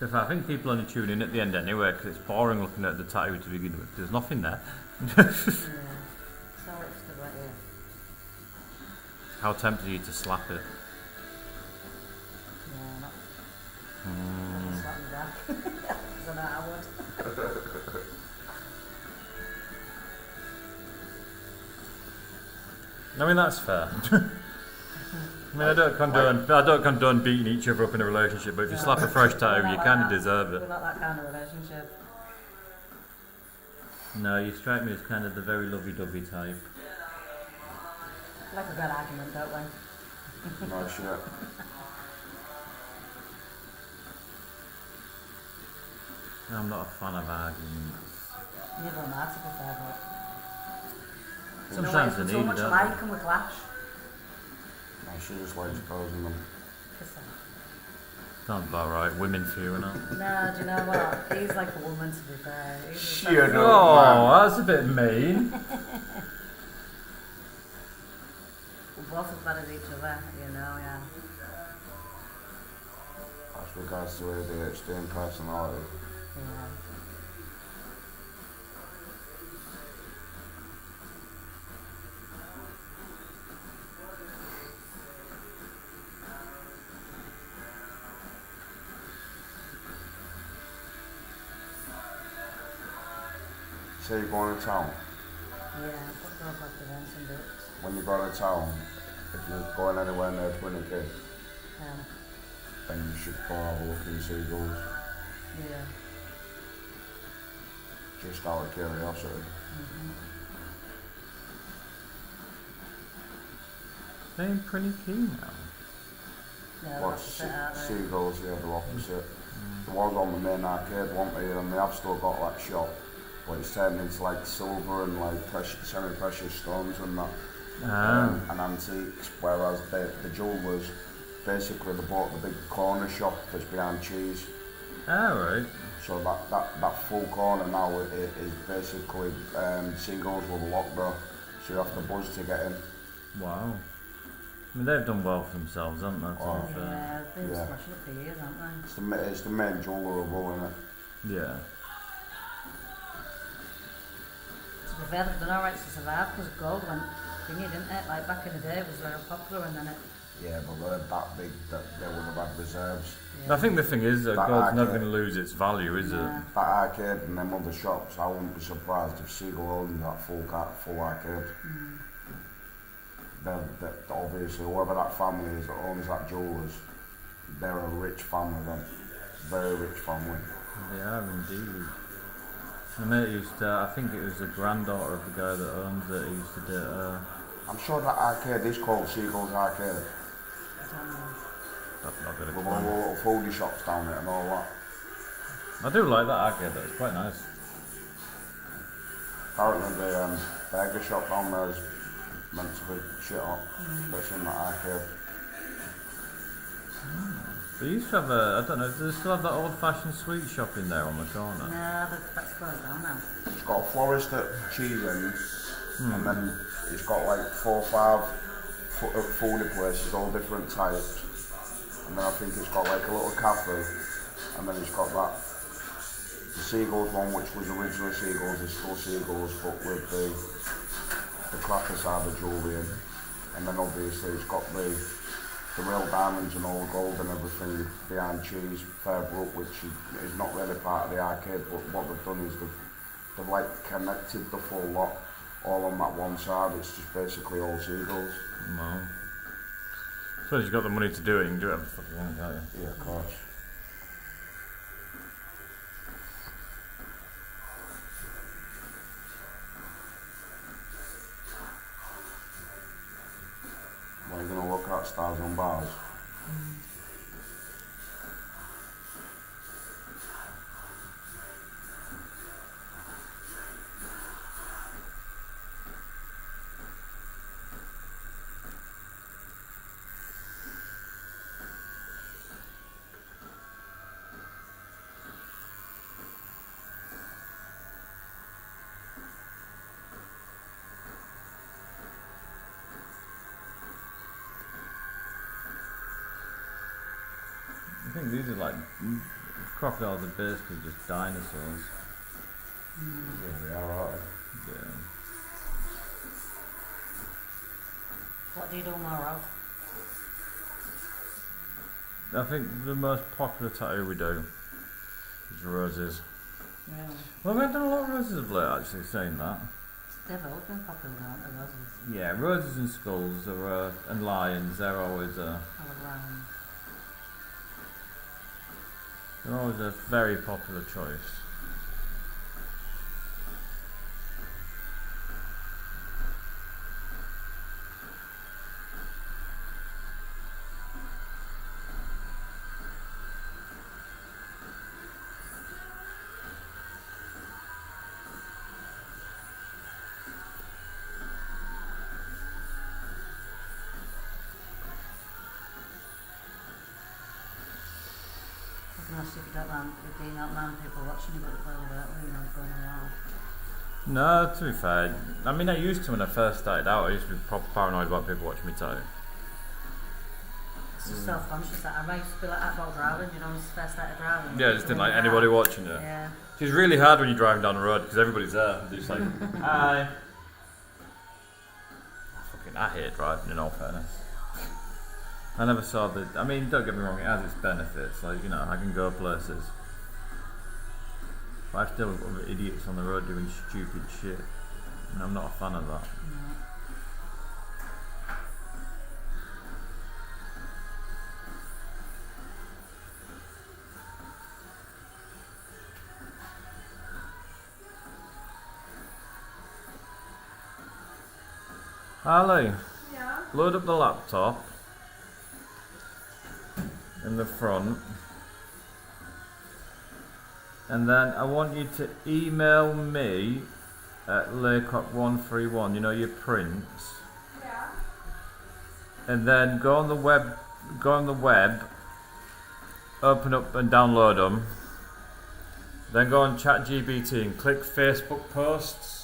So I think people only tune in at the end anyway because it's boring looking at the tattoo to begin with. There's nothing there. Yeah. So it's the right here. How tempted are you to slap it? Yeah, not. Slap me back. Because I know I would. I mean that's fair. I mean I don't condone beating each other up in a relationship, but if you slap a fresh tattoo, you kind of deserve it. We're not that kind of relationship. No, you strike me as kind of the very lovey-dovey type. Like a good argument, don't we? No shit. I'm not a fan of arguments. Never am I, to be fair, but... Sometimes they need too it, much don't alike they? and we clash. No, she just likes causing them. Sounds about right. Women for you and all. No, do you know what? He's like a woman, to be fair. He's Shit, no. Oh, that's a bit mean. We're both as bad as each other, you know, yeah. As regards to ADHD and personality. Yeah. Say you're going to town. Yeah, I've got to go back to events and bits. When you go to town, if you're going anywhere near Twinnicky, then you should go have a look in seagulls. Yeah. Just out of curiosity. They're pretty keen now. Yeah, But that's the bit out there. seagulls, yeah, they're opposite. There was on the main arcade, weren't they? And they have still got that shop, but it's turned into like silver and like semi-precious stones and that. And antiques, whereas the jewellers, basically they bought the big corner shop that's behind cheese. Right. So that full corner now is basically seagulls with a lock door, so you have to buzz to get in. Wow. I mean, they've done well for themselves, haven't they? To Oh. be fair. Yeah, they've been Yeah. smashing it for years, haven't they? It's the main jeweller of all, isn't it? Yeah. To be fair, they've done alright to survive because gold went thingy, didn't it? Like back in the day it was very popular and then it... Yeah, but they're that big that they would have had reserves. I think the thing is that That gold's never arcade. going to lose its value, is Yeah. it? That arcade and them other shops, I wouldn't be surprised if Seagull owned that full arcade. They're obviously, whoever that family is that owns that jewellers, they're a rich family then. Very rich family. They are indeed. My mate used to, I think it was the granddaughter of the guy that owns it, he used to do it. I'm sure that arcade is called Seagull's Arcade. That's not good With all the little foodie shops down it and all that. I do like that arcade, though. It's quite nice. Apparently the burger shop down there is meant to be shit up. That's in that arcade. They used to have a, I don't know, do they still have that old-fashioned sweet shop in there on the corner? No, that's closed down now. It's got a florist at cheese ends, and then it's got like 4 or 5 foodie places, all different types. And then I think it's got like a little cafe, and then it's got that the Seagulls one, which was originally Seagulls, is still Seagulls, but with the cracker side of jewellery in. And then obviously it's got the real diamonds and all gold and everything behind cheese further up, which is not really part of the arcade, but what they've done is they've like connected the full lot all on that one side. It's just basically all Seagulls. No. I suppose you've got the money to do it, you can do it for fucking long, can't you? Yeah, of course. What are you going to look at, stars on bars? I think these are like Crocodiles are basically just dinosaurs. Yeah, they are, aren't they? Yeah. What do you do more of? I think the most popular tattoo we do is roses. Really? Well, we've done a lot of roses of late, actually, saying that. They've always been popular, aren't they, roses? Yeah, roses and skulls are, and lions, they're always I love lions. they're always a very popular choice. I can ask you if you don't mind, if you don't mind people watching you, but clearly don't, you know, going around. No, to be fair, I mean, I used to when I first started out. I used to be proper paranoid about people watching me tattoo. It's just self-conscious that I used to be like that about driving, you know, when I first started driving. Yeah, just didn't like anybody watching it. Yeah. It's really hard when you're driving down the road because everybody's there. They're just like, hi. I hate driving, in all fairness. I never saw the. I mean, don't get me wrong, it has its benefits. Like, you know, I can go places. But I still have other idiots on the road doing stupid shit. And I'm not a fan of that. No. Ali, Yeah. load up the laptop in the front. And then I want you to email me at Laycock131, you know, your prints. Yeah. And then go on the web, open up and download them. Then go on ChatGPT and click Facebook posts.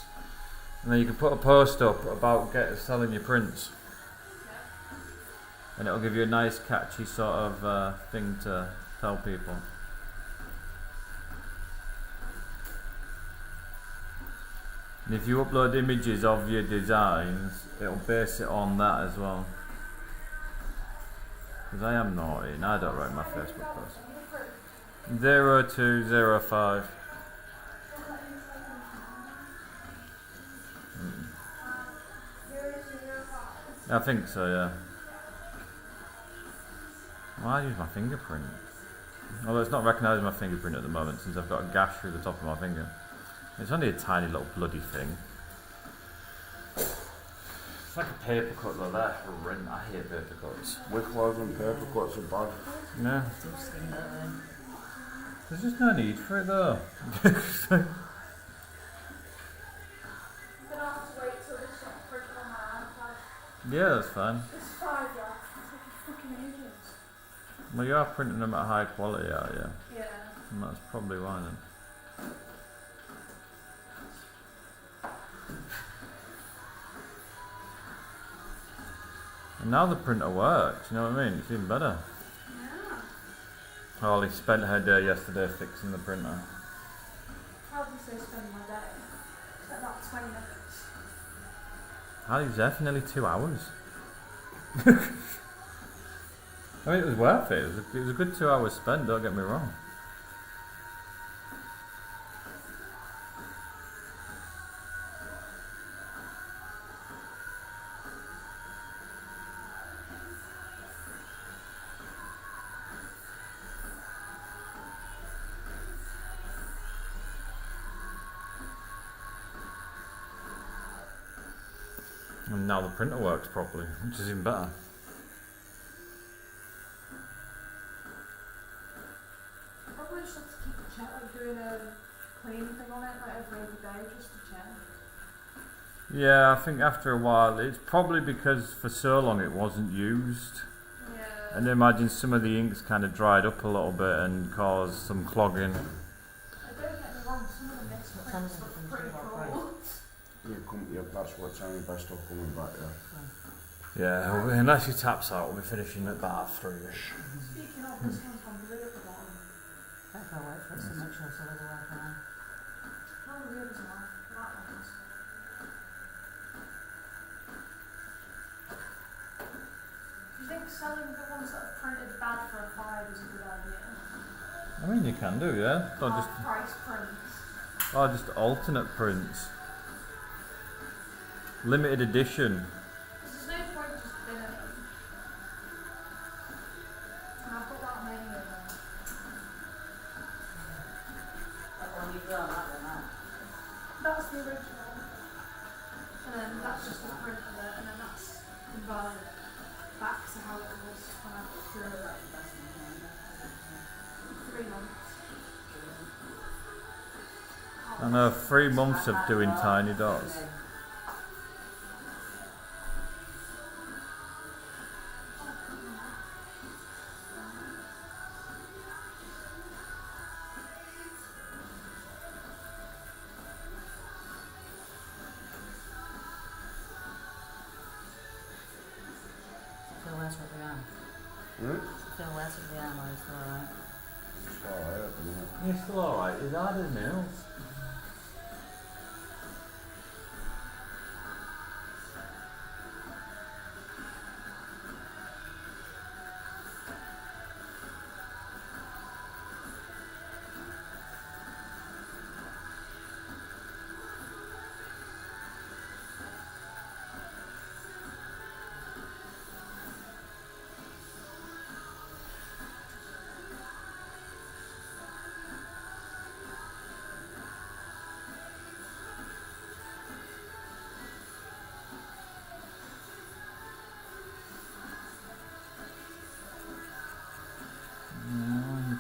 And then you can put a post up about selling your prints. And it'll give you a nice catchy sort of thing to tell people. And if you upload images of your designs, it'll base it on that as well. Because I am naughty and I don't write my Facebook posts. 0205. I think so, yeah. Well, I use my fingerprint. Although it's not recognising my fingerprint at the moment since I've got a gash through the top of my finger. It's only a tiny little bloody thing. It's like a paper cut though, they're horrendous. I hate paper cuts. Wicklows and paper cuts are bad. No. Too skinny, don't they? There's just no need for it though. Then I'll have to wait till this shop print on my iPad. Yeah, that's fine. It's 5 left. It's taking fucking ages. Well, you are printing them at high quality, are you? Yeah. And that's probably why then. And now the printer works, you know what I mean? It's even better. Yeah. Holly spent her day yesterday fixing the printer. How do you say spend my day? It's about 20 minutes. Holly was there for nearly 2 hours. I mean, it was worth it. It was a good 2 hours spent, don't get me wrong. And now the printer works properly, which is even better. Probably just have to keep a check, like doing a cleaning thing on it, like every other day, just to check. Yeah, I think after a while, it's probably because for so long it wasn't used. Yeah. And imagine some of the inks kind of dried up a little bit and caused some clogging. Don't get me wrong, some of the misprints look pretty cool. That's what time your best stuff coming back, yeah. Yeah, well, unless you taps out, we'll be finishing at about 3ish. Speaking of, this one's gone blue at the bottom. if I wait for it to make sure so there's a way for them. No, the others are that ones. Do you think selling the ones that are printed bad for a 5 is a good idea? I mean, you can do, yeah. Or just, Price prints. or just alternate prints. Limited edition. There's no point just binning them. And I've got that many of them. That one you've got, that one, that. That's the original. And then that's just a print of it, and then that's converted back to how it was when I drew it. 3 months. I know 3 months of doing tiny dots. Feel less with the arm. Feel less with the arm, or is it alright? It's alright at the minute. You're still alright, it's hard as nails.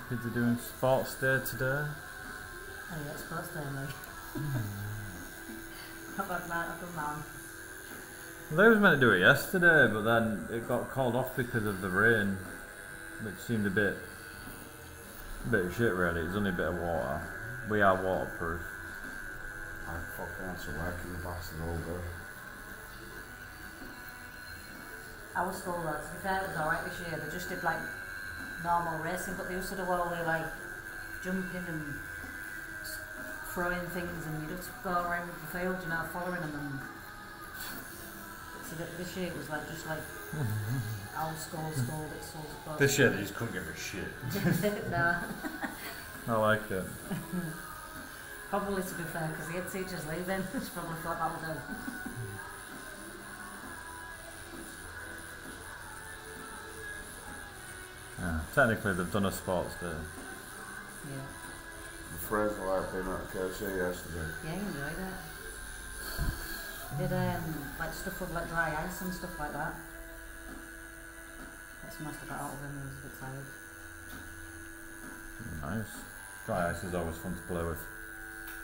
Kids are doing sports day today. Oh yeah, it's supposed to be. I've done mine. They was meant to do it yesterday, but then it got called off because of the rain, which seemed a bit of shit really. It's only a bit of water. We are waterproof. I fucking had to work in the bastard all day. Our school though, to be fair, it was alright this year. They just did like normal racing, but they used to do all the like jumping and throwing things, and you'd have to go around the field, you know, following them. And so this year it was like just like our school, it's all This year they just couldn't give a shit. No. I like it. Probably to be fair, because the head teacher's leaving. She probably thought that would do. Yeah, technically they've done a sports day. Yeah. The friends were like being at KFC yesterday. Yeah, you enjoyed it. Did like stuff with like dry ice and stuff like that. That's most of it out of him. He was a bit tired. Nice. Dry ice is always fun to play with.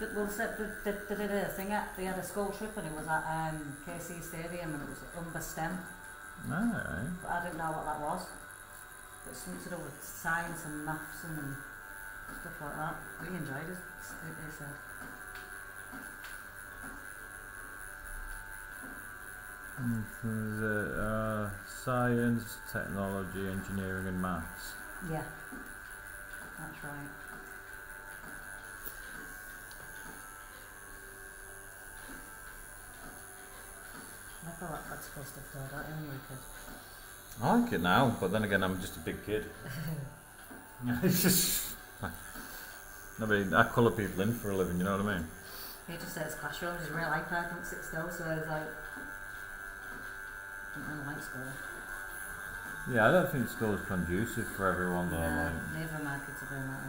But well, they did a thing at, they had a school trip and it was at KC Stadium and it was STEM. Alright. But I didn't know what that was. But something to do with science and maths and stuff like that. We enjoyed it, they said. Science, technology, engineering and maths. Yeah, that's right. I feel like that's supposed to have thought out when you were a kid. I like it now, but then again I'm just a big kid. It's just... I mean, I colour people in for a living, you know what I mean? He just says classrooms, he's a real iPad, don't sit still, so he's like... I don't really like school. Yeah, I don't think school is conducive for everyone though. No, Like, neither of my kids are doing like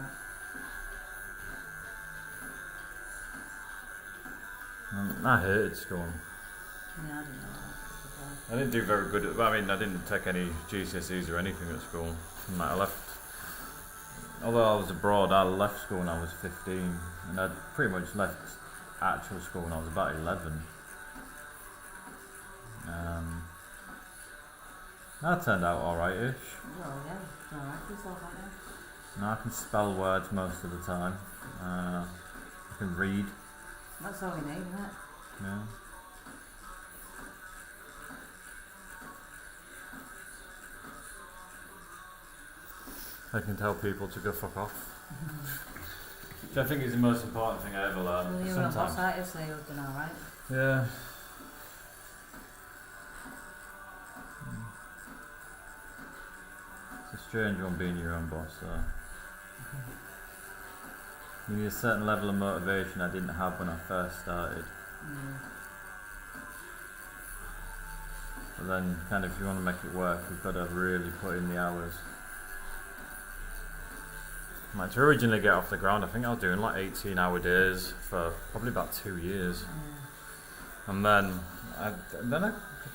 that. I hated school. Yeah, I didn't know that. I didn't do very good at, I mean, I didn't take any GCSEs or anything at school. And I left, although I was abroad, I left school when I was 15, and I'd pretty much left actual school when I was about 11. That turned out alright-ish. Well, yeah, it's alright for yourself, aren't you? Now I can spell words most of the time. I can read. That's all you need, isn't it? Yeah. I can tell people to go fuck off. Which I think is the most important thing I ever learned. Well, you were on boss artist, so you've done alright. Yeah. It's a strange one being your own boss, so. You need a certain level of motivation I didn't have when I first started. But then, kind of, if you want to make it work, you've got to really put in the hours. Like, to originally get off the ground, I think I was doing like 18-hour days for probably about 2 years. And then I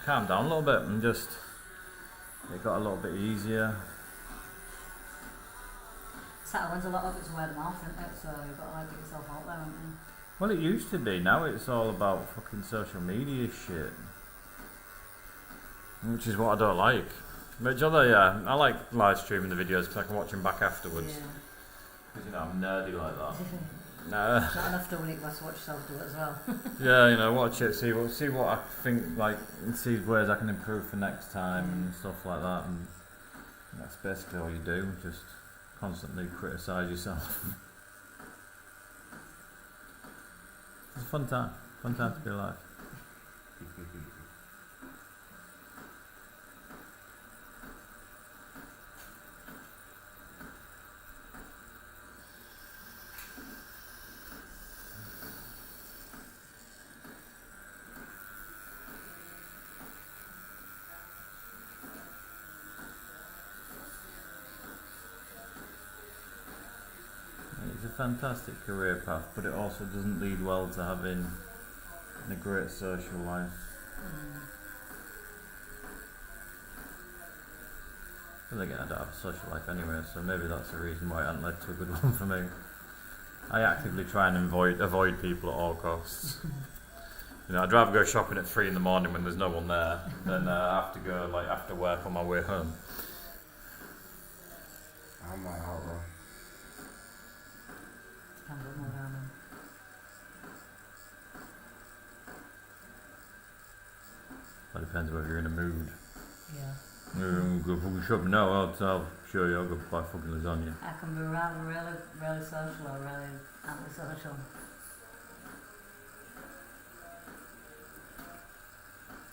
calmed down a little bit and just, it got a little bit easier. Saturdays a lot of it's word of mouth, isn't it? So you've got to like get yourself out there, haven't you? Well, it used to be. Now it's all about fucking social media shit. Which is what I don't like. But yeah, I like live streaming the videos because I can watch them back afterwards. Because, you know, I'm nerdy like that. Not enough doing it, you have to watch yourself do it as well. Yeah, you know, watch it, see what I think, like, and see ways I can improve for next time and stuff like that. And that's basically all you do, just constantly criticise yourself. It's a fun time to be alive. It's a fantastic career path, but it also doesn't lead well to having a great social life. But again, I don't have a social life anyway, so maybe that's the reason why it hasn't led to a good one for me. I actively try and avoid people at all costs. You know, I'd rather go shopping at 3 in the morning when there's no one there than have to go like after work on my way home. I'm not out there. That depends whether you're in a mood. Yeah. Go fucking shopping now, I'll show you, I'll go buy fucking lasagna. I can be rather really social or really antisocial.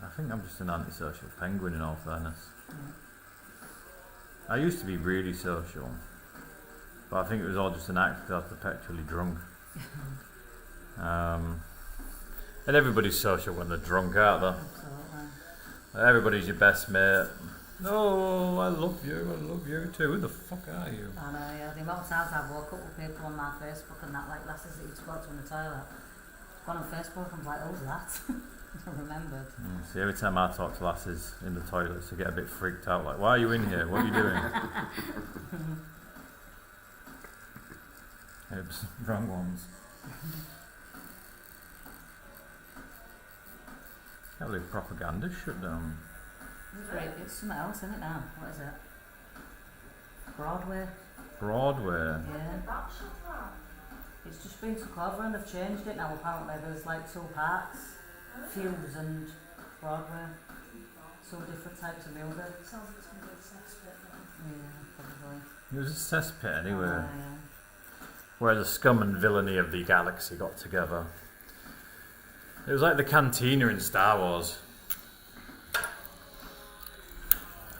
I think I'm just an antisocial penguin in all fairness. I used to be really social, but I think it was all just an act because I was perpetually drunk. And everybody's social when they're drunk, aren't they? Absolutely. Everybody's your best mate. Oh, I love you too. Who the fuck are you? I know, yeah. The amount of times I've woke up with people on my Facebook and that, like lasses that you spoke to in the toilet. Gone on Facebook, I'm like, who's that? I remembered. See, every time I talk to lasses in the toilets, I get a bit freaked out. Like, why are you in here? What are you doing? Oops, wrong ones. Can't believe propaganda shut down. It's something else, isn't it now? What is it? Broadway? Broadway? Yeah. It's just been took over and they've changed it now apparently. There's like 2 parts. Fuse and Broadway. 2 different types of music. Sounds like it's going to be a cesspit then. Yeah, probably. It was a cesspit anyway. Yeah. Where the scum and villainy of the galaxy got together. It was like the cantina in Star Wars.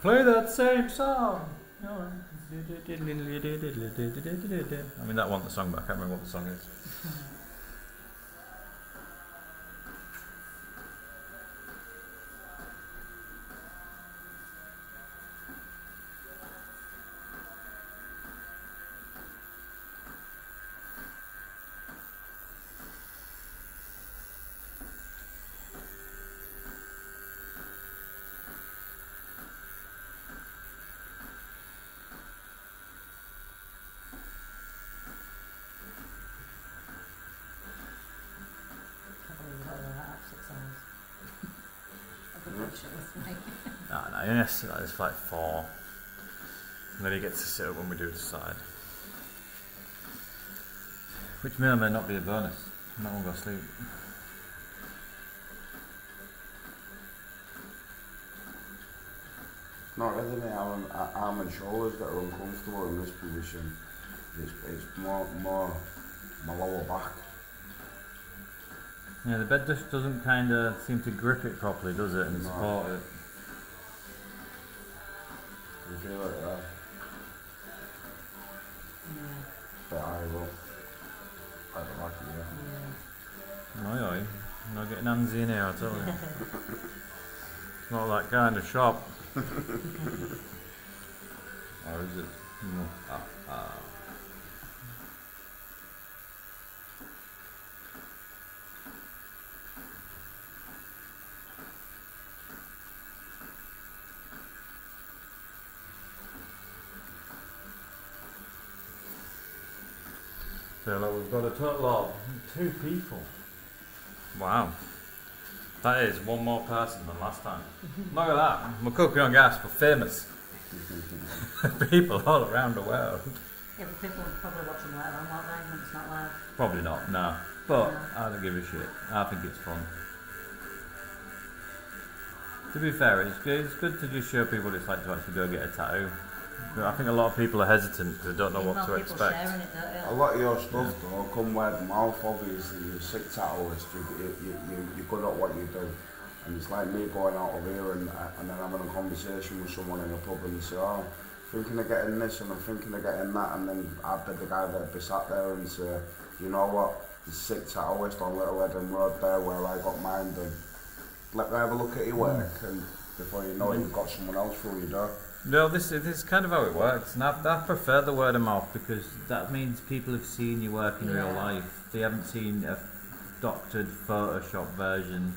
Play that same song. I mean, that wasn't the song, but I can't remember what the song is. No, yes, it's like 4. And then he gets to sit up when we do decide. Which may or may not be a bonus. I'm not going to go to sleep. Not really my arm and shoulders that are uncomfortable in this position. It's more my lower back. Yeah, the bed just doesn't kind of seem to grip it properly, does it, and No. support it. You feel it there? Yeah. Bit high up. At the back of you. Yeah. Oi, oi. I'm not getting handsy in here, I tell you. It's not that kind of shop. Or is it? So look, we've got a total of 2 people. Wow. That is one more person than last time. Look at that. We're cooking on gas. We're famous. People all around the world. Yeah, but people are probably watching later on, aren't they, when it's not live? Probably not, no. But No. I don't give a shit. I think it's fun. To be fair, it's good to just show people what it's like to actually go get a tattoo. I think a lot of people are hesitant because they don't know what to People expect. sharing it, don't A you? lot of your stuff though, come word of mouth obviously, you're a sick tattooist, you're good at what you do. And it's like me going out of here and then having a conversation with someone in a pub and say, oh, thinking of getting this and I'm thinking of getting that, and then I'd be the guy that'd be sat there and say, you know what, there's a sick tattooist on Little Hedon Road there where I got mine done. Let me have a look at your work, and before you know it, you've got someone else through your door. No, this is kind of how it works, and I prefer the word of mouth because that means people have seen your work in real Yeah. life. They haven't seen a doctored Photoshop version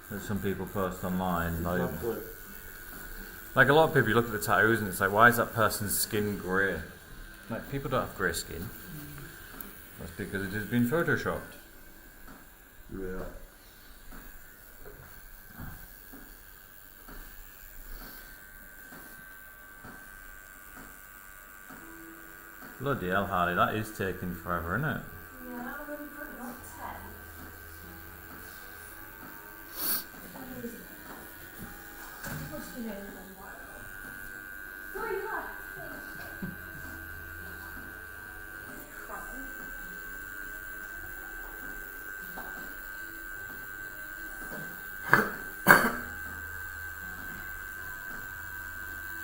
that some people post online. Like a lot of people, you look at the tattoos and it's like, why is that person's skin grey? Like, people don't have grey skin. That's because it has been photoshopped. Yeah. Bloody hell, Harley, that is taking forever, isn't it? Yeah, I'm really putting on 10. That is it. It must be nearly one while. 3 left. Crying.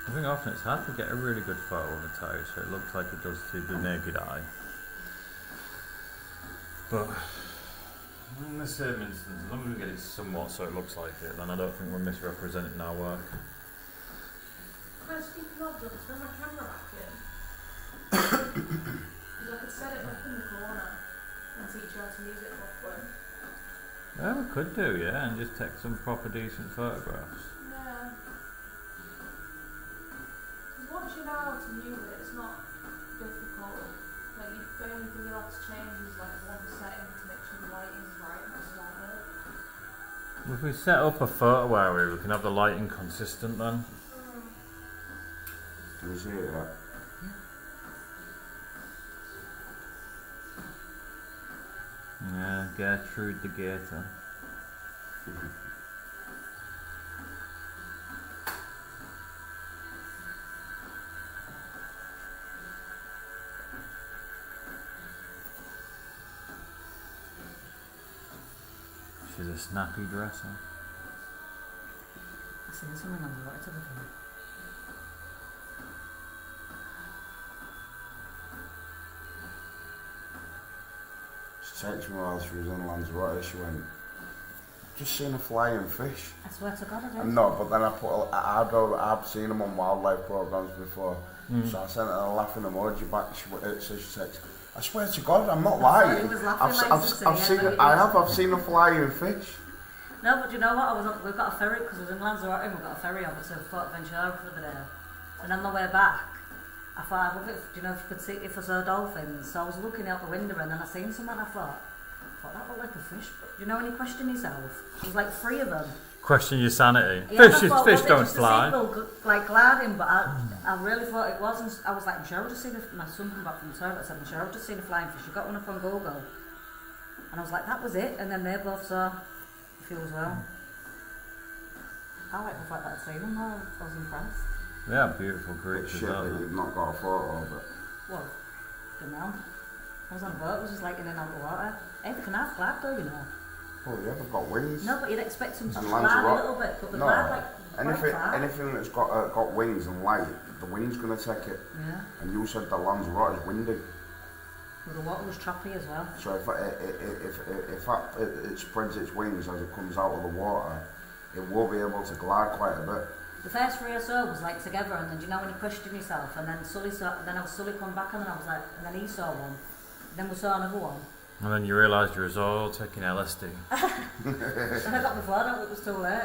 I think often it's hard to get a really good photo of a tattoo, so it looks like it does to the naked eye. But in the same instance, as long as we get it somewhat so it looks like it, then I don't think we're misrepresenting our work. Speaking of them, throw my camera back in. Because I could set it up in the corner and teach you how to use it properly. Yeah, we could do, yeah, and just take some proper decent photographs. Yeah. Because once you know how to use it, it's not difficult. Like, the only thing you'll have to change is like one setting to make sure the lighting's right. That's about it. If we set up a photo area, we can have the lighting consistent then. Do you see it yet? Yeah, Gertrude the Gator. She's a snappy dresser. I've seen something on the right of it. She texted me while she was in Lanzarote, she went, just seen a flying fish. I swear to God I did. And no, but then I've seen them on wildlife programs before, so I sent her a laughing emoji back. So she texted, I swear to God, I'm not I thought lying. he was laughing I've seen it. I've seen a flying fish. No, but do you know what? We've got a ferry, because we was in Lanzarote and we've got a ferry over to Fort Ventura for the day. And on the way back, I thought, do you know if you could see if I saw dolphins? So I was looking out the window and then I seen someone, I thought that looked like a fish. But do you know when you question yourself? There's like 3 of them. Question your sanity. Yeah, Fish don't fly. Like gliding, but I really thought it wasn't. I was like, I'm sure I've just seen my son come back from the toilet. I said, I'm sure I've just seen a flying fish. You got one up on Google. And I was like, that was it. And then they both saw a few as well. I like the fact that I'd seen them though. I was impressed. They are beautiful It's creatures, shit that aren't you've not got a photo of it. What? fucking round. I was on a boat, it was just like in and out of the water. Hey, they can have glad though, you know. Oh yeah, they've got wings. No, but you'd expect them to And glide a little bit, but the No, glide like quite far. anything that's got wings and light, the wind's gonna take it. Yeah. And you said the Lanzarote is windy. Well, the water was choppy as well. So if it spreads its wings as it comes out of the water, it will be able to glide quite a bit. The first three or so was like together, and then do you know when you question yourself, and then Sully come back, and then I was like, and then he saw one, then we saw another one, And then you realised you was all taking LSD. and I got my phone out, it was too late.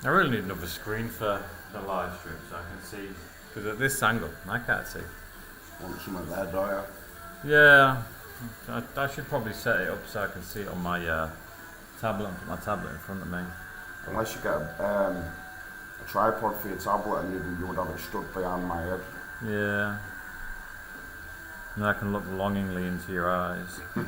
I really need another screen for the live stream so I can see. Because at this angle, I can't see. Want some of that, do you? Yeah, I should probably set it up so I can see it on my tablet. Put my tablet in front of me. Unless you get a tripod for your tablet and you would have it stuck behind my head. Yeah. And I can look longingly into your eyes. I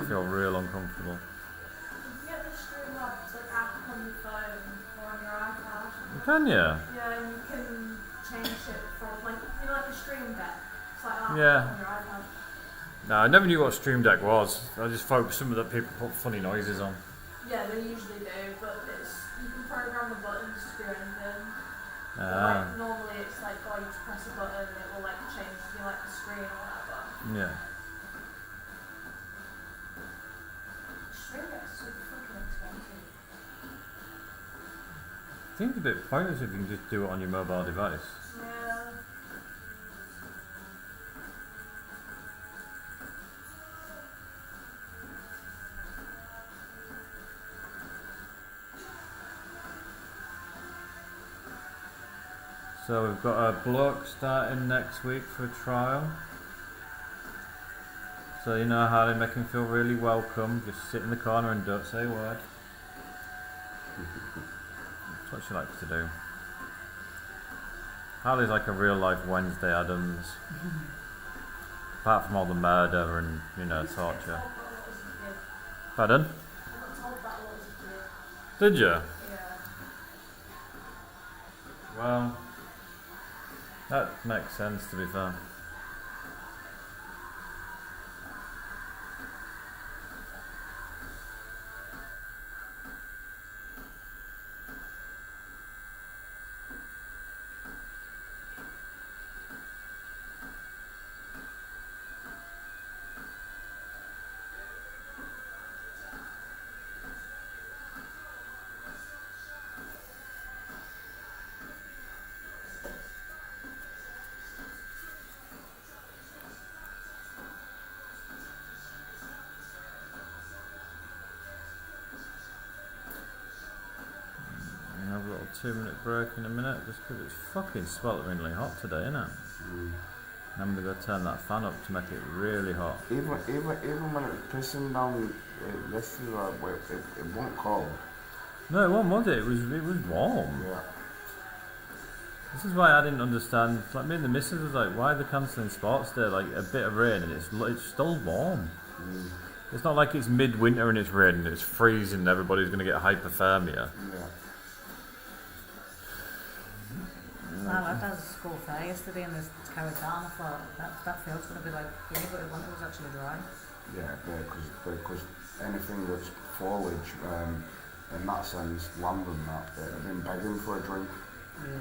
feel real uncomfortable. You can get the Streamlabs like app on your phone or on your iPad. Can you? Yeah, and you can change it from like you know like a stream deck. It's like that Yeah. on your iPad. No, I never knew what Stream Deck was. I just thought some of the people put funny noises on. Yeah, they usually do, but you can program the buttons to do anything. But, Ah, like normally it's like you just press a button and it will like change like the screen or whatever. yeah. Stream deck's super fucking expensive. Seems a bit pointless if you can just do it on your mobile device. Yeah. So we've got a bloke starting next week for a trial. So you know how they make him feel really welcome. Just sit in the corner and don't say a word. That's what she likes to do. Harley's like a real life Wednesday Addams. Apart from all the murder and, torture. Pardon? I got told that a lot as a kid. Did you? Yeah. Well, that makes sense to be fair. Have a little 2-minute break in a minute, just because it's fucking swelteringly hot today, isn't it? Mm. I'm gonna go turn that fan up to make it really hot. Even when it was pissing down yesterday, it wasn't cold. No, it wasn't, was it? It was warm. Yeah. This is why I didn't understand. Like me and the missus was like, why are they cancelling sports day? Like a bit of rain and it's still warm. Mm. It's not like it's midwinter and it's raining. It's freezing. And everybody's gonna get hypothermia. Yeah. Well, I had a school fair yesterday and this carried down. I thought that field's going to be like green, but it wasn't. It was actually dry. Yeah, because anything that's foliage, in that sense, land and that, they've been begging for a drink. Yeah.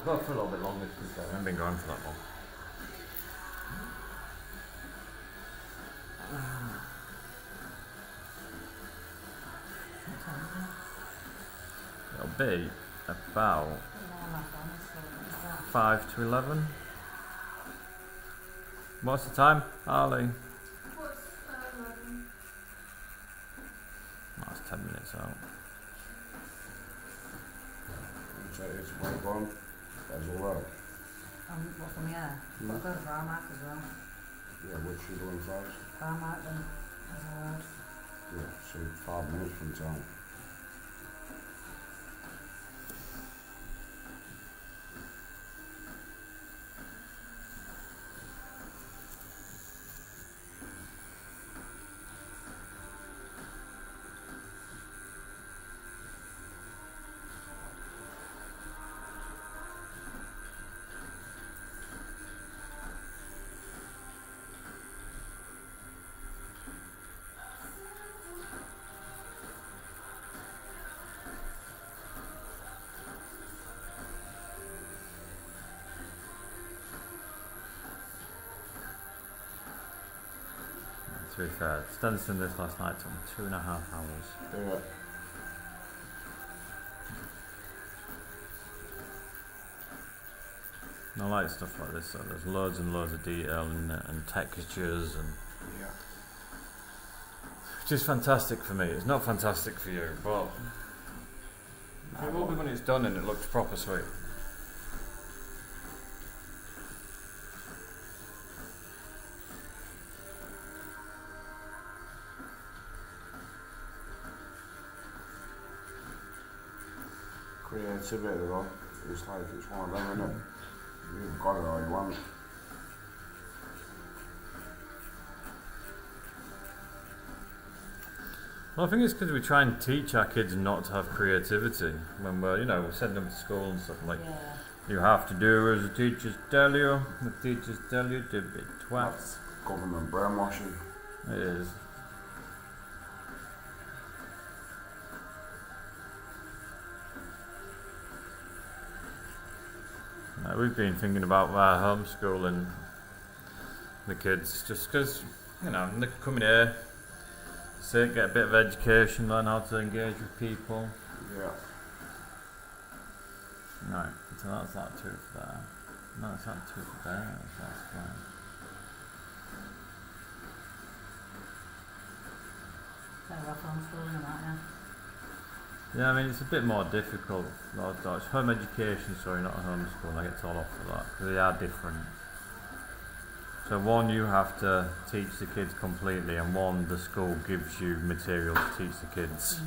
I'll go for a little bit longer to be fair. I haven't been going for that long. It'll be about 5 to 11. What's the time, Harley? What's 11? That's 10 minutes out. So it's right on. There's a road. What from here? Got to go to Farmark as well. Yeah, which you going first? Farmark then, as a road. Yeah, so 5 minutes from town. To be fair, Stenson this last night took me 2.5 hours. Yeah. And I like stuff like this, so there's loads and loads of detail in it and textures and Yeah. which is fantastic for me. It's not fantastic for you, but it will be when it's done and it looks proper sweet. Creativity though, it's like it's one of them, innit? You've got it all you want. Well, I think it's because we try and teach our kids not to have creativity when we're, we send them to school and stuff like. Yeah. You have to do as the teachers tell you. The teachers tell you to be twats. Government brainwashing. It is. We've been thinking about homeschooling the kids just because, they can come in here, sit, get a bit of education, learn how to engage with people. Yeah. Right, so that's that tooth there. No, it's that tooth there, so that's fine. Kind of rough homeschooling and that, yeah. Yeah, I mean, it's a bit more difficult. It's home education, sorry, not homeschool. I get told off for that because they are different. So one, you have to teach the kids completely, and one, the school gives you material to teach the kids.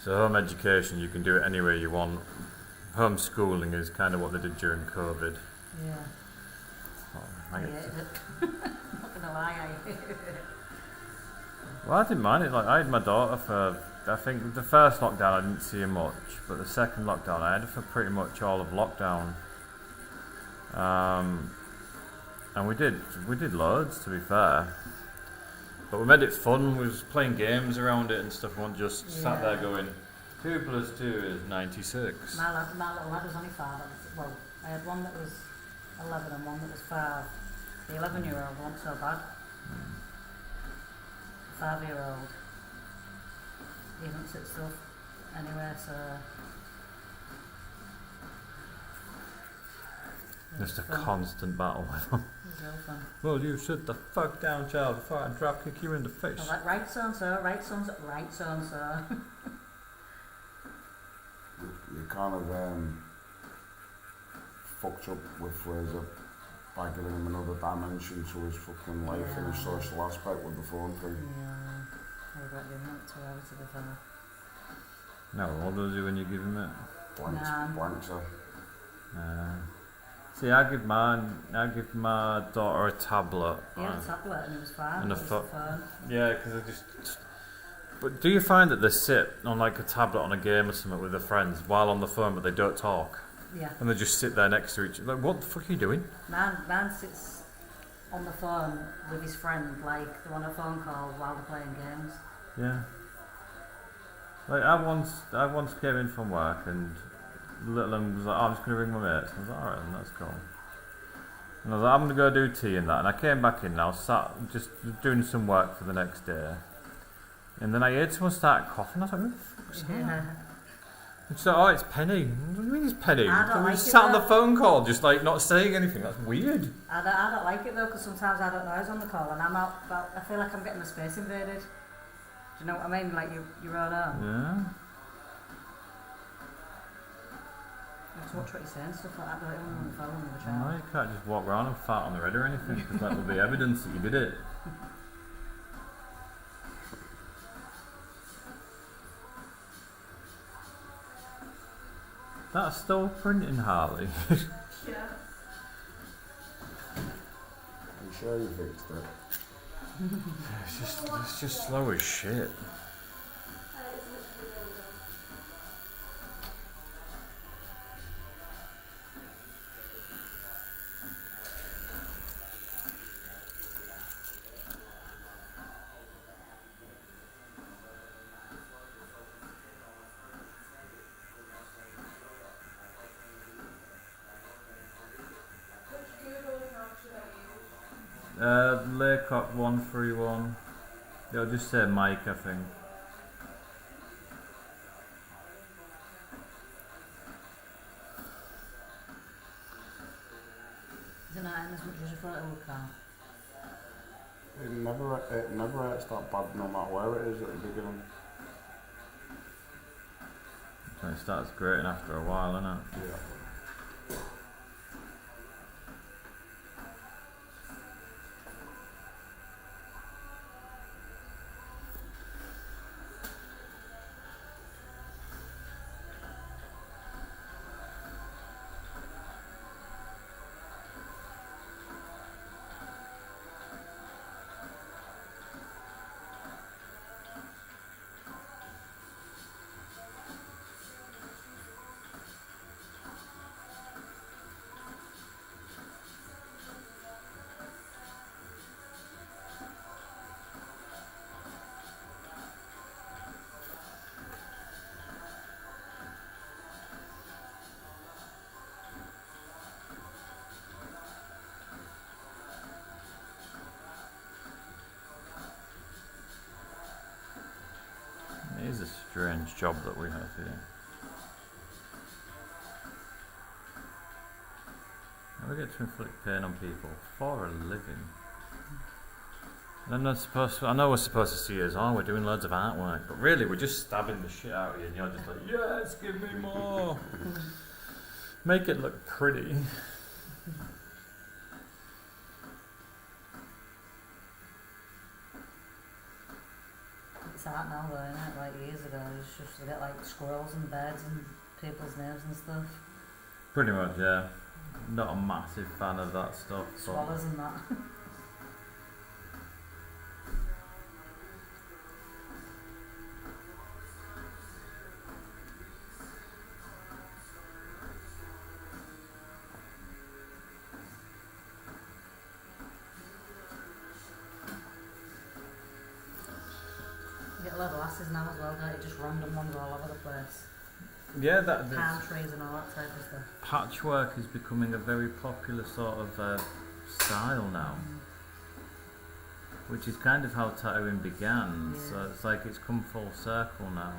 So home education, you can do it any way you want. Homeschooling is kind of what they did during COVID. Yeah. I hated get it. Not gonna lie, I hated it. Well, I didn't mind it. Like, I had my daughter for, I think the first lockdown I didn't see her much, but the second lockdown I had her for pretty much all of lockdown. And we did loads, to be fair. But we made it fun. We was playing games around it and stuff. We weren't just sat there going, 2 + 2 is 96. My little lad was only 5. Well, I had one that was 11 and one that was 5. The 11-year-old wasn't so bad. 5-year-old, he doesn't sit still anywhere, so. Just a constant battle with them. It was real fun. Well, you sit the fuck down, child, before I drop kick you in the face. I was like, right so and so, right so and so, right so and so. You kind of fucked up with Fraser by giving him another dimension to his fucking life and his social aspect with the phone thing. Yeah, I regret giving it to her, to be fair. No, what does he when you give him it? Blanks her. See, I give my daughter a tablet. He had a tablet and it was fine. And a it was phone. Yeah, because I just. But do you find that they sit on like a tablet on a game or something with their friends while on the phone, but they don't talk? Yeah. And they just sit there next to each other. Like, what the fuck are you doing? Man sits on the phone with his friend, like they're on a phone call while they're playing games. Yeah. Like I once came in from work and little one was like, oh, I'm just going to ring my mates. I was like, alright then, that's cool. And I was like, I'm going to go do tea and that. And I came back in and I was sat just doing some work for the next day. And then I heard someone start coughing. I was like, who the fuck's that? Yeah. And she's like, oh, it's Penny. What do you mean it's Penny? I don't We like just it sat on the though. phone call, just like not saying anything. That's weird. I don't like it though, because sometimes I don't know who's on the call and I'm out, but I feel like I'm getting my space invaded. Do you know what I mean? Like your own home. Yeah. You have to watch what you're saying, stuff like that, don't you, on the phone with a No, child. you can't just walk around and fart on the red or anything, because that will be evidence that you did it. That's still printing, Harley. Yeah. I'm sure you fixed it. It's just slow as shit. Laycock 131. It'll just say Mike, I think. Is it not in as much as you thought it would, Carl? It never hurts that bad no matter where it is at the beginning. So it starts grating after a while, innit? Yeah. It is a strange job that we have here. And we get to inflict pain on people for a living. And I'm not supposed to, I know we're supposed to see it as, oh, we're doing loads of artwork, but really we're just stabbing the shit out of you and you're just like, yes, give me more. Make it look pretty. It's art now though, isn't it? Like years ago, you used to get like squirrels and birds and people's names and stuff. Pretty much, yeah. Not a massive fan of that stuff. But Swallows and that. You get a lot of lasses now as well, don't you? Just random ones all over the place. yeah, Palm trees and all that type of stuff. patchwork is becoming a very popular sort of style now. Which is kind of how tattooing began, Yeah. so it's like it's come full circle now.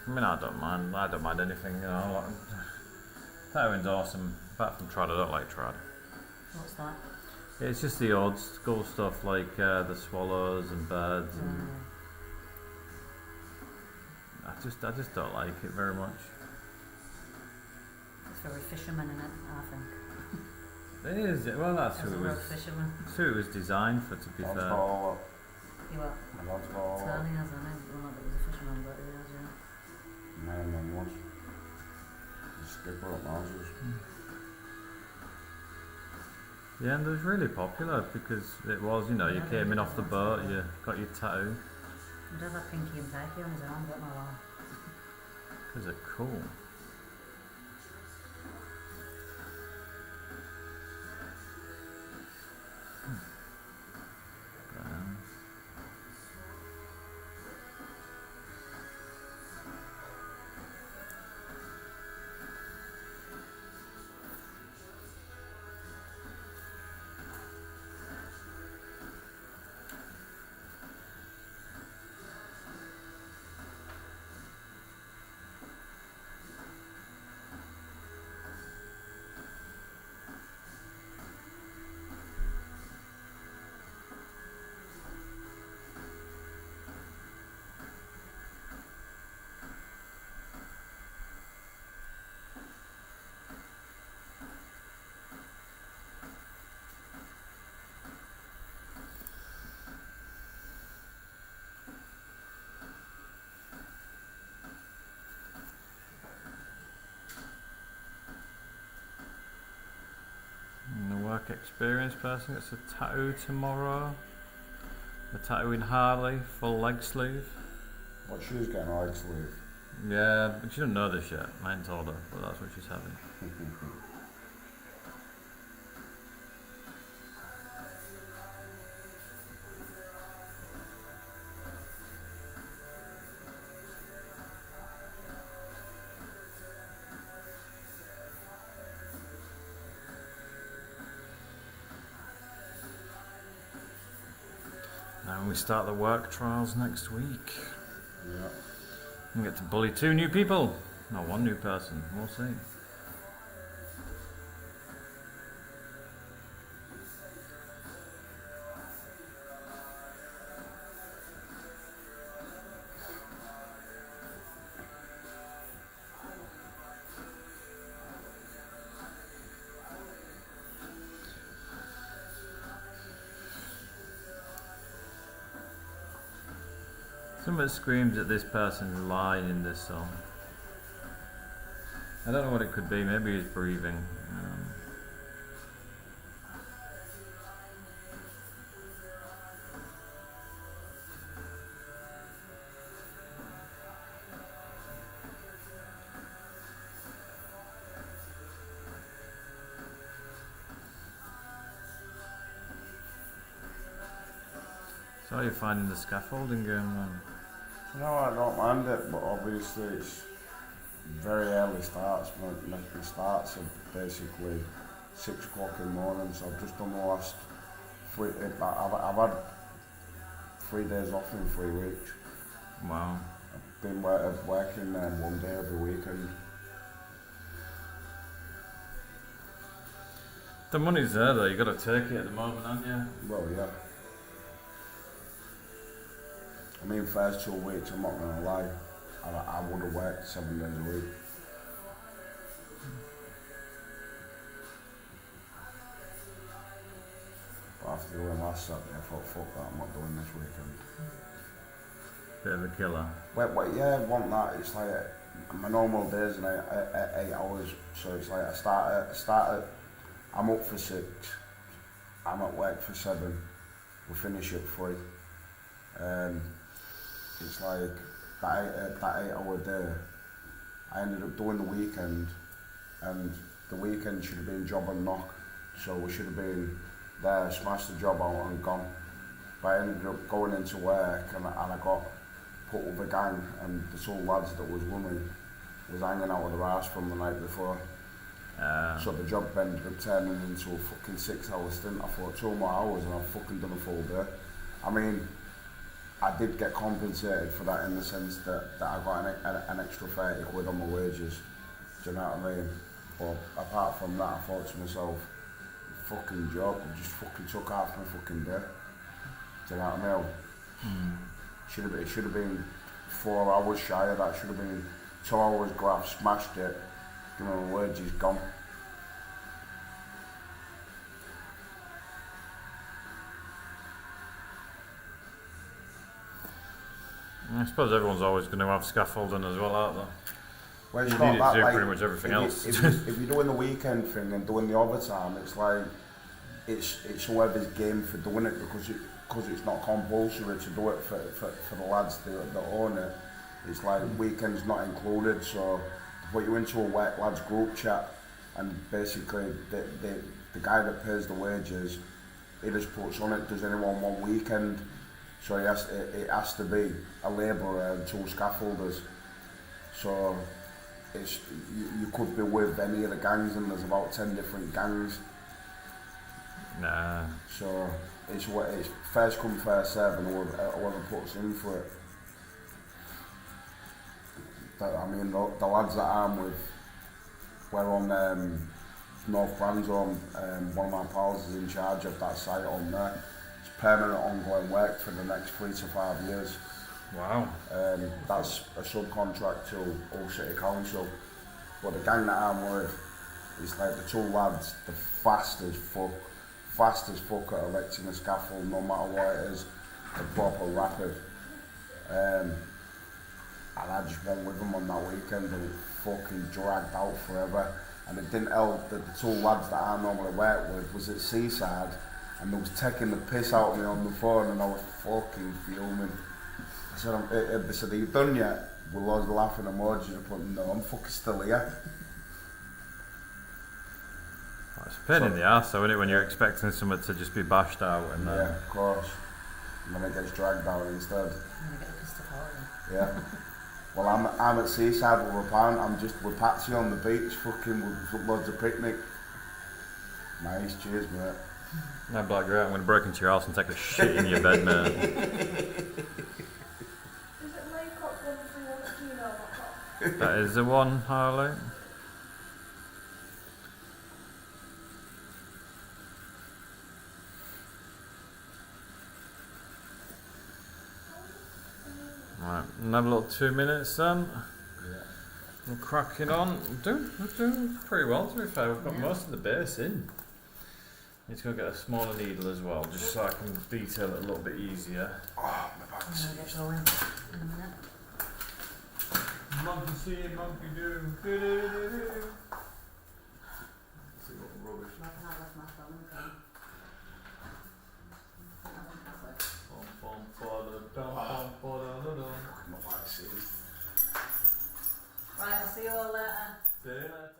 I mean, I don't mind anything, you know. Tattooing's awesome, apart from trad, I don't like trad. What's that? It's just the old school stuff like the swallows and birds, and I just don't like it very much. It's very fisherman in it, I think. It is, well that's As who a it real was, fisherman. that's who it was designed for, to be That's fair. all. You what? That's all. Tony has, I know. Well, not that he's a fisherman, but he has, yeah. My mum was. The skipper at Moses. Yeah, and it was really popular because it was, you know, you Yeah, came in it off the was, boat, yeah. you got your tattoo, He does have Pinky and Perky on his arm, don't know why. because they're cool. work experience person gets a tattoo tomorrow. A tattoo in Harley, full leg sleeve. What, she's getting a leg sleeve? Yeah, but she doesn't know this yet. I ain't told her, but that's what she's having. Now we start the work trials next week. Yeah. We get to bully 2 new people. No, 1 new person. We'll see. Somebody screams that this person's lying in this song. I don't know what it could be. Maybe he's breathing. So how are you finding the scaffolding going on? You know, I don't mind it, but obviously it's very early starts. My starts are basically 6 o'clock in the morning, so I've just done the last 3. I've had 3 days off in 3 weeks. Wow. I've been working 1 day every weekend. The money's there though, you got to take it at the moment, haven't you? Well, yeah. I mean, first 2 weeks, I'm not going to lie, I would have worked 7 days a week. But after doing last Saturday, I thought, fuck that, I'm not doing this weekend. Bit of a killer. Wait, yeah, I want that. It's like, my normal days are 8 hours, so it's like I start at, I'm up for 6, I'm at work for 7, we finish at 3. It's like that 8 hour day. I ended up doing the weekend, and the weekend should have been job and knock, so we should have been there, smashed the job out and gone. But I ended up going into work, and I got put with a gang, and the 2 lads that was running was hanging out of their arse from the night before. So the job ended up turning into a fucking 6 hour stint. I thought 2 more hours and I've fucking done a full day. I mean, I did get compensated for that in the sense that I got an extra 30 quid on my wages. Do you know what I mean? But apart from that, I thought to myself, fucking job, I just fucking took half my fucking day. Do you know what I mean? It should have been 4 hours shy of that. Should have been 2 hours graph, smashed it, give me my wages, gone. I suppose everyone's always going to have scaffolding as well, aren't they? Well, it's You not need that, to do like, pretty much everything else. If you're doing the weekend thing and doing the overtime, it's like it's whoever's game for doing it because it's not compulsory to do it for the lads that own it. It's like weekends not included, so they put you into a work lads group chat, and basically the guy that pays the wages, he just puts on it, does anyone want weekend? So it has to be a labourer and 2 scaffolders. So you could be with any of the gangs, and there's about 10 different gangs. Nah. So it's first come first serve, and whoever puts in for it. I mean, the lads that I'm with, we're on North Branzone. One of my pals is in charge of that site on there. It's permanent ongoing work for the next 3 to 5 years. Wow. That's a subcontract to Hull City Council. But the gang that I'm with is like the 2 lads, the fast as fuck at erecting a scaffold, no matter what it is, they're proper rapid. And I just went with them on that weekend, and fucking dragged out forever. And it didn't help that the two lads that I normally work with was at Seaside, and they was taking the piss out of me on the phone, and I was fucking fuming. I said, they said, are you done yet? With loads of laughing emojis. I put, no, I'm fucking still here. It's a pain in the ass, though, isn't it, when you're expecting something to just be bashed out and then... Yeah, of course. And then it gets dragged out instead. And you get pissed off. Yeah. Well, I'm at Seaside with my parent. I'm just with Patsy on the beach, fucking with loads of picnic. Nice, cheers, mate. No, Black Great, I'm going to break into your house and take a shit in your bed, mate. Is it makeup131@gmail.com? That is the one, Harley. Right, another little 2 minutes then. Yeah. We're cracking on. We're doing pretty well, to be fair. We've got most of the base in. Need to go get a smaller needle as well, just so I can detail it a little bit easier. Oh, my I'm back's going to get going in a minute. Monkey see, monkey do. Do-do-do-do-do. See what rubbish. I can have my phone. Bum, bum, ba-da-dum, bum, ba-da-da-dum. my back's Right, I'll see you all later. See you later.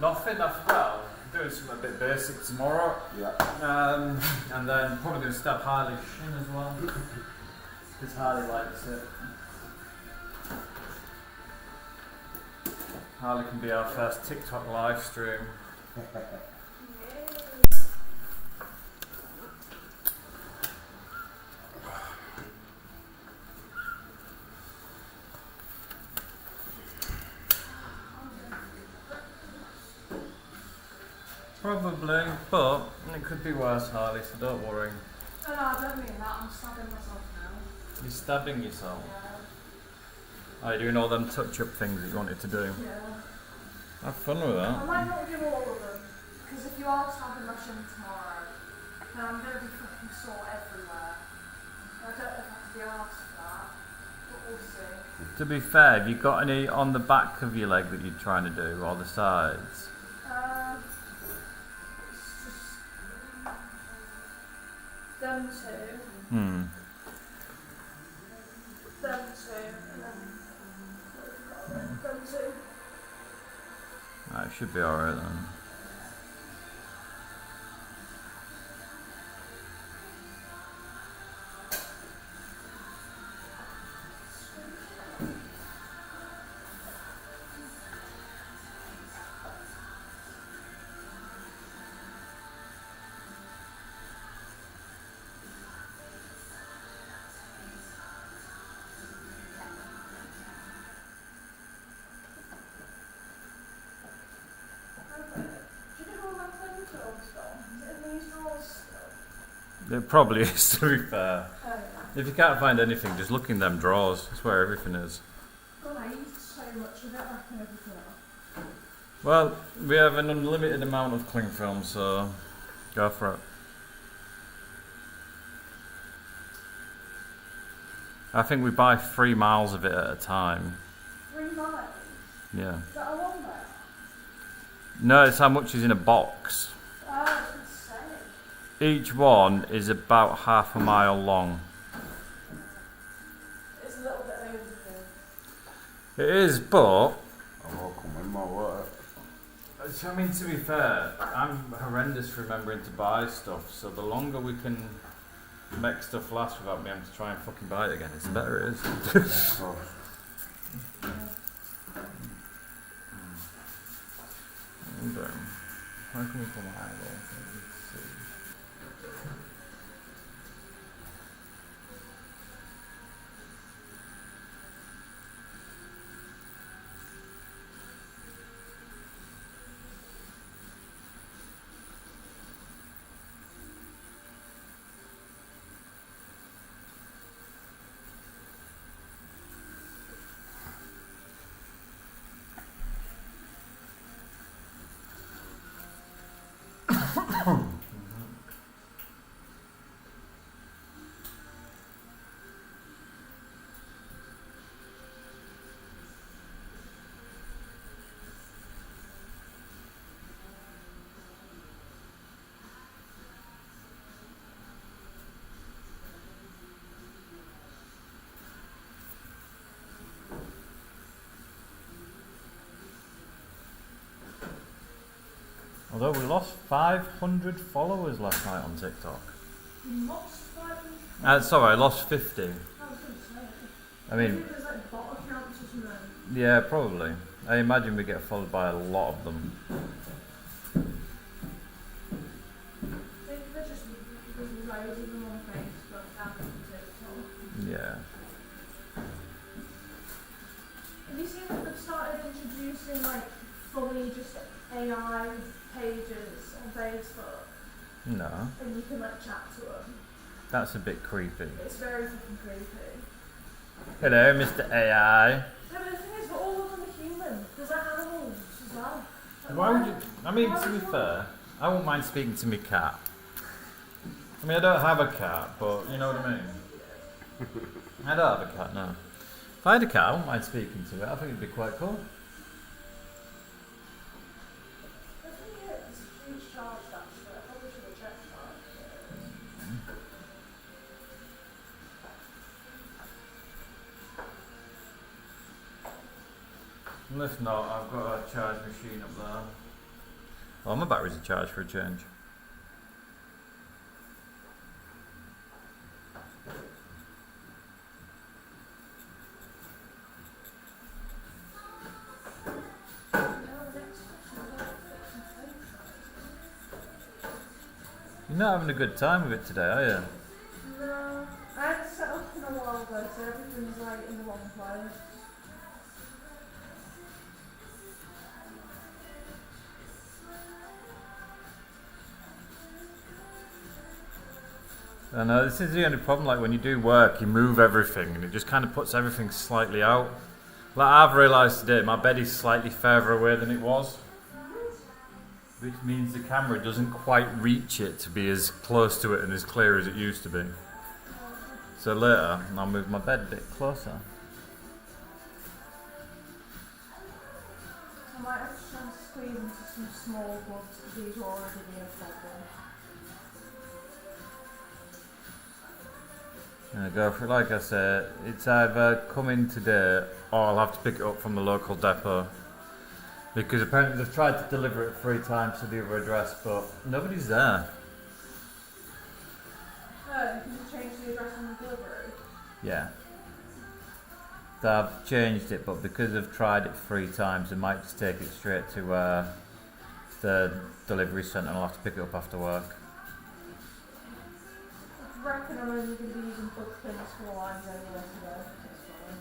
Nothing after that. I'm doing something a bit basic tomorrow. Yeah. And then probably going to stab Harley in as well. Because Harley likes it. Harley can be our first TikTok live stream. Probably, but it could be worse, Harley, so don't worry. No, I don't mean that. I'm stabbing myself now. You're stabbing yourself. Yeah. Are you doing all them touch-up things that you wanted to do? Yeah. Have fun with I that. might not do all of them, because if you are stabbing my shin tomorrow, then I'm going to be fucking sore everywhere. I don't know if I can be asked for that, but we'll see. To be fair, have you got any on the back of your leg that you're trying to do, or the sides? It's just them two, Hmm. them two, and then them two. That should be alright then. It probably is, to be fair. If you can't find anything, just look in them drawers. That's where everything is. God, I eat so much of it, I can everything else. Well, we have an unlimited amount of cling film, so go for it. I think we buy 3 miles of it at a time. 3 miles? Yeah. Is that a long way? No, it's how much is in a box. Oh, it's insane. Each one is about half a mile long. It's a little bit overkill. It is, but I'm all coming more water. I mean, to be fair, I'm horrendous for remembering to buy stuff, so the longer we can make stuff last without me having to try and fucking buy it again, it's the better it is. Of course. How can we come out of it? Although we lost 500 followers last night on TikTok. You lost 500? Sorry, I lost 50. I was going to say. I mean, Maybe there's like bot accounts or something. yeah, probably. I imagine we get followed by a lot of them. I think there's just loads of them on Facebook and on TikTok. Yeah. Have you seen that they've started introducing like fully just AI pages on Facebook? No, And you can like chat to them. that's a bit creepy. It's very fucking creepy. Hello, Mr. AI. No, but the thing is, but all of them are human. There's like animals as well. Like, Why would you? I mean, why to be would you fair, I won't mind speaking to my cat. I mean, I don't have a cat, but you know what I mean. I don't have a cat, no. If I had a cat, I wouldn't mind speaking to it. I think it'd be quite cool. The thing is, huge charge actually. I probably should have checked that. And if not, I've got a charge machine up there. Well, my batteries are charged for a change. You're not having a good time with it today, are you? No, I had to set up in a while ago, so everything's like in the wrong place. I know, this is the only problem, like when you do work, you move everything and it just kind of puts everything slightly out. Like I've realised today, my bed is slightly further away than it was. Which means the camera doesn't quite reach it to be as close to it and as clear as it used to be. So later, I'll move my bed a bit closer. I might have to try and squeeze into some small ones because these are already being a problem. And I go for, like I said, it's either come in today or I'll have to pick it up from the local depot. Because apparently they've tried to deliver it 3 times to the other address, but nobody's there. Oh, can you change the address on the delivery? Yeah. They've changed it, but because they've tried it 3 times, they might just take it straight to the delivery centre and I'll have to pick it up after work. I reckon I'm only going to be using bug pins for the lines anyway today. That's fine.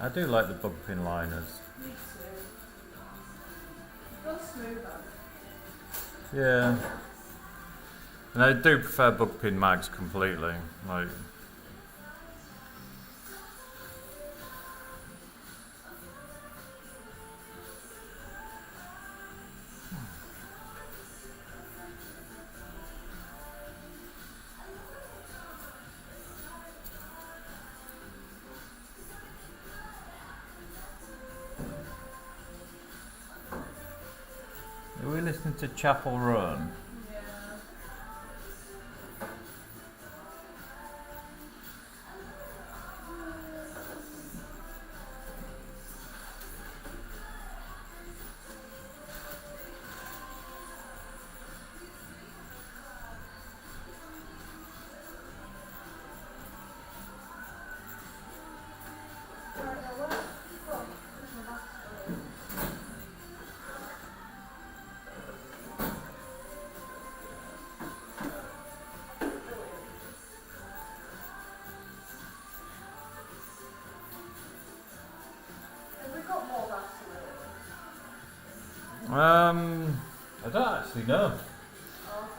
I do like the bug pin liners. Me too. Feel smoother. Yeah. And I do prefer bug pin mags completely. Like, are we listening to Chapel Run? Yeah. Right, now what? Oh, there's my battery. Have we got more battery? I don't actually know. Oh,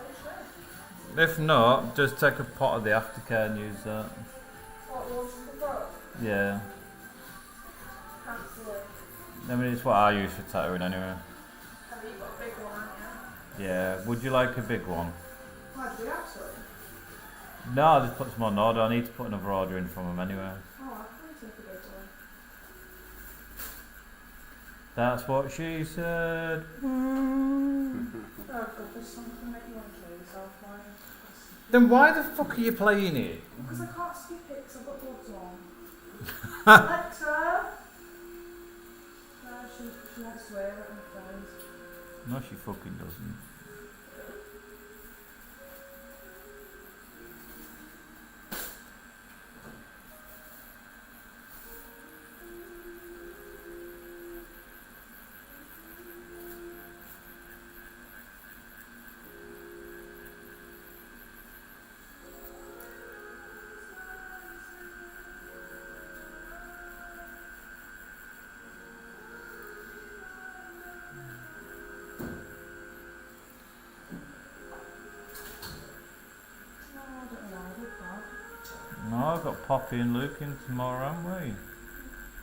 okay. If not, just take a pot of the aftercare and use that. What, the ones from the book? Yeah. Absolutely. I mean, it's what I use for tattooing anyway. Have you got a big one, haven't you? Yeah. Would you like a big one? Why do we have some? No, I'll just put some on order. I need to put another order in from them anyway. Oh, I can take a big one. That's what she said. Oh, God, there's something that you want to kill yourself by. Then why the fuck are you playing it? Because I can't skip it because I've got gloves on. Alexa! No, she won't swear at my face. No, she fucking doesn't. No, I don't know why I did that. No, I've got Poppy and Luke in tomorrow, haven't we?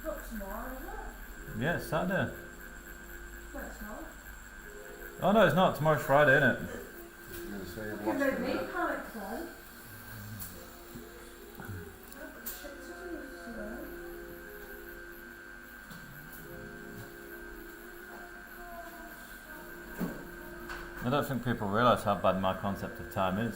Not tomorrow, is it? Yeah, it's Saturday. No, it's not. Oh no, it's not. Tomorrow's Friday, isn't it? You made me panic then. I've got shit to do today. I don't think people realise how bad my concept of time is.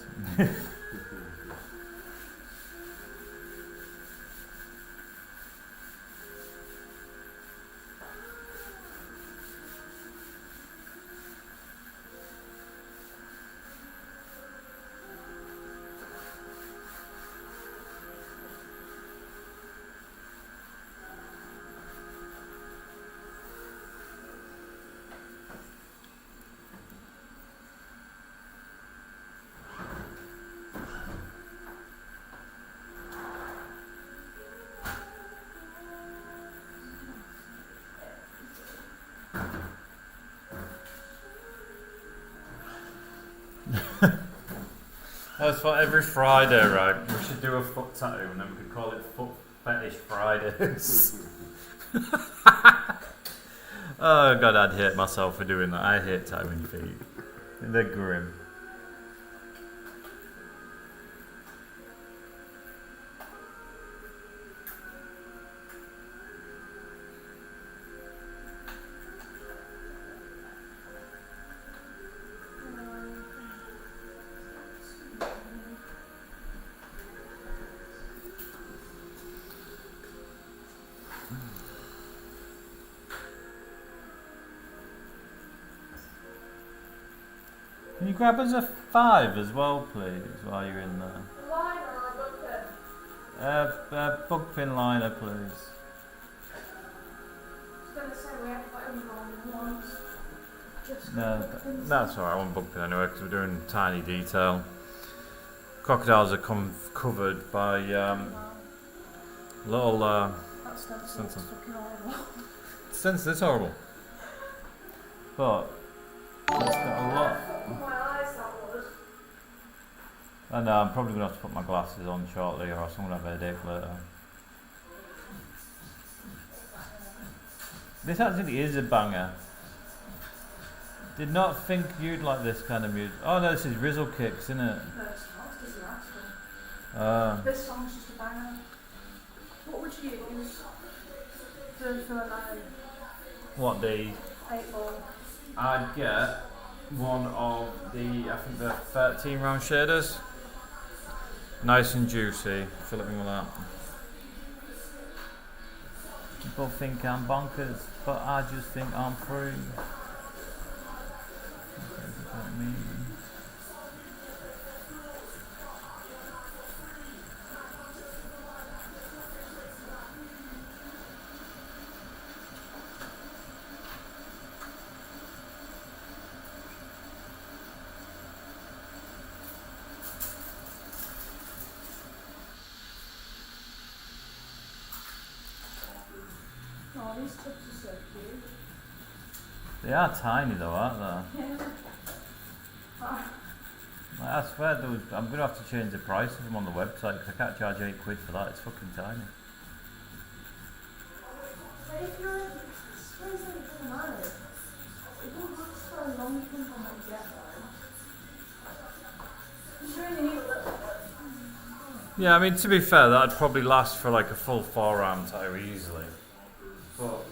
That's for every Friday, right? We should do a foot tattoo and then we could call it Foot Fetish Fridays. Oh god, I'd hate myself for doing that. I hate tattooing feet. They're grim. Can you grab us a 5 as well, please, while you're in there? Liner or a book pin? Bug pin liner, please. I was going to say we haven't got any long ones. Just No, book pins. that's alright, I won't bug pin anyway because we're doing tiny detail. Crocodiles are covered by little That stencil stencil. looks fucking horrible. stencil. It's horrible. But it's got a lot. My eyes, that was. I know, I'm probably going to have to put my glasses on shortly or else I'm going to have a headache later. This actually is a banger. Did not think you'd like this kind of music. Oh no, this is Rizzle Kicks, isn't it? This song's just a banger. What would you use for like What, the... 8 ball? I'd get one of the, I think the 13 round shaders. Nice and juicy. Fill it in with that. People think I'm bonkers, but I just think I'm free. What does that mean? Oh, these tips are so cute. They are tiny though, aren't they? Yeah. Like, I swear I'm going to have to change the price of them on the website because I can't charge £8 for that, it's fucking tiny. But if you're in space like it doesn't matter. It won't last for a long time from what you get though. You really need a little bit. Yeah, I mean to be fair, that'd probably last for like a full 4-round tattoo easily. But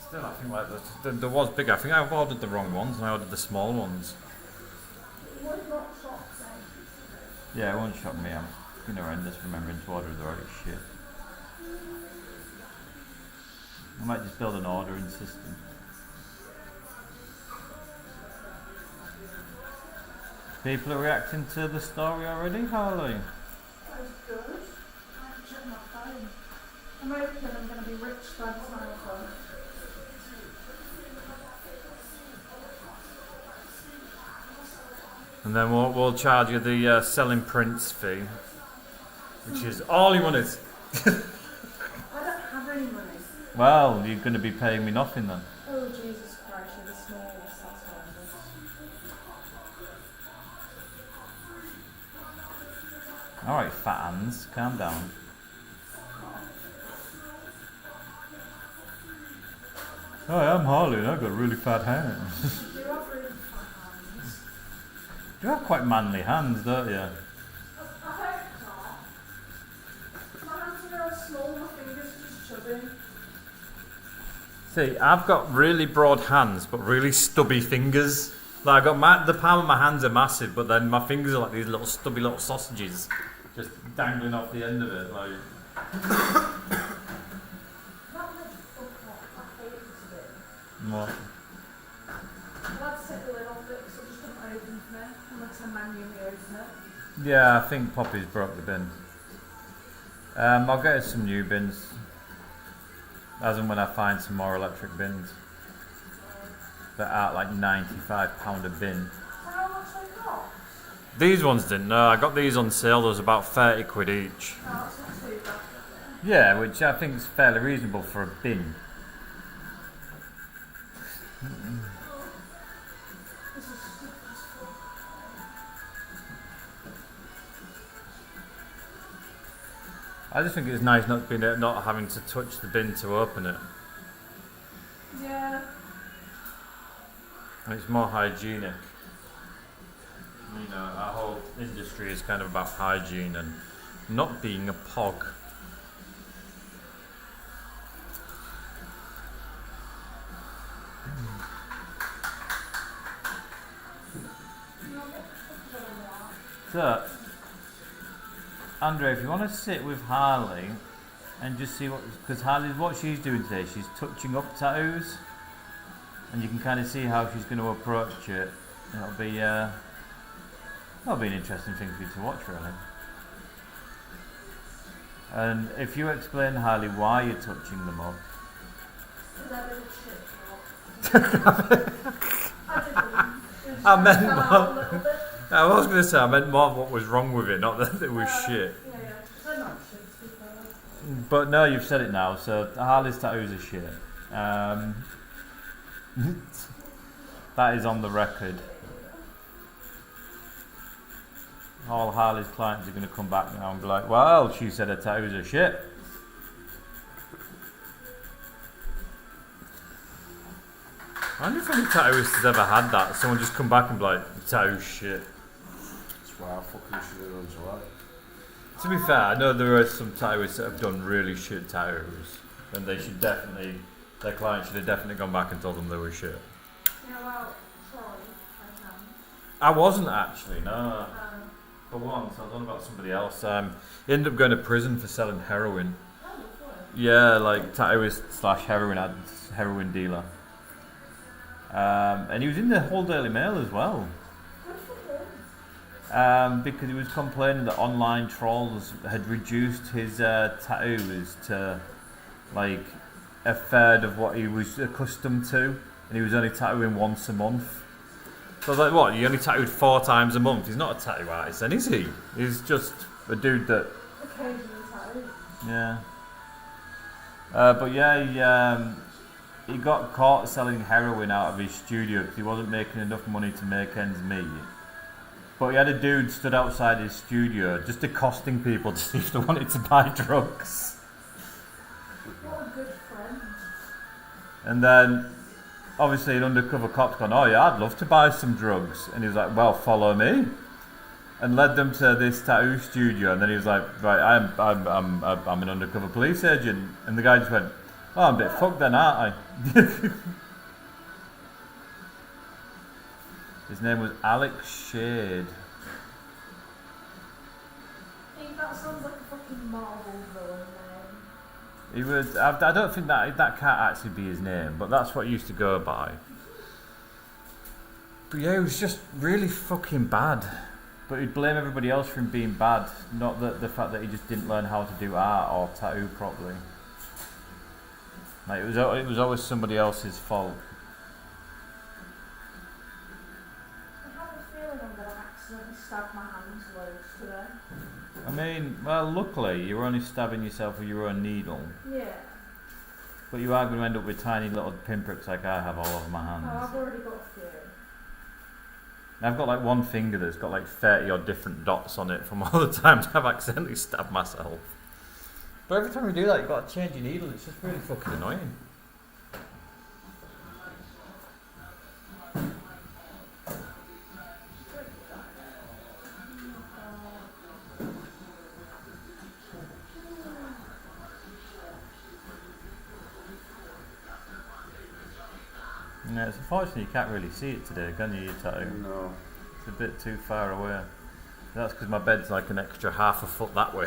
still, I think like there was bigger. I think I've ordered the wrong ones and I ordered the small ones. It would not shock me. Yeah, it won't shock me. I'm fucking horrendous remembering to order the right shit. I might just build an ordering system. People are reacting to the story already, Harley. That was good. I have to check my phone. I'm hoping I'm going to be rich by the time I'm done. And then we'll charge you the selling prints fee, which is all you wanted. I don't have any money. Well, you're going to be paying me nothing then. Oh, Jesus Christ, you're the smallest. That's horrendous. Alright, fat hands, calm down. Hi, I'm Harley and I've got really fat hands. You have really fat hands. You have quite manly hands, don't you? I hope not. My hands are very small, my fingers are just chubby. See, I've got really broad hands but really stubby fingers. Like I've got the palm of my hands are massive, but then my fingers are like these little stubby little sausages, just dangling off the end of it. Like. What? I'll have to take the lid off it because it just doesn't open for me unless I manually open it. Yeah, I think Poppy's broke the bin. I'll get us some new bins. As and when I find some more electric bins. They're at like £95 a bin. How much they cost? These ones didn't know. I got these on sale. There was about 30 quid each. Oh, that's not too bad. Yeah, which I think is fairly reasonable for a bin. This is I just think it's nice not having to touch the bin to open it. Yeah. And it's more hygienic. You know, our whole industry is kind of about hygiene and not being a pog. So, Andre, if you want to sit with Harley and just see because Harley's what she's doing today, she's touching up tattoos, and you can kind of see how she's going to approach it. That'll be an interesting thing for you to watch, really. And if you explain, Harley, why you're touching them up. I meant more. I was going to say I meant more of what was wrong with it, not that it was shit. Yeah. They're not shit, to be fair. But no, you've said it now. So Harley's tattoos are shit. That is on the record. All Harley's clients are going to come back now and be like, "Well, she said her tattoos are shit." I wonder if any tattooist has ever had that. Someone just come back and be like, "Tattoo's shit." That's why I fucking should have done so right. To be fair, I know there are some tattooists that have done really shit tattoos, and they should definitely, their client should have definitely gone back and told them they were shit. Yeah, well, sorry, I wasn't actually, no. For once, I was on about somebody else. He ended up going to prison for selling heroin. Yeah, like tattooist / heroin dealer. And he was in the whole Daily Mail as well. Because he was complaining that online trolls had reduced his tattoos to like a third of what he was accustomed to, and he was only tattooing once a month. So I was like, what, you only tattooed 4 times a month? He's not a tattoo artist then, is he? He's just a dude that... occasionally tattoos. Yeah. But yeah, he got caught selling heroin out of his studio because he wasn't making enough money to make ends meet. But he had a dude stood outside his studio just accosting people to see if they wanted to buy drugs. What a good friend. And then, obviously, an undercover cop's gone, "Oh yeah, I'd love to buy some drugs." And he was like, "Well, follow me." And led them to this tattoo studio. And then he was like, "Right, I'm an undercover police agent." And the guy just went, "Oh, I'm a bit fucked then, aren't I?" His name was Alex Shade. Hey, that sounds like a fucking Marvel villain name. He was. I don't think that can't actually be his name, but that's what he used to go by. But yeah, he was just really fucking bad. But he'd blame everybody else for him being bad, not the fact that he just didn't learn how to do art or tattoo properly. Like it was always somebody else's fault. I have a feeling I'm going to accidentally stab my hands loads today. I mean, well, luckily you were only stabbing yourself with your own needle, Yeah. but you are going to end up with tiny little pinpricks like I have all over my Oh, hands. I've already got a few. I've got like one finger that's got like 30 odd different dots on it from all the times I've accidentally stabbed myself. But every time you do that, you've got to change your needle. It's just really fucking annoying. Yeah, it's unfortunate you can't really see it today, can you, your tattoo? No. It's a bit too far away. That's because my bed's like an extra half a foot that way.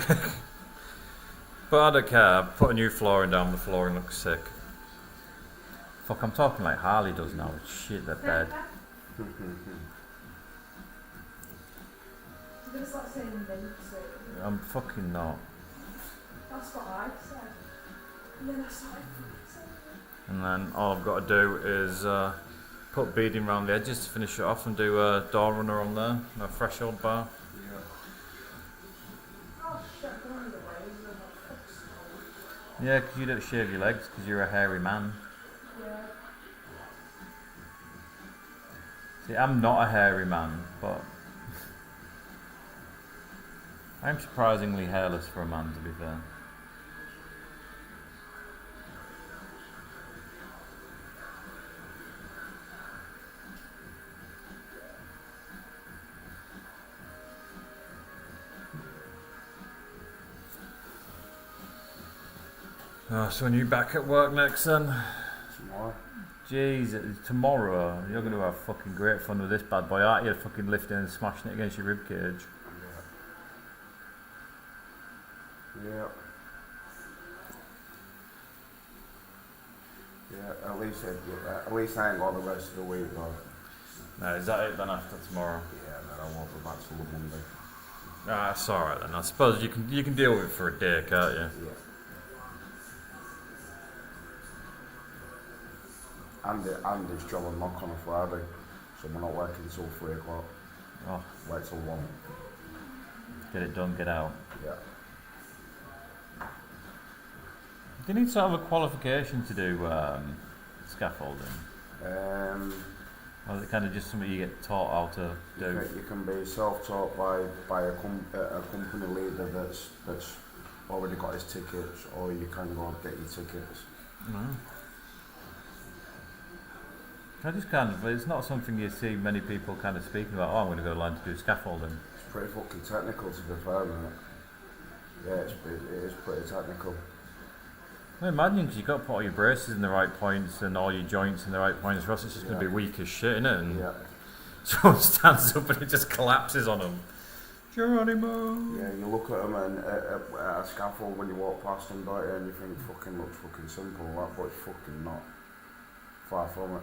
But I don't care, I've put a new flooring down, the flooring looks sick. Fuck, I'm talking like Harley does now, shit, that bed. You're going to start saying mint soon. I'm fucking not. That's what I said. And then I started saying And then all I've got to do is put beading around the edges to finish it off and do a door runner on there, a threshold bar. oh shit, I can only get razor, not fixed. Yeah, because you don't shave your legs because you're a hairy man. Yeah. See, I'm not a hairy man, but I'm surprisingly hairless for a man, to be fair. Oh, so when you back at work next then? Tomorrow. Jeez, tomorrow you're going to have fucking great fun with this bad boy, aren't you? Fucking lifting and smashing it against your ribcage. Yeah. Yeah, at least I ain't got the rest of the week though. No, is that it then after tomorrow? Yeah, and then I won't be back till the Monday. Ah, it's alright then. I suppose you can deal with it for a day, can't you? Yeah. And it's job and knock on a Friday, so we're not working till 3 o'clock. Oh, Wait till 1. get it done, get out. Yeah. Do you need sort of a qualification to do scaffolding? Or is it kind of just something you get taught how to do? You can be self-taught by a company leader that's already got his tickets, or you can go and get your tickets. No. I just kind of, it's not something you see many people kind of speaking about, oh, I'm going to go learn to do scaffolding. It's pretty fucking technical to be fair, isn't it? Yeah, it is pretty technical. I imagine because you've got to put all your braces in the right points and all your joints in the right points, or else it's just going to be weak as shit, innit? And Yeah. someone stands up and it just collapses on them. Geronimo! Yeah, you look at them and at a scaffold when you walk past them, don't you, and you think fucking looks fucking simple, that, but it's fucking not. Far from it.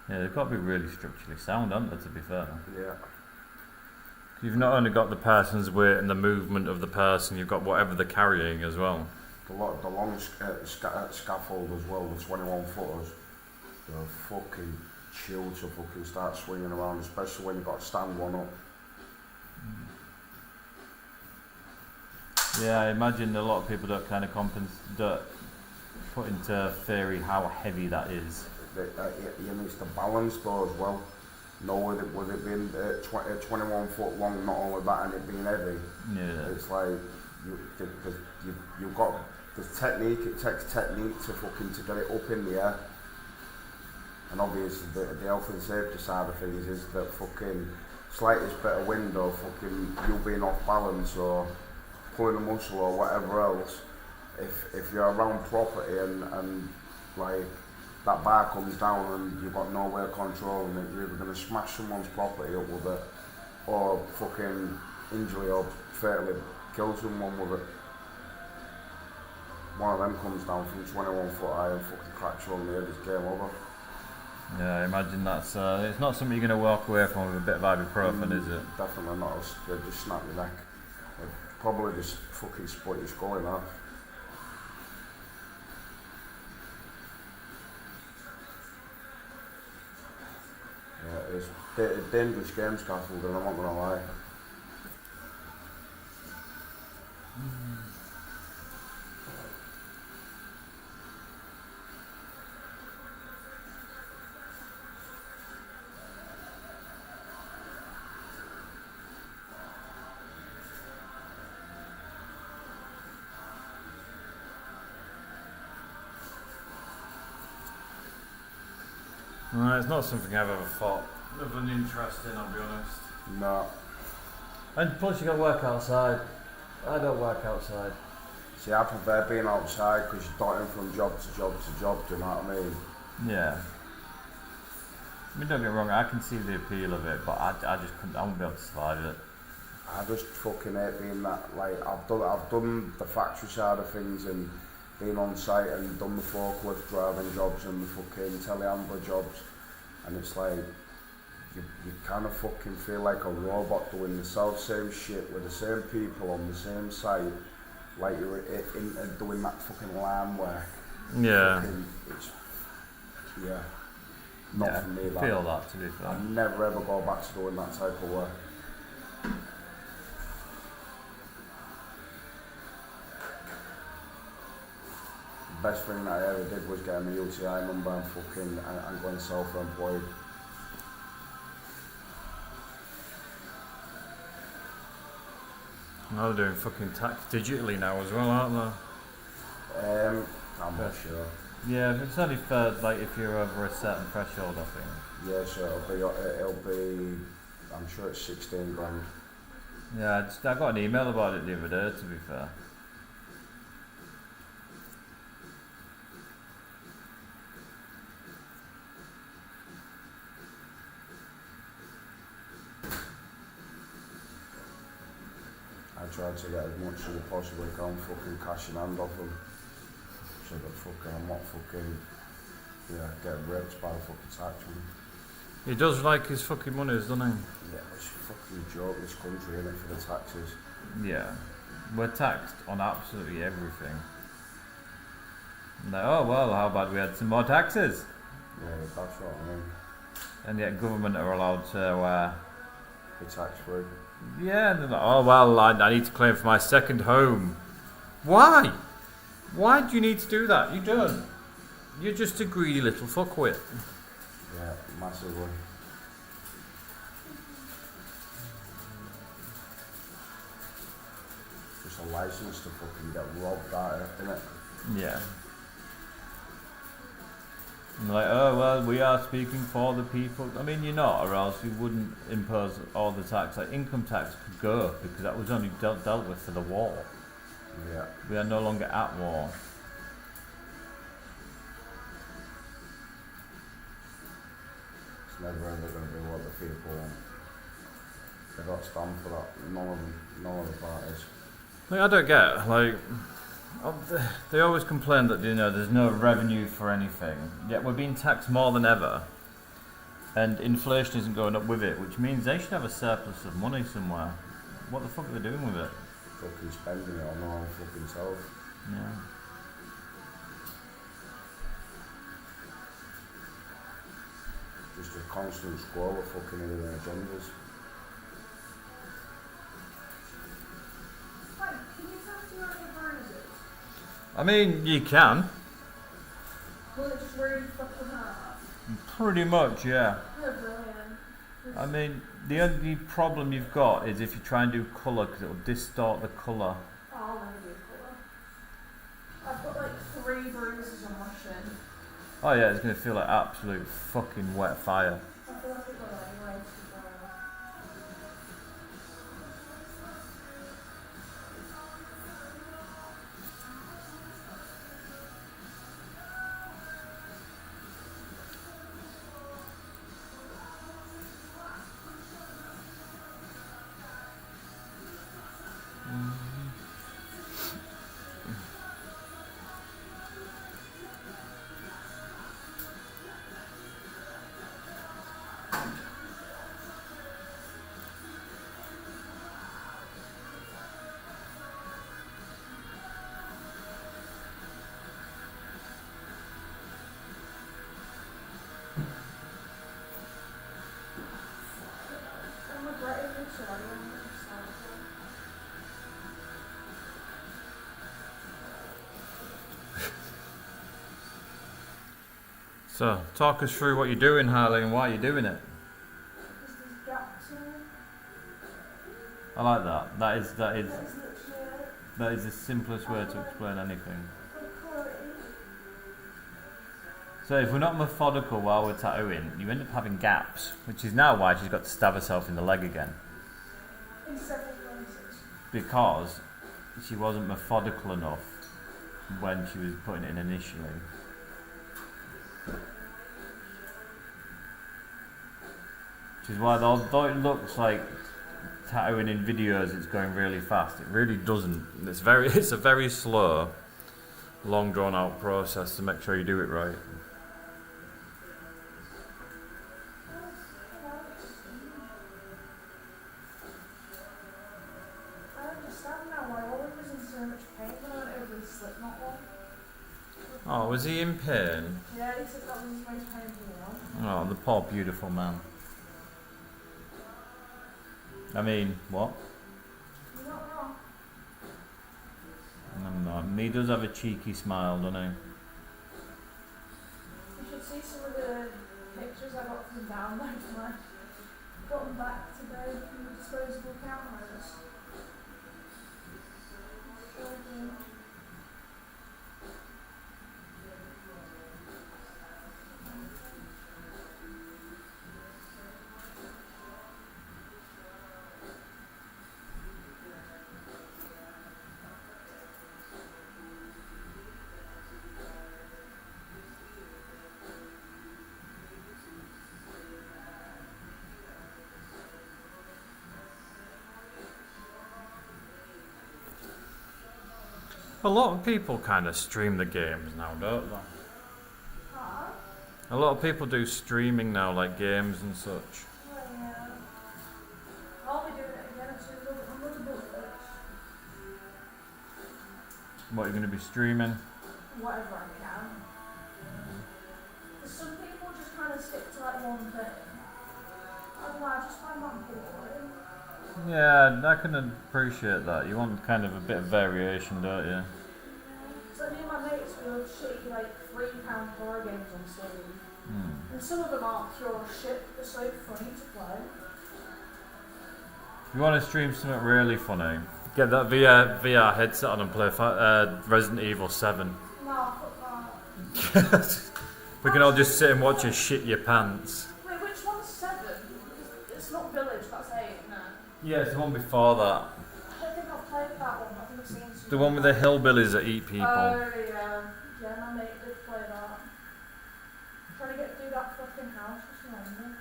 Yeah, they've got to be really structurally sound, haven't they, to be fair? Yeah. You've not only got the person's weight and the movement of the person, you've got whatever they're carrying as well. The long scaffold as well, the 21 footers, they're fucking chill to fucking start swinging around, especially when you've got to stand one up. Yeah, I imagine a lot of people don't kind of don't put into theory how heavy that is. You need to balance though as well. No, with it being 21 foot long, not only that, and it being heavy. Yeah. It's like you've got the technique. It takes technique to get it up in the air. And obviously the health and safety side of things is that fucking slightest bit of wind or fucking you being off balance or pulling a muscle or whatever else. If you're around property and like that bar comes down and you've got no way of controlling it, you're either going to smash someone's property up with it or fucking injury or fatally kill someone with it. One of them comes down from 21 foot high and fucking cracks you on the head, it's game over. Yeah, I imagine that's it's not something you're going to walk away from with a bit of ibuprofen, is it? Definitely not. They just snap your neck. They'd probably just fucking split your skull in half. Yeah, it's a dangerous game, scaffolding, I'm not gonna lie. It's not something I've ever thought of an interest in, I'll be honest. No. And plus you got to work outside. I don't work outside. See, I prefer being outside because you're darting from job to job to job, do you know what I mean? Yeah. I mean, don't get me wrong, I can see the appeal of it, but I just couldn't, I wouldn't be able to survive it. I just fucking hate being that, like, I've done the factory side of things and been on site and done the forklift driving jobs and the fucking telehandler jobs, and it's like, you kind of fucking feel like a robot doing the same shit with the same people on the same site, like you're doing that fucking line work. Yeah. Yeah. Not for me, I feel that, to be fair. I'd never ever go back to doing that type of work. The best thing that I ever did was get a UTI number and going self-employed. Now they're doing fucking tax digitally now as well, aren't they? I'm not sure. Yeah, it's only for, like, if you're over a certain threshold, I think. Yeah, so it'll be I'm sure it's 16 grand. Yeah, I got an email about it the other day, to be fair. I tried to get as much as I possibly can, fucking cash in hand off them. So that fucking, I'm not fucking, getting raped by the fucking tax man. He does like his fucking money, doesn't he? Yeah, it's a fucking joke, this country, innit, for the taxes. Yeah. We're taxed on absolutely everything. Like, oh well, how about we had some more taxes? Yeah, that's what I mean. And yet government are allowed to, Be tax free. yeah, and they're like, oh well, I need to claim for my second home. Why? Why do you need to do that? You don't. You're just a greedy little fuckwit. Yeah, massively. Just a license to fucking get robbed out of, innit? Yeah. And like, oh well, we are speaking for the people. I mean, you're not, or else you wouldn't impose all the tax. Like income tax could go because that was only dealt with for the war. Yeah. We are no longer at war. It's never ever going to be what the people want. They got to stand for that. None of the parties. Like, I don't get, like, they always complain that, there's no revenue for anything. Yet we're being taxed more than ever. And inflation isn't going up with it, which means they should have a surplus of money somewhere. What the fuck are they doing with it? Fucking spending it on their own fucking self. Yeah. Just a constant squall of fucking hidden agendas. Wait, can you tattoo over bruises? I mean, you can. Will it just really fucking hurt? Pretty much, yeah. Oh, brilliant. I mean, the only problem you've got is if you try and do colour, because it'll distort the colour. Oh, I'll never do colour. I've got like 3 bruises on my shin. Oh yeah, it's going to feel like absolute fucking wet fire. I feel like it will anyway, to be fair. I'm regretting it, so I don't understand. So, talk us through what you're doing, Harley, and why you're doing it. Because there's gaps in it. I like that. That is There's literally a that is the simplest way to explain anything. quality. So if we're not methodical while we're tattooing, you end up having gaps, which is now why she's got to stab herself in the leg again. In several places. Because she wasn't methodical enough when she was putting it in initially. Which is why, although it looks like tattooing in videos it's going really fast, it really doesn't. It's a very slow, long drawn out process to make sure you do it right. I understand now why Ollie was in so much pain when I went over the Slipknot one. Oh, was he in pain? Yeah, he said that was his most painful one. Oh, the poor beautiful man. I mean, what? You're not wrong. I'm not. He does have a cheeky smile, doesn't he? You should see some of the pictures I got from download when I got them back today from the disposable cameras. Sure do. A lot of people kind of stream the games now, don't they? Huh? A lot of people do streaming now, like games and such. Well, yeah. I'll be doing it again as soon as I'm going to book it. What are you going to be streaming? Whatever I can. Because some people just kind of stick to like one thing. I don't know, I just find that boring. Yeah, I can appreciate that. You want kind of a bit of variation, don't you? So me and my mates will shitty like £3 horror games on Steam. Hmm. And some of them aren't pure shit, they're so funny to play. If you want to stream something really funny, get that VR headset on and play Resident Evil 7. Nah, fuck that. We can all just sit and watch you shit your pants. Wait, which one's 7? It's not Village, that's 8, no. Yeah, it's the one before that. I don't think I've played that one, I think I've seen some. The one with the hillbillies that eat people. Oh, yeah. Yeah, my mate did play that. Trying to get through that fucking house was lonely.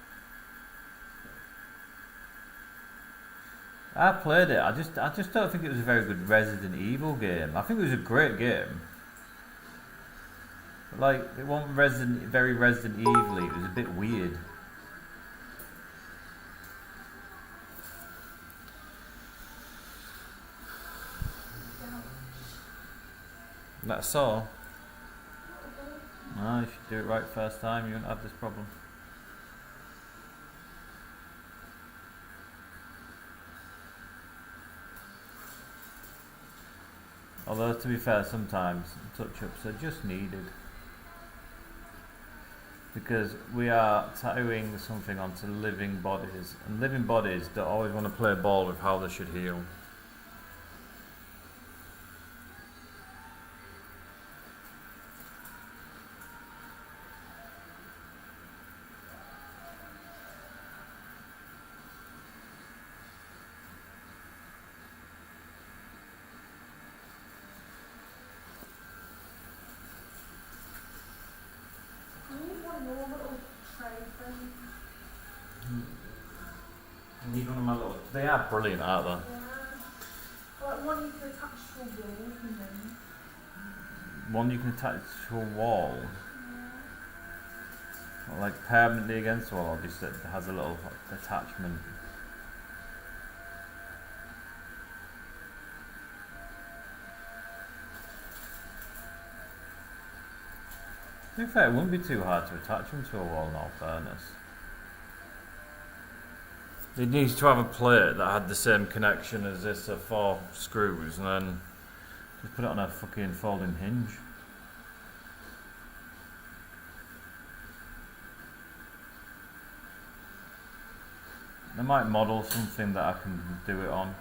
I played it. I just don't think it was a very good Resident Evil game. I think it was a great game. But like, it wasn't very Resident Evil-y. It was a bit weird. That's all. No, you should do it right first time. You won't have this problem. Although, to be fair, sometimes touch-ups are just needed. Because we are tattooing something onto living bodies. And living bodies don't always want to play ball with how they should heal. I need one more little tray thing. You need one of my little... They are brilliant, aren't they? Yeah. Like one you can attach to a wall and then. One you can attach to a wall. Or like permanently against the wall, or just it has a little attachment. To be fair, it wouldn't be too hard to attach them to a wall in all fairness. It needs to have a plate that had the same connection as this, 4 screws, and then just put it on a fucking folding hinge. I might model something that I can do it on.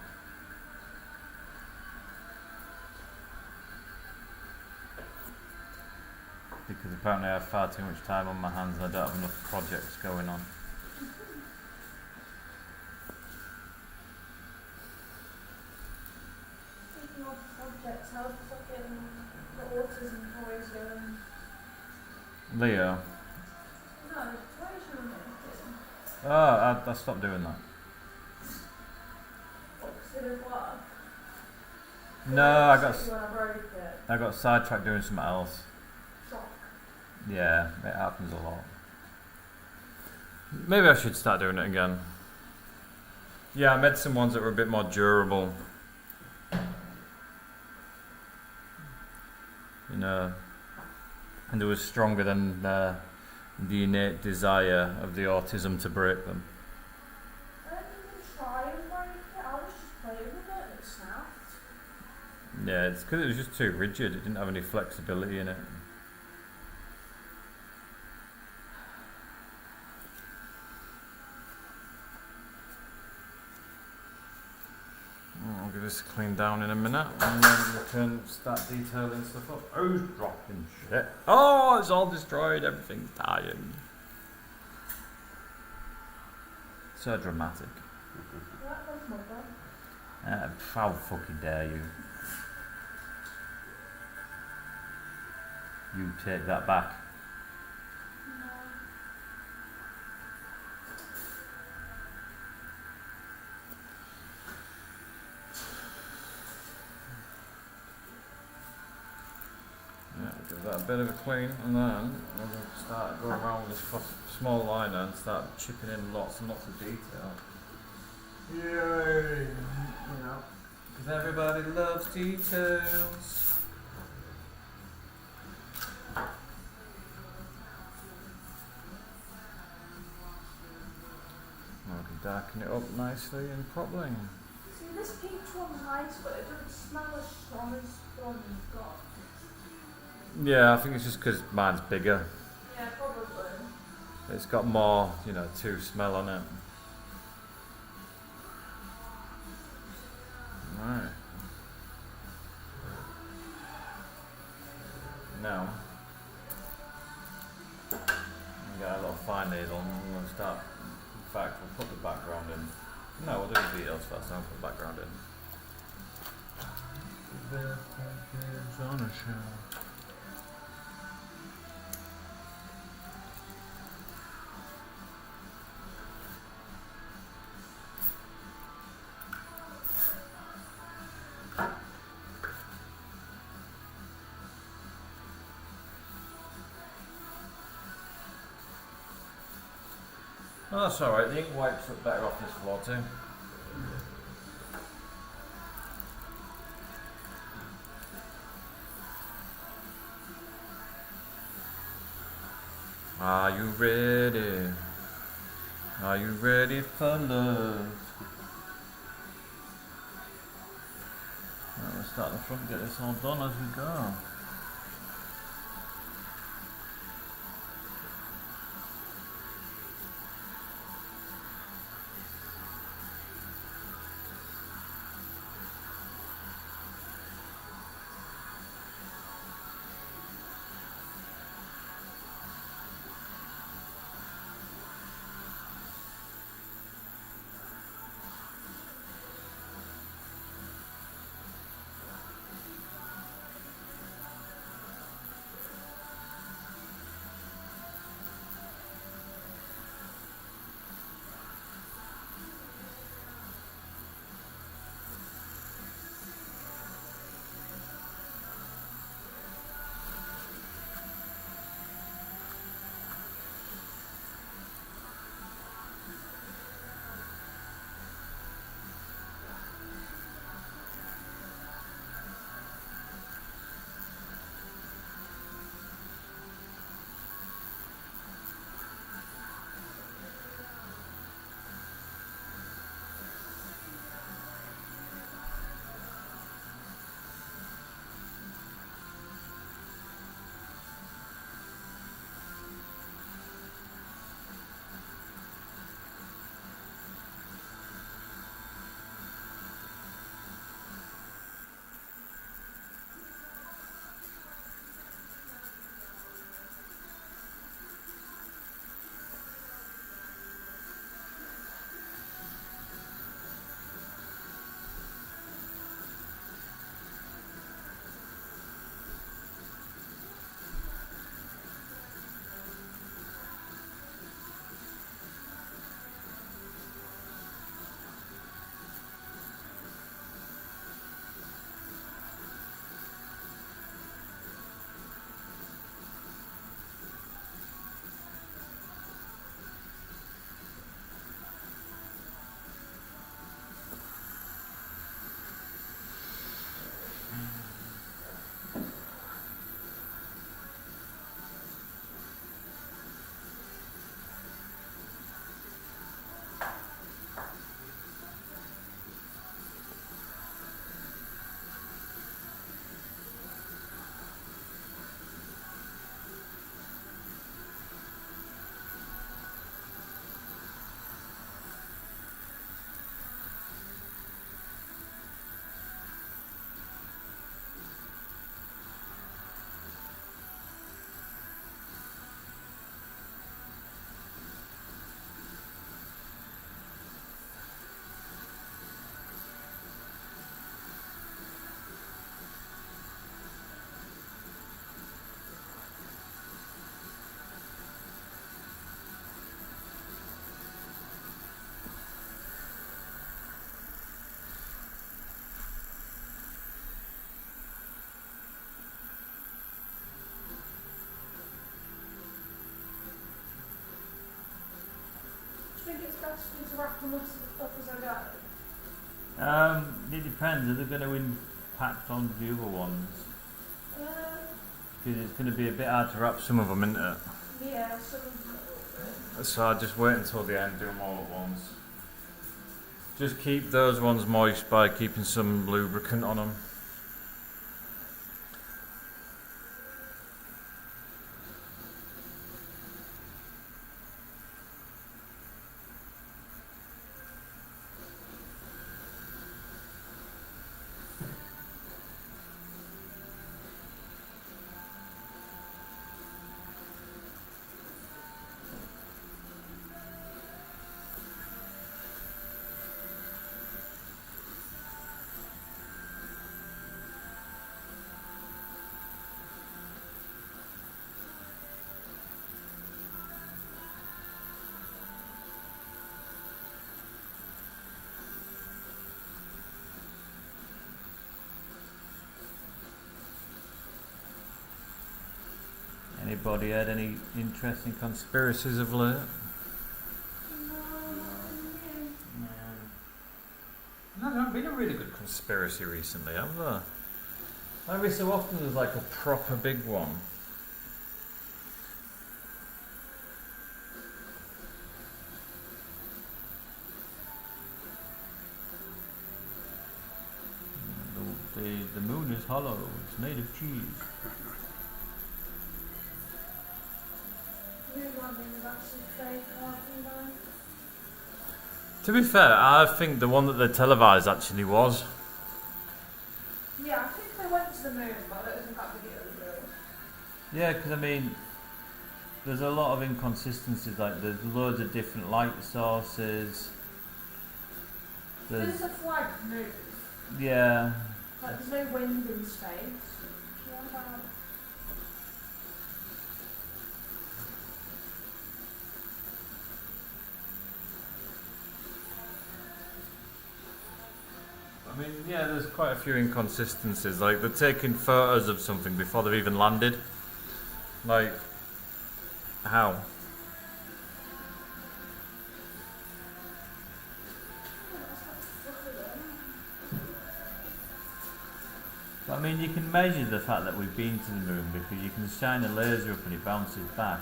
Because apparently I have far too much time on my hands and I don't have enough projects going on. Speaking of projects, how's fucking the autism toys going? Leo. No, the toys you were making. Oh, I stopped doing that. What, 'cause they didn't work? No, I When I broke it. got sidetracked doing something else. Shock. Yeah, it happens a lot. Maybe I should start doing it again. Yeah, I made some ones that were a bit more durable. You know, and they were stronger than the innate desire of the autism to break them. I didn't even try and break it, I was just playing with it and it snapped. Yeah, it's because it was just too rigid. It didn't have any flexibility in it. I'll get this cleaned down in a minute and then we can start detailing stuff up. Oh, dropping shit. Oh, it's all destroyed. Everything's dying. So dramatic. That was mother. How fucking dare you? You take that back. No. give that a bit of a clean, and then we'll start going around with this small liner and start chipping in lots and lots of detail. Yay! You know, because everybody loves details. I can darken it up nicely and properly. See, this peach one's nice, but it doesn't smell as strong as the one you've got. Yeah, I think it's just because mine's bigger. Yeah, probably. It's got more, to smell on it. Right. Now, we got a little fine needle and we're going to start. In fact, we'll put the background in. No, we'll do the details first, then we'll put the background in. The package on a shelf. Oh, that's alright, the ink wipes up better off this floor too. Are you ready? Are you ready for love? Right, we'll start in the front and get this all done as we go. best for you to wrap them up as I go? It depends. Are they going to impact on the other ones? Because it's going to be a bit hard to wrap some of them, isn't it? Yeah, So I'll just wait until the end, do them all at once. Just keep those ones moist by keeping some lubricant on them. Anybody had any interesting conspiracies of late? No, there's not been a really good conspiracy recently, have there? Every so often there's like a proper big one. The moon is hollow, it's made of cheese. To be fair, I think the one that they televised actually was. Yeah, I think they went to the moon, but I don't think that video was real. Yeah, because I mean, there's a lot of inconsistencies. Like there's loads of different light sources. There's a flag move. Yeah. Like there's no wind in space. Do you know about? I mean, yeah, there's quite a few inconsistencies. Like they're taking photos of something before they've even landed. Like, how? I mean, you can measure the fact that we've been to the moon because you can shine a laser up and it bounces back,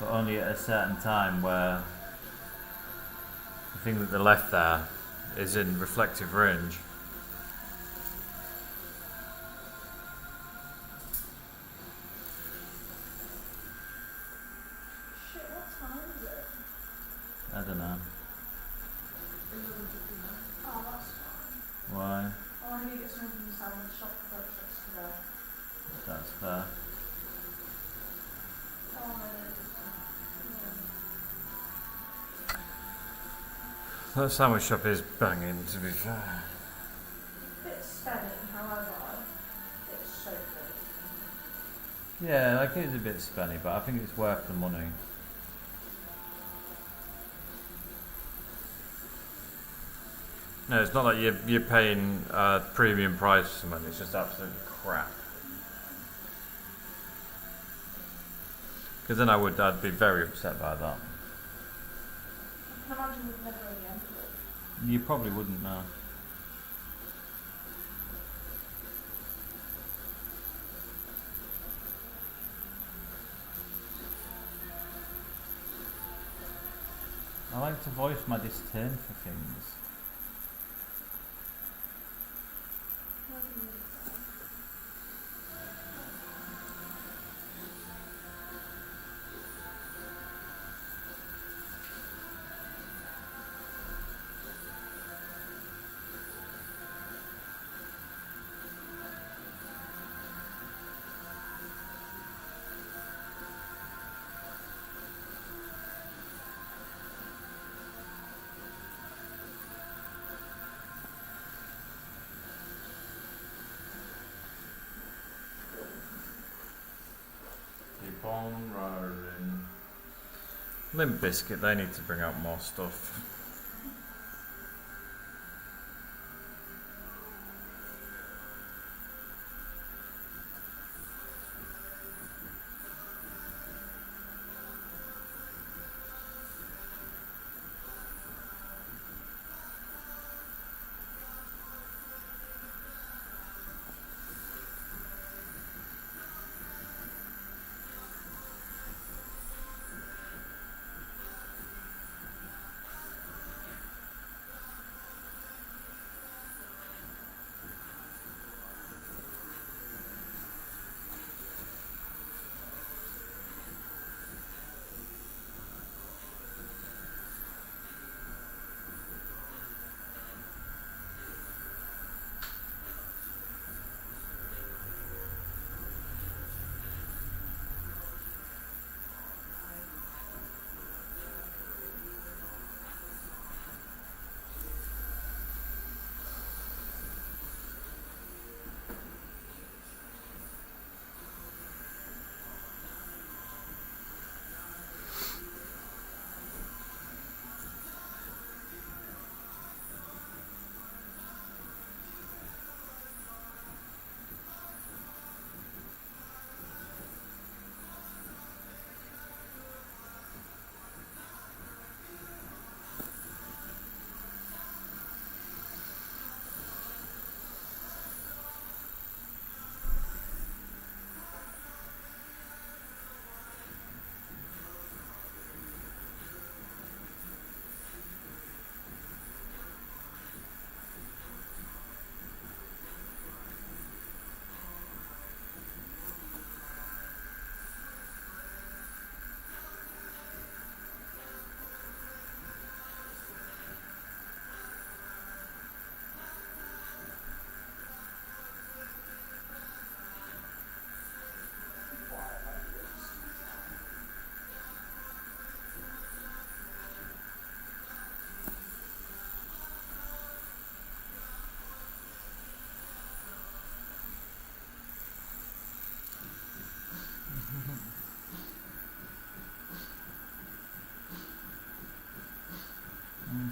but only at a certain time where the thing that they left there is in reflective range. Shit, what time is it? I don't know. Oh, that's fine. Why? Oh, I need to get something from the sandwich shop for breakfast today. That's fair. Oh, no. That sandwich shop is banging, to be fair. Bit spenny, however, it's so good. Yeah, like it is a bit spenny, but I think it's worth the money. No, it's not like you're paying a premium price for something, it's just absolute crap. Because then I'd be very upset by that. I can imagine we've never really entered it. You probably wouldn't know. I like to voice my disdain for things. Keep on rolling. Limp Bizkit, they need to bring out more stuff.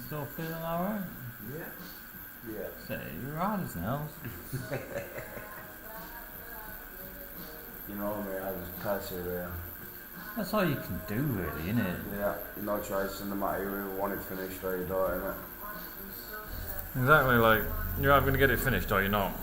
still feeling alright? Yeah. Yeah. Say, you're hard as nails. You know me, I was persevere. That's all you can do, really, innit? Yeah, no choice, no matter you want it finished or you don't, innit? Exactly, like, you're either going to get it finished or you're not.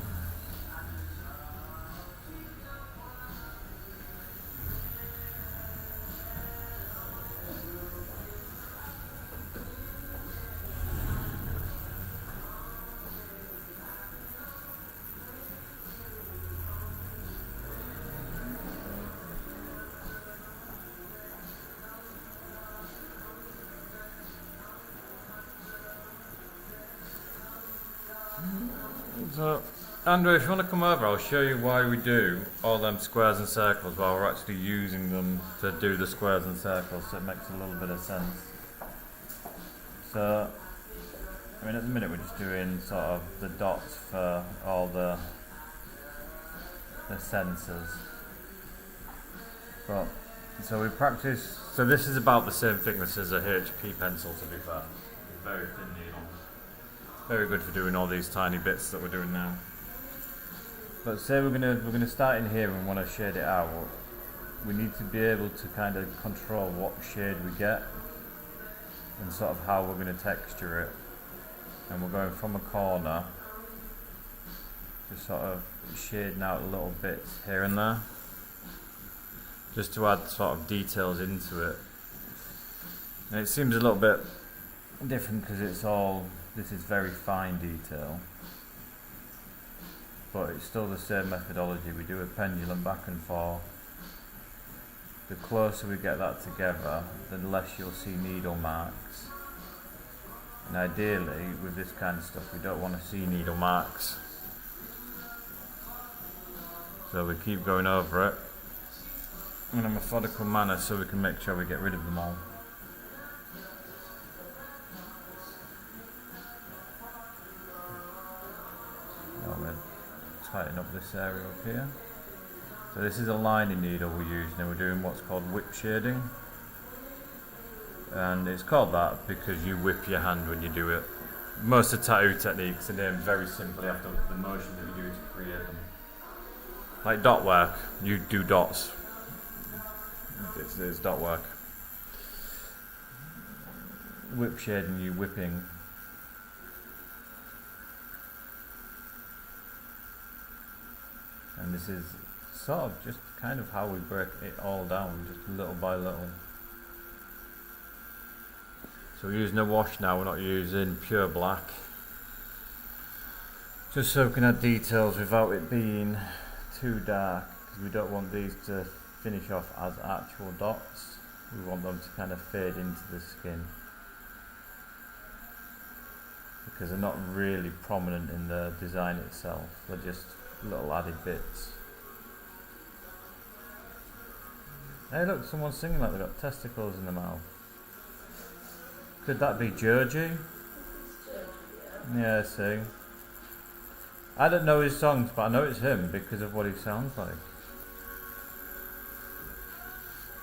So, Andrew, if you want to come over, I'll show you why we do all them squares and circles while we're actually using them to do the squares and circles, so it makes a little bit of sense. So, I mean, at the minute we're just doing sort of the dots for all the sensors. But, so we practice, so this is about the same thickness as a HP pencil, to be fair. Very thin needle. Very good for doing all these tiny bits that we're doing now. But say we're gonna start in here and want to shade it out. We need to be able to kind of control what shade we get and sort of how we're going to texture it. And we're going from a corner, just sort of shading out little bits here and there, just to add sort of details into it. And it seems a little bit different because this is very fine detail, but it's still the same methodology. We do a pendulum back and forth. The closer we get that together, the less you'll see needle marks. And ideally, with this kind of stuff, we don't want to see needle marks. So we keep going over it in a methodical manner so we can make sure we get rid of them all. Tighten up this area up here. So this is a lining needle we're using, and we're doing what's called whip shading. And it's called that because you whip your hand when you do it. Most of the tattoo techniques are named very simply after the motion that you do to create them. Like dot work, you do dots. It's dot work. Whip shading, you whipping. And this is sort of just kind of how we break it all down, just little by little. So we're using a wash now, we're not using pure black. Just so we can add details without it being too dark, because we don't want these to finish off as actual dots. We want them to kind of fade into the skin, because they're not really prominent in the design itself, they're just little added bits. Hey look, someone's singing like they've got testicles in their mouth. Could that be Georgie? Yeah, see. I don't know his songs, but I know it's him because of what he sounds like.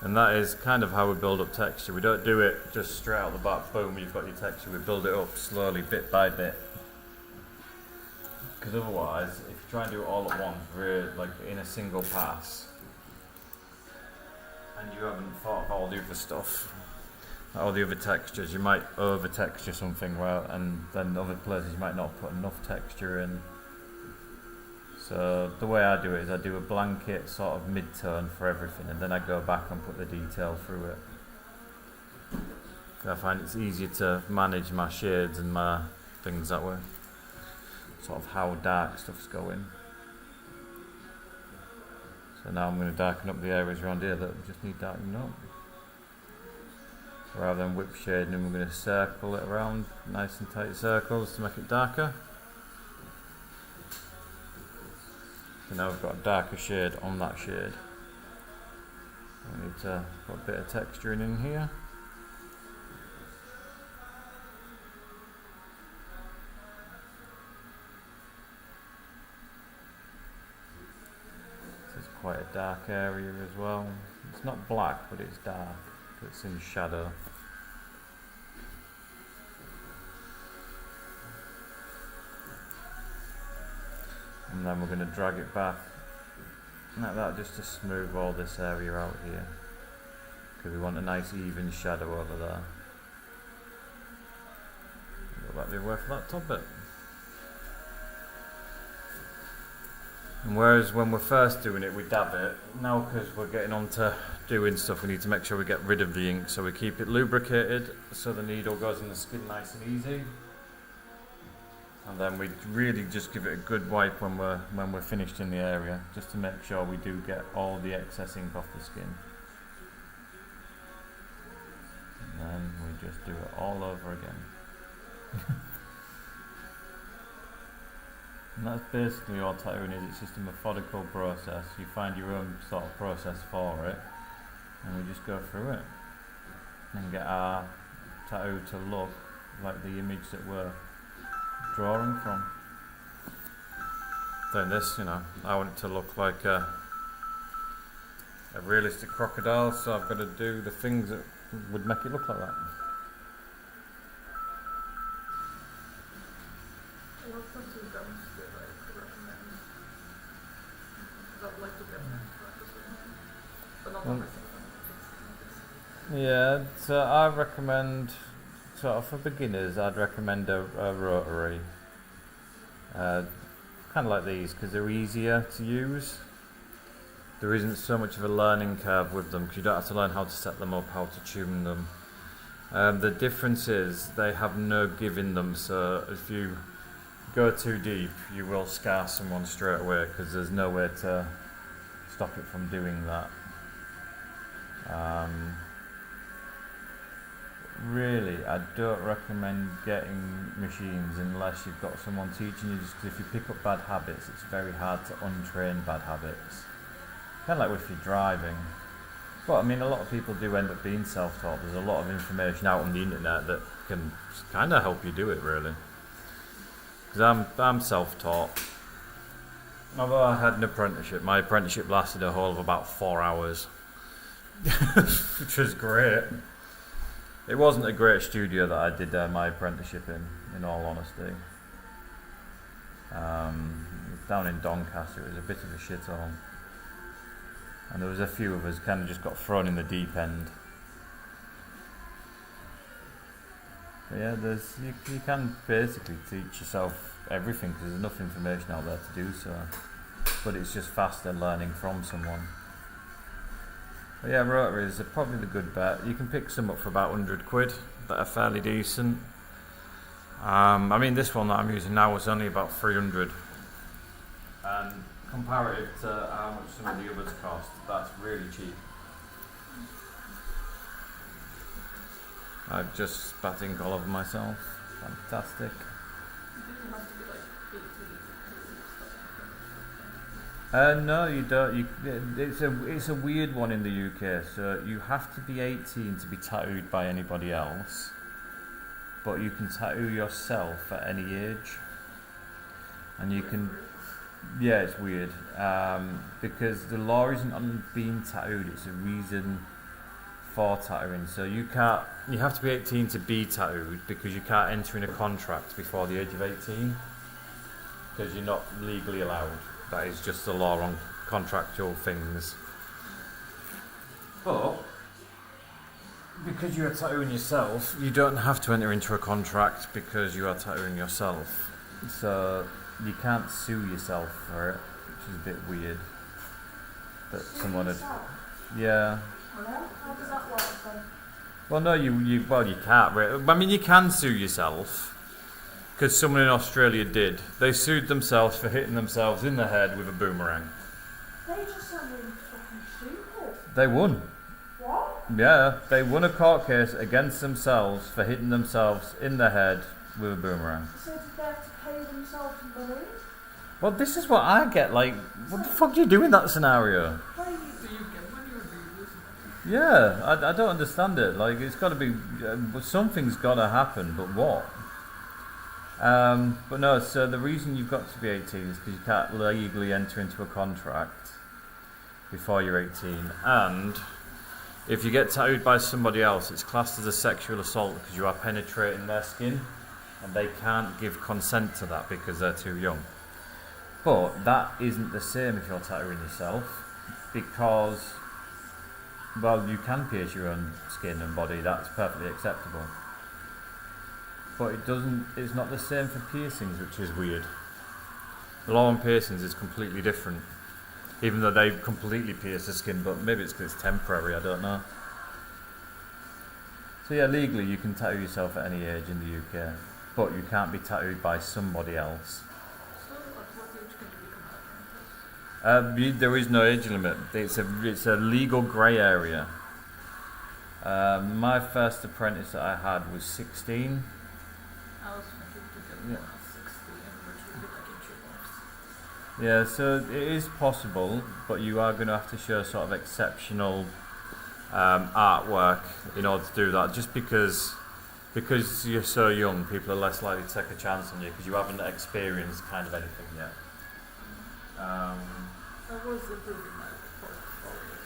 And that is kind of how we build up texture. We don't do it just straight out the back, boom, you've got your texture. We build it up slowly, bit by bit. Because otherwise, if you try and do it all at once, like in a single pass, and you haven't thought of all the other stuff, all the other textures, you might over texture something well, and then other places you might not put enough texture in. So the way I do it is I do a blanket sort of mid-tone for everything, and then I go back and put the detail through it. I find it's easier to manage my shades and my things that way. Sort of how dark stuff's going. So now I'm going to darken up the areas around here that just need darkening up. Rather than whip shading them, we're going to circle it around, nice and tight circles to make it darker. So now we've got a darker shade on that shade. We need to put a bit of texturing in here. Quite a dark area as well. It's not black, but it's dark. It's in shadow. And then we're going to drag it back like that just to smooth all this area out here, because we want a nice even shadow over there. Go back the other way for that top bit. And whereas when we're first doing it we dab it, now because we're getting on to doing stuff we need to make sure we get rid of the ink, so we keep it lubricated so the needle goes in the skin nice and easy. And then we really just give it a good wipe when we're finished in the area, just to make sure we do get all the excess ink off the skin. And then we just do it all over again. And that's basically all tattooing is. It's just a methodical process. You find your own sort of process for it, and we just go through it and get our tattoo to look like the image that we're drawing from. Doing this, I want it to look like a realistic crocodile, so I've got to do the things that would make it look like that. Yeah, so I recommend, sort of for beginners, I'd recommend a rotary. Kind of like these, because they're easier to use. There isn't so much of a learning curve with them, because you don't have to learn how to set them up, how to tune them. The difference is they have no give in them, so if you go too deep, you will scar someone straight away, because there's no way to stop it from doing that. Really, I don't recommend getting machines unless you've got someone teaching you, just 'cause if you pick up bad habits, it's very hard to untrain bad habits. Kind of like if you're driving. But I mean, a lot of people do end up being self-taught. There's a lot of information out on the internet that can kind of help you do it, really. Because I'm self-taught. Although I had an apprenticeship, my apprenticeship lasted a whole of about 4 hours, which was great. It wasn't a great studio that I did my apprenticeship in all honesty. It was down in Doncaster. It was a bit of a shithole. And there was a few of us kind of just got thrown in the deep end. But yeah, you can basically teach yourself everything, because there's enough information out there to do so. But it's just faster learning from someone. But yeah, rotaries are probably the good bet. You can pick some up for about £100 that are fairly decent. I mean, this one that I'm using now is only about 300, and comparative to how much some of the others cost, that's really cheap. I've just spat ink all over myself. Fantastic. No, you don't. It's a weird one in the UK. So you have to be 18 to be tattooed by anybody else, but you can tattoo yourself at any age, and you can. Yeah, it's weird because the law isn't on being tattooed. It's a reason for tattooing. So you have to be 18 to be tattooed, because you can't enter in a contract before the age of 18, because you're not legally allowed. That is just the law on contractual things. But because you are tattooing yourself, you don't have to enter into a contract because you are tattooing yourself. So you can't sue yourself for it, which is a bit weird. That someone had. Yeah. How does that work then? Well, no, you can't. I mean, you can sue yourself. Because someone in Australia did. They sued themselves for hitting themselves in the head with a boomerang. They just sound really fucking stupid. They won. What? Yeah, they won a court case against themselves for hitting themselves in the head with a boomerang. So did they have to pay themselves money? Well, this is what I get. Like, what the fuck do you do in that scenario? Pay Do you get money or do you lose money? Yeah, I don't understand it. Like, it's got to be something's got to happen, but what? But no, so the reason you've got to be 18 is because you can't legally enter into a contract before you're 18, and if you get tattooed by somebody else, it's classed as a sexual assault because you are penetrating their skin, and they can't give consent to that because they're too young. But that isn't the same if you're tattooing yourself, because, well, you can pierce your own skin and body, that's perfectly acceptable. But it's not the same for piercings, which is weird. The law on piercings is completely different, even though they completely pierce the skin, but maybe it's because it's temporary, I don't know. So yeah, legally you can tattoo yourself at any age in the UK, but you can't be tattooed by somebody else. So at what age can you become an apprentice? There is no age limit. It's a legal grey area. My first apprentice that I had was 16. I was thinking to get one at 16, which would be like in 2 months. Yeah, so it is possible, but you are going to have to show sort of exceptional artwork in order to do that. Just because you're so young, people are less likely to take a chance on you because you haven't experienced kind of anything yet. I was improving my portfolio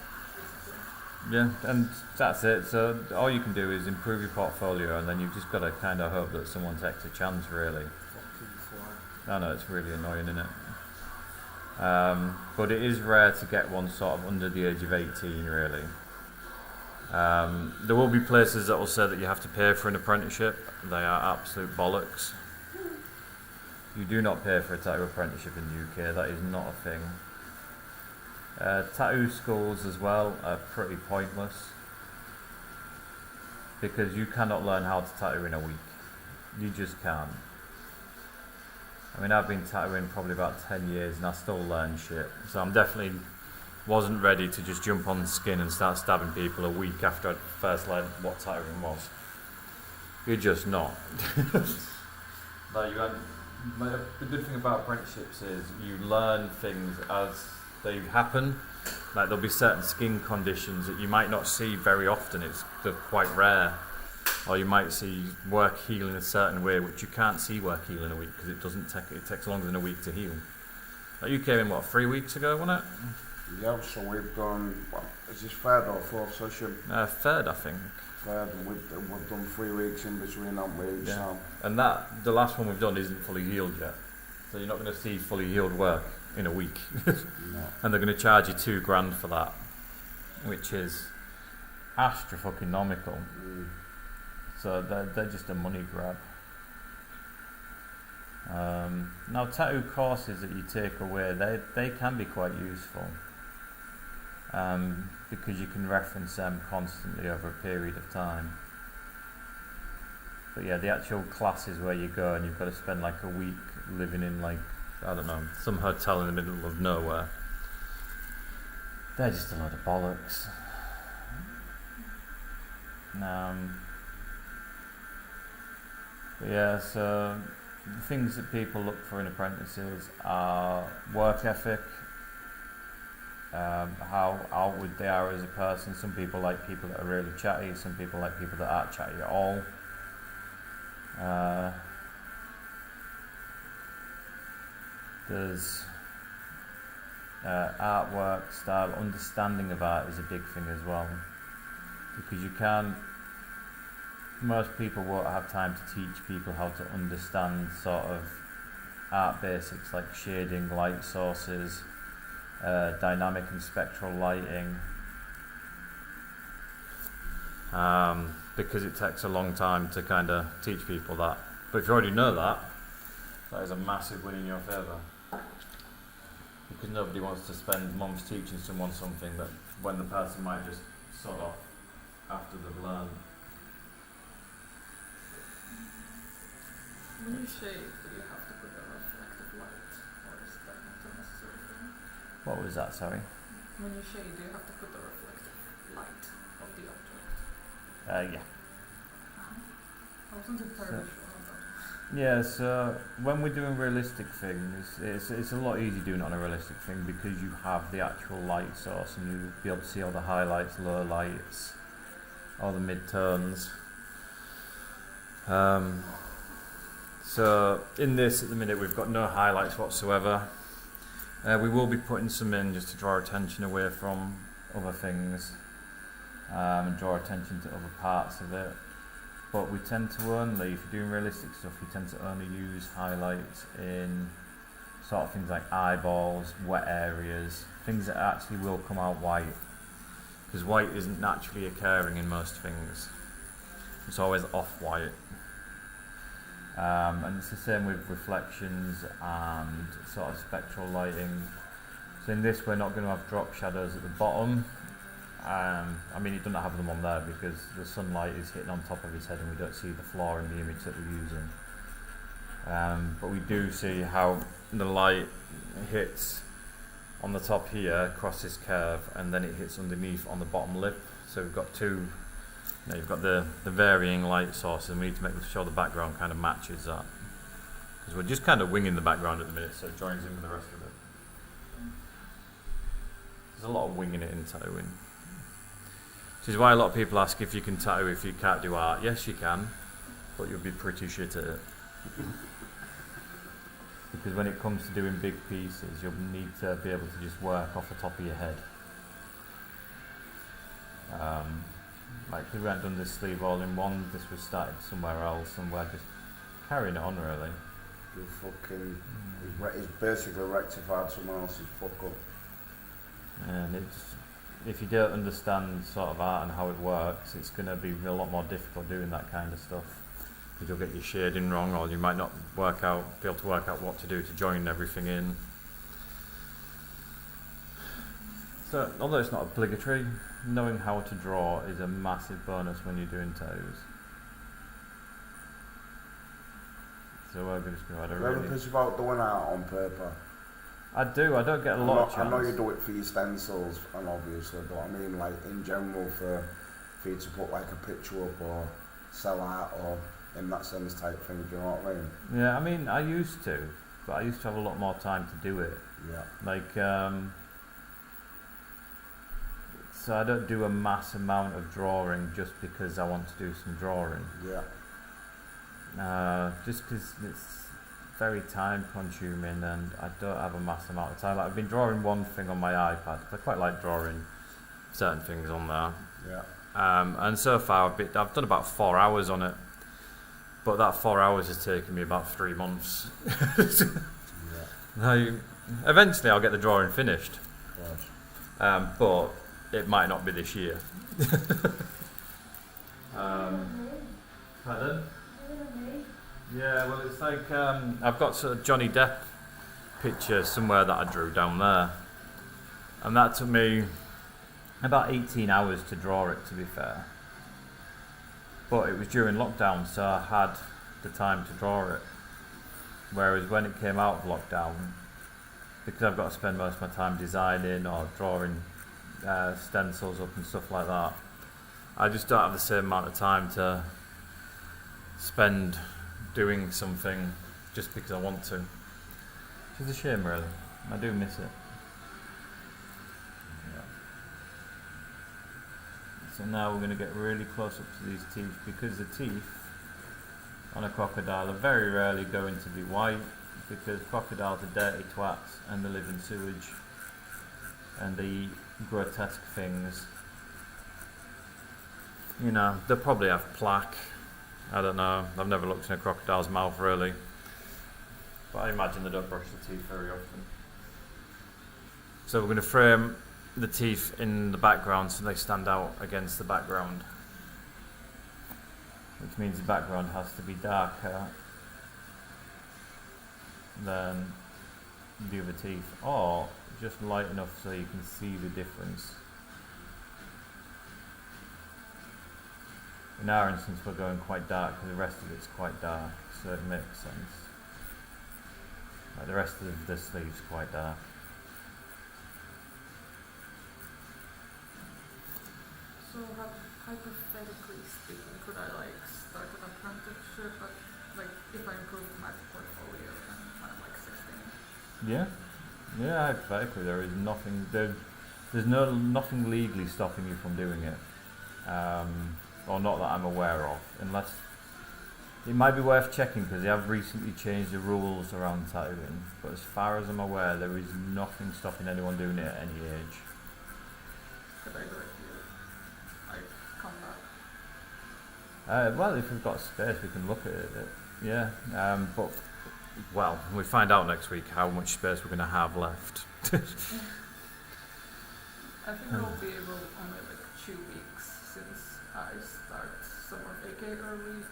recently. Yeah, and that's it. So all you can do is improve your portfolio, and then you've just got to kind of hope that someone takes a chance, really. I know, it's really annoying, isn't it? But it is rare to get one sort of under the age of 18, really. There will be places that will say that you have to pay for an apprenticeship. They are absolute bollocks. You do not pay for a tattoo apprenticeship in the UK, that is not a thing. Tattoo schools as well are pretty pointless, because you cannot learn how to tattoo in a week. You just can't. I mean, I've been tattooing probably about 10 years and I still learn shit, so I'm definitely wasn't ready to just jump on skin and start stabbing people a week after I'd first learned what tattooing was. You're just not. The good thing about apprenticeships is you learn things as they happen. Like, there'll be certain skin conditions that you might not see very often, they're quite rare. Or you might see work heal in a certain way, which you can't see work heal in a week because it takes longer than a week to heal. Like, you came in 3 weeks ago, wasn't it? Yeah, so we've done, is this third or fourth session? Third, I think. Third, and we've done 3 weeks in between, haven't we? Yeah. So. And the last one we've done isn't fully healed yet. So you're not going to see fully healed work in a week. No. And they're going to charge you £2,000 for that, which is astronomical. So they're just a money grab. Now, tattoo courses that you take away, they can be quite useful, because you can reference them constantly over a period of time. But yeah, the actual classes where you go and you've got to spend like a week living in, like, I don't know, some hotel in the middle of nowhere, they're just a load of bollocks. But yeah, so the things that people look for in apprentices are work ethic, how outward they are as a person. Some people like people that are really chatty, some people like people that aren't chatty at all. There's artwork, style, understanding of art is a big thing as well, because most people won't have time to teach people how to understand sort of art basics like shading, light sources, dynamic and spectral lighting, because it takes a long time to kind of teach people that. But if you already know that is a massive win in your favour, because nobody wants to spend months teaching someone something that when the person might just sod off after they've learned. When you shade, do you have to put a reflective light, or is that not a necessary thing? What was that, sorry? When you shade, do you have to put a reflective light of the object? Yeah. I wasn't entirely sure on that. Yeah, so when we're doing realistic things, it's a lot easier doing it on a realistic thing because you have the actual light source and you'll be able to see all the highlights, low lights, all the mid-tones. So in this at the minute we've got no highlights whatsoever. We will be putting some in just to draw attention away from other things, and draw attention to other parts of it. But we tend to only, if you're doing realistic stuff, we tend to only use highlights in sort of things like eyeballs, wet areas, things that actually will come out white. Because white isn't naturally occurring in most things. It's always off-white. And it's the same with reflections and sort of spectral lighting. So in this we're not going to have drop shadows at the bottom. I mean, it doesn't have them on there because the sunlight is hitting on top of his head and we don't see the flaw in the image that we're using. But we do see how the light hits on the top here, across this curve, and then it hits underneath on the bottom lip. So we've got two, you've got the varying light sources, and we need to make sure the background kind of matches that. Because we're just kind of winging the background at the minute, so it joins in with the rest of it. There's a lot of winging it in tattooing. Which is why a lot of people ask if you can tattoo if you can't do art. Yes, you can, but you'll be pretty shit at it. Because when it comes to doing big pieces, you'll need to be able to just work off the top of your head. Like, we hadn't done this sleeve all in one, this was started somewhere else, and we're just carrying it on, really. He's basically rectified someone else's fuck up. And if you don't understand sort of art and how it works, it's going to be a lot more difficult doing that kind of stuff. Because you'll get your shading wrong, or you might not be able to work out what to do to join everything in. So, although it's not obligatory, knowing how to draw is a massive bonus when you're doing tattoos. So we're just going to Ever think about doing art on paper? I do. I don't get a lot of chance. I know you do it for your stencils, and obviously, but I mean, like in general, for you to put like a picture up or sell art or in that sense type thing. Do you know what I mean? Yeah, I mean, I used to, but I used to have a lot more time to do it. Yeah. Like, so I don't do a mass amount of drawing just because I want to do some drawing. Yeah. Just because it's very time consuming and I don't have a mass amount of time. Like, I've been drawing one thing on my iPad because I quite like drawing certain things on there. Yeah. And so far I've done about 4 hours on it, but that 4 hours has taken me about 3 months. Yeah. Now, eventually I'll get the drawing finished, Right. but it might not be this year. Pardon? Yeah, well, it's like I've got sort of Johnny Depp picture somewhere that I drew down there, and that took me about 18 hours to draw it, to be fair. But it was during lockdown, so I had the time to draw it. Whereas when it came out of lockdown, because I've got to spend most of my time designing or drawing stencils up and stuff like that, I just don't have the same amount of time to spend doing something just because I want to. Which is a shame, really. I do miss it. Yeah. So now we're going to get really close up to these teeth, because the teeth on a crocodile are very rarely going to be white, because crocodiles are dirty twats and they live in sewage and they eat grotesque things. You know, they probably have plaque. I don't know. I've never looked in a crocodile's mouth, really. But I imagine they don't brush the teeth very often. So we're going to frame the teeth in the background so they stand out against the background. Which means the background has to be darker than the other teeth. Or just light enough so you can see the difference. In our instance, we're going quite dark because the rest of it's quite dark, so it makes sense. Like, the rest of the sleeve's quite dark. So, hypothetically speaking, could I like start an apprenticeship, but like if I improve my portfolio and when I'm like 16? Yeah, hypothetically, there is nothing. There's nothing legally stopping you from doing it. Or not that I'm aware of, unless it might be worth checking because they have recently changed the rules around tattooing. But as far as I'm aware, there is nothing stopping anyone doing it at any age. Could I do it here? Like, come back? Well, if we've got space, we can look at it. Yeah, but well, we find out next week how much space we're going to have left. I think I'll be able only like 2 weeks since I start summer vacay early.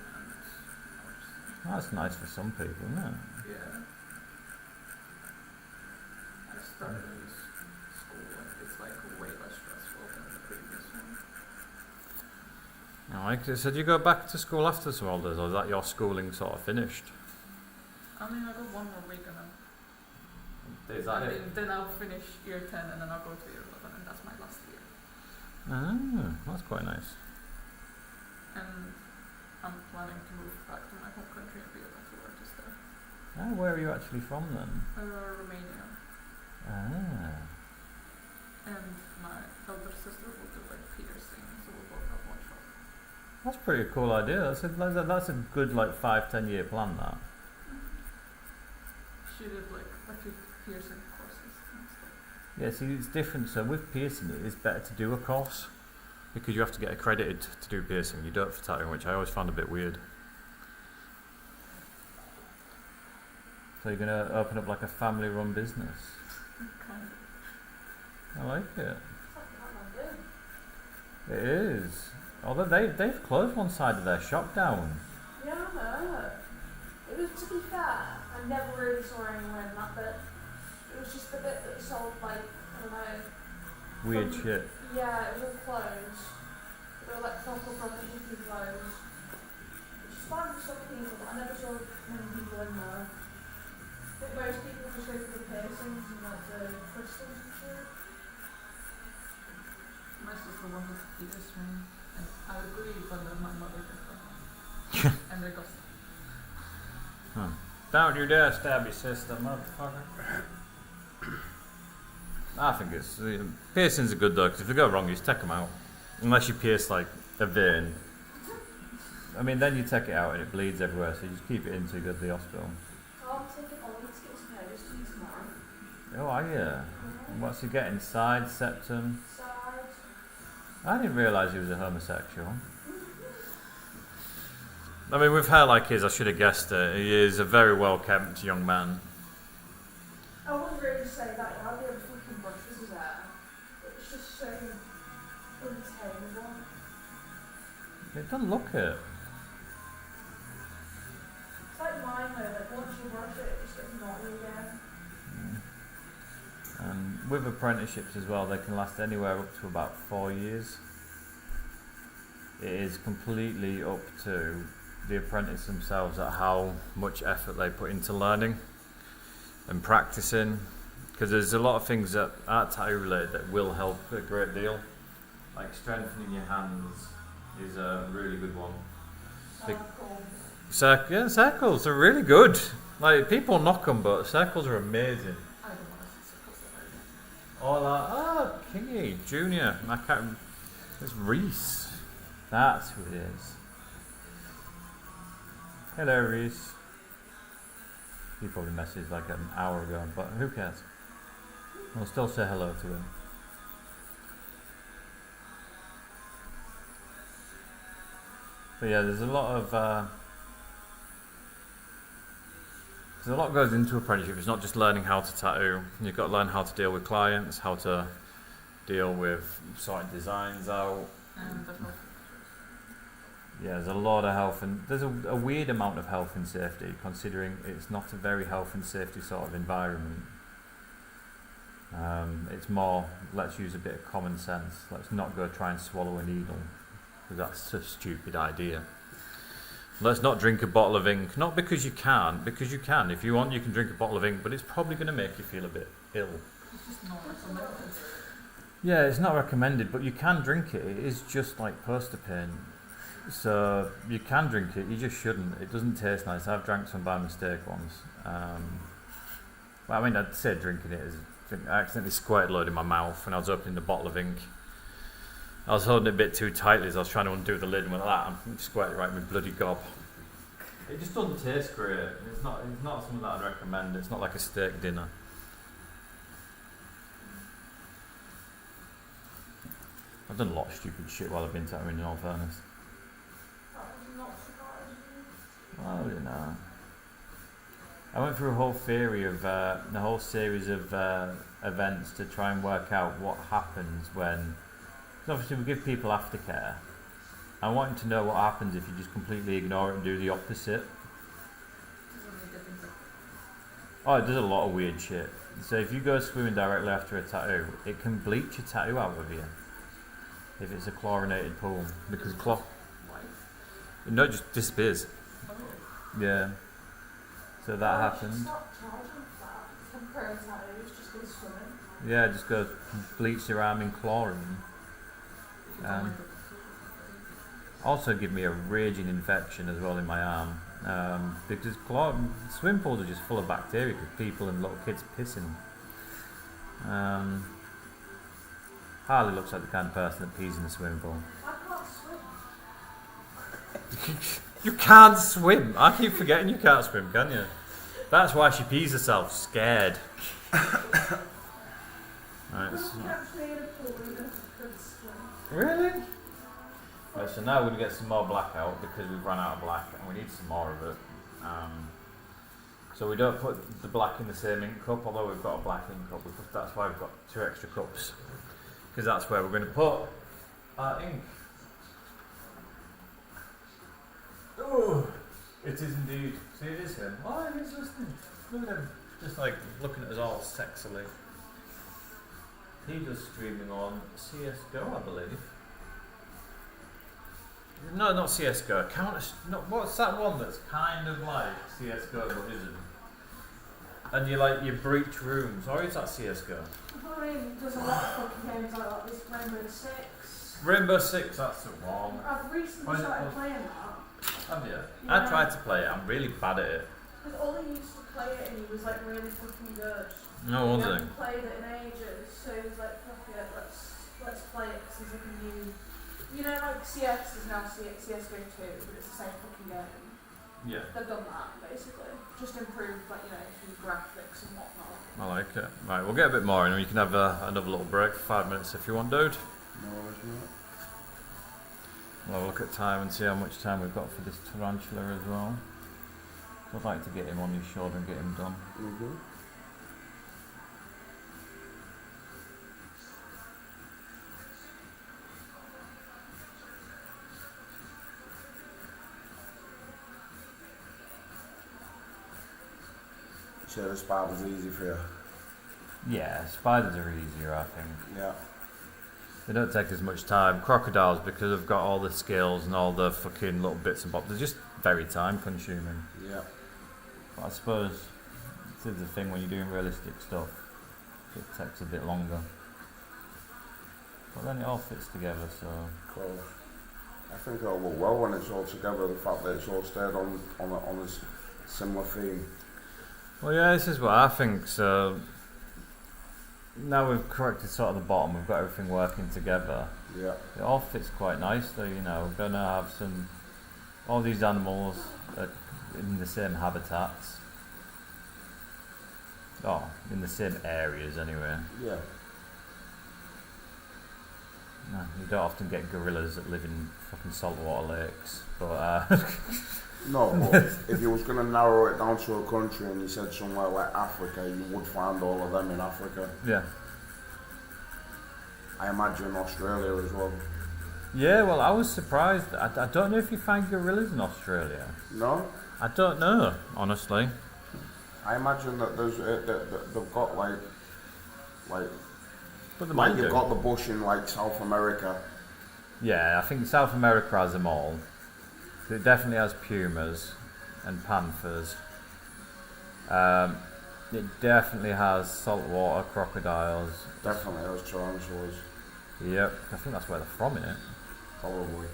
That's nice for some people, isn't it? Yeah. I started a new school and it's like way less stressful than the previous one. So do you go back to school after some holidays, or is that your schooling sort of finished? I mean, I got 1 more week and Is then I'll finish year 10 and then I'll go to year 11 and that's my last year. That's quite nice. And I'm planning to move back to my home country and be a tattoo artist there. Where are you actually from then? Romania. And my elder sister will do like piercing, so we'll both have one shop. That's a pretty cool idea. That's a good like 5-10 year plan. That. She did like a few piercing courses and stuff. Yeah, see, it's different. So with piercing, it is better to do a course because you have to get accredited to do piercing. You don't for tattooing, which I always found a bit weird. So you're gonna open up like a family-run business. Kind of. I like it. Something like that, good. It is. Although they've closed one side of their shop down. Yeah, I know. It was, to be fair, I never really saw anyone in that bit. It was just the bit that sold, like, I don't know. Weird shit. Yeah, it was all closed. They were like proper hippie clothes. Which is fine for some people, but I never saw many people in there. I think most people just go for the piercings and like the crystals and shit. My sister wanted to pierce me, and I agreed, but then my mother did that. And they got Don't you dare stab your sister, motherfucker. I think it's piercings are good though, because if they go wrong, you just take them out. Unless you pierce like a vein. I mean, then you take it out and it bleeds everywhere, so you just keep it in until you go to the hospital. I'll take it on to get some hair just to use tomorrow. Oh, are you? What's he getting? Side, septum? Side. I didn't realise he was a homosexual. I mean, with hair like his, I should have guessed it. He is a very well-kept young man. I wouldn't really say that. I'd be able to fucking brush his hair. It's just so untamable. It doesn't look it. It's like mine though, like once you brush it, it just gets naughty again. And with apprenticeships as well, they can last anywhere up to about 4 years. It is completely up to the apprentice themselves at how much effort they put into learning and practicing, because there's a lot of things that are tattoo related that will help a great deal, like strengthening your hands is a really good one. Circles are really good. Like, people knock them, but circles are amazing. I don't want to see circles ever again. Or like, Kingy Junior, I can't. It's Reese. That's who it is. Hello, Reese. He probably messaged like an hour ago, but who cares? I'll still say hello to him. But yeah, there's a lot goes into apprenticeship. It's not just learning how to tattoo. You've got to learn how to deal with clients, how to deal with sorting designs out. And the health. Yeah, there's a lot of health, and there's a weird amount of health and safety, considering it's not a very health and safety sort of environment. It's more, let's use a bit of common sense. Let's not go try and swallow a needle, because that's a stupid idea. Let's not drink a bottle of ink, not because you can't, because you can. If you want, you can drink a bottle of ink, but it's probably going to make you feel a bit ill. It's just not recommended. Yeah, it's not recommended, but you can drink it. It is just like poster paint. So you can drink it, you just shouldn't. It doesn't taste nice. I've drank some by mistake once. Well, I mean, I'd say drinking it is. I accidentally squirted a load in my mouth when I was opening the bottle of ink. I was holding it a bit too tightly as I was trying to undo the lid, and went like that, and squirted it right in my bloody gob. It just doesn't taste great. It's not something that I'd recommend. It's not like a steak dinner. I've done a lot of stupid shit while I've been tattooing, in all fairness. That was not surprising. Oh, you know. I went through a whole theory of the whole series of events to try and work out what happens when. Because obviously we give people aftercare. I want to know what happens if you just completely ignore it and do the opposite. Oh, it does a lot of weird shit. So if you go swimming directly after a tattoo, it can bleach a tattoo out of you. If it's a chlorinated pool, because no, it just disappears. Yeah. So that happened. Stop charging for that. Temporary tattoos, just go swimming. Yeah, just go bleach your arm in chlorine. Also give me a raging infection as well in my arm. Because swimming pools are just full of bacteria because people and little kids pissing. Harley looks like the kind of person that pees in the swimming pool. I can't swim. You can't swim. I keep forgetting you can't swim, can you? That's why she pees herself, scared. Right, Actually, in a pool, you could swim. really? Right, so now we're going to get some more black out because we've run out of black and we need some more of it. So we don't put the black in the same ink cup, although we've got a black ink cup. That's why we've got 2 extra cups. Because that's where we're going to put our ink. Oh, it is indeed. See, it is him. Oh, he's listening. Look at him. Just like looking at us all sexily. He does streaming on CSGO, I believe. No, not CSGO. What's that one that's kind of like CSGO but isn't? And you breach rooms. Or is that CSGO? I mean, there's a lot of fucking games like that. There's Rainbow Six. Rainbow Six, that's the one. I've recently started playing that. Have you? Yeah. I tried to play it. I'm really bad at it. Because Ollie used to play it and he was like really fucking good. No He wonder. hadn't played it in ages, so he was like, fuck it, let's play it because there's like a new. You know, like CS is now CSGO 2, but it's the same fucking game. Yeah, They've done that basically, just improved like the graphics and whatnot. I like it. Right, we'll get a bit more in and we can have another little break for 5 minutes if you want, dude. No, it's not. We'll have a look at time and see how much time we've got for this tarantula as well. I'd like to get him on his shoulder and get him done. Mm-hmm. So the spider's easy for you. Yeah, spiders are easier, I think. Yeah. They don't take as much time. Crocodiles, because they've got all the skills and all the fucking little bits and bobs, they're just very time consuming. Yeah. But I suppose this is the thing when you're doing realistic stuff, it takes a bit longer. But then it all fits together, so. Close. I think it'll look well when it's all together. The fact that it's all stayed on a similar theme. Well, yeah, this is what I think. So now we've corrected sort of the bottom, we've got everything working together. Yeah. It all fits quite nicely, We're going to have all these animals in the same habitats. Oh, in the same areas anyway. Yeah. No, you don't often get gorillas that live in fucking saltwater lakes, but No, but if you was going to narrow it down to a country and you said somewhere like Africa, you would find all of them in Africa. yeah. I imagine Australia as well. Yeah, well, I was surprised. I don't know if you find gorillas in Australia. No? I don't know, honestly. I imagine that there's that they've got like But they might you've do. got the bush in like South America. Yeah, I think South America has them all. It definitely has pumas and panthers. It definitely has saltwater crocodiles. Definitely those tarantulas. Yep, I think that's where they're from, innit? Probably.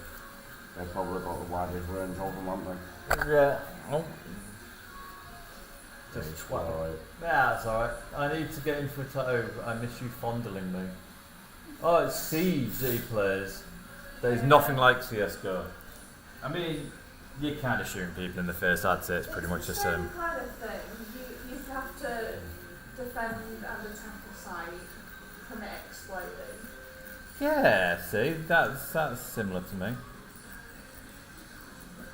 They've probably got the widest range of them, haven't they? Yeah. Oh. Yeah, Just it's swap. alright. Yeah, that's alright. I need to get into a tattoo, but I miss you fondling me. Oh, it's Siege that he plays. There's nothing like CSGO. I mean, you're kind of shooting people in the face, I'd say it's pretty much the same. Kind of thing. You have to defend and attack a site from it exploding. Yeah, see, that's similar to me.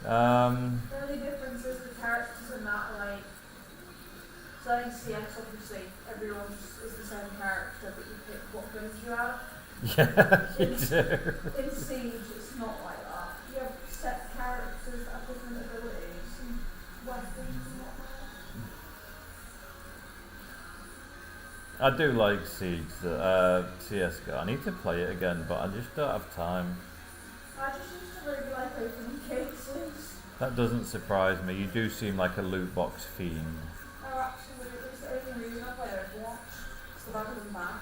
The only difference is the characters in that are like So in CS, obviously, everyone is the same character, but you pick what guns you have. Yeah, you do. In Siege, it's not like that. You have set characters that have different abilities and weapons and whatnot. I do like Siege, CSGO. I need to play it again, but I just don't have time. I just used to really like opening cases. That doesn't surprise me. You do seem like a loot box fiend. Oh, absolutely. It's the only reason I play Overwatch. It's the bad and bad.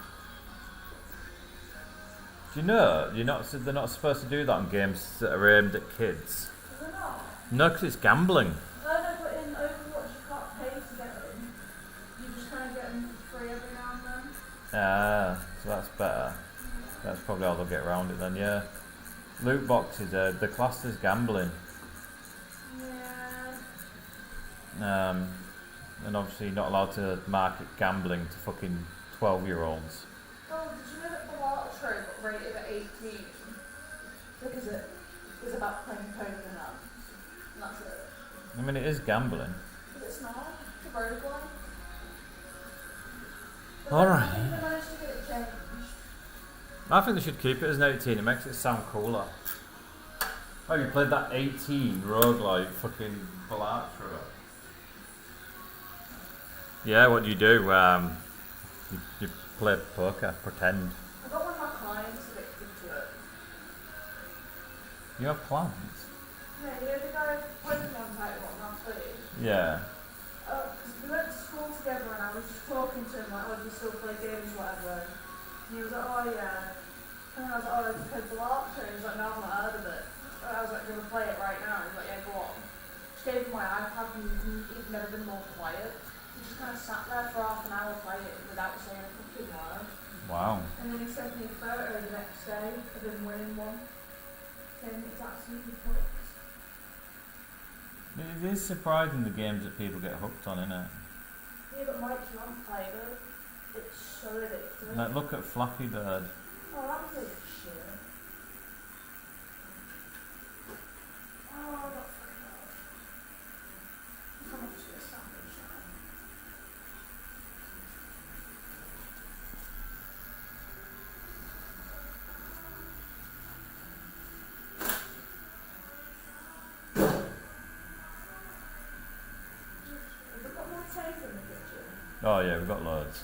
Do you know they're not supposed to do that on games that are aimed at kids? Is it not? No, because it's gambling. No, but in Overwatch you can't pay to get them. You just kind of get them for free every now and then. Ah, so that's better. That's probably how they'll get around it then, yeah. Loot boxes, the class is gambling. Yeah. And obviously you're not allowed to market gambling to fucking 12-year-olds. Oh, did you know that the Larcher got rated at 18? Because it is about playing poker now. And that's it. I mean, it is gambling. But it's not. It's a roguelike. Alright. I think they managed to get it changed. I think they should keep it as an 18, it makes it sound cooler. Oh, you played that 18 roguelike fucking Balatro. Yeah, what do? You play poker, pretend. I got one of my clients addicted to it. You have clients? Yeah, you know the guy Pokemon title on last week? Yeah. Because we went to school together and I was just talking to him like, oh, do you still play games or whatever? And he was like, oh yeah. And I was like, oh, have you played the Larcher? And he was like, no, I've not heard of it. And I was like, do you want to play it right now? He was like, yeah, go on. Just gave him my iPad and he'd never been more quiet. He just kind of sat there for half an hour playing it without saying a fucking word. Wow. And then he sent me a photo the next day of him winning one. Saying it's absolutely hooked. It is surprising the games that people get hooked on, isn't it? Yeah, but Mike, you haven't played it. It's so addictive. Like, look at Flappy Bird. Oh, that was really shit. Oh, I got fucking up. How much is this sandwich now? Have we got more tape in the kitchen? Oh yeah, we've got loads.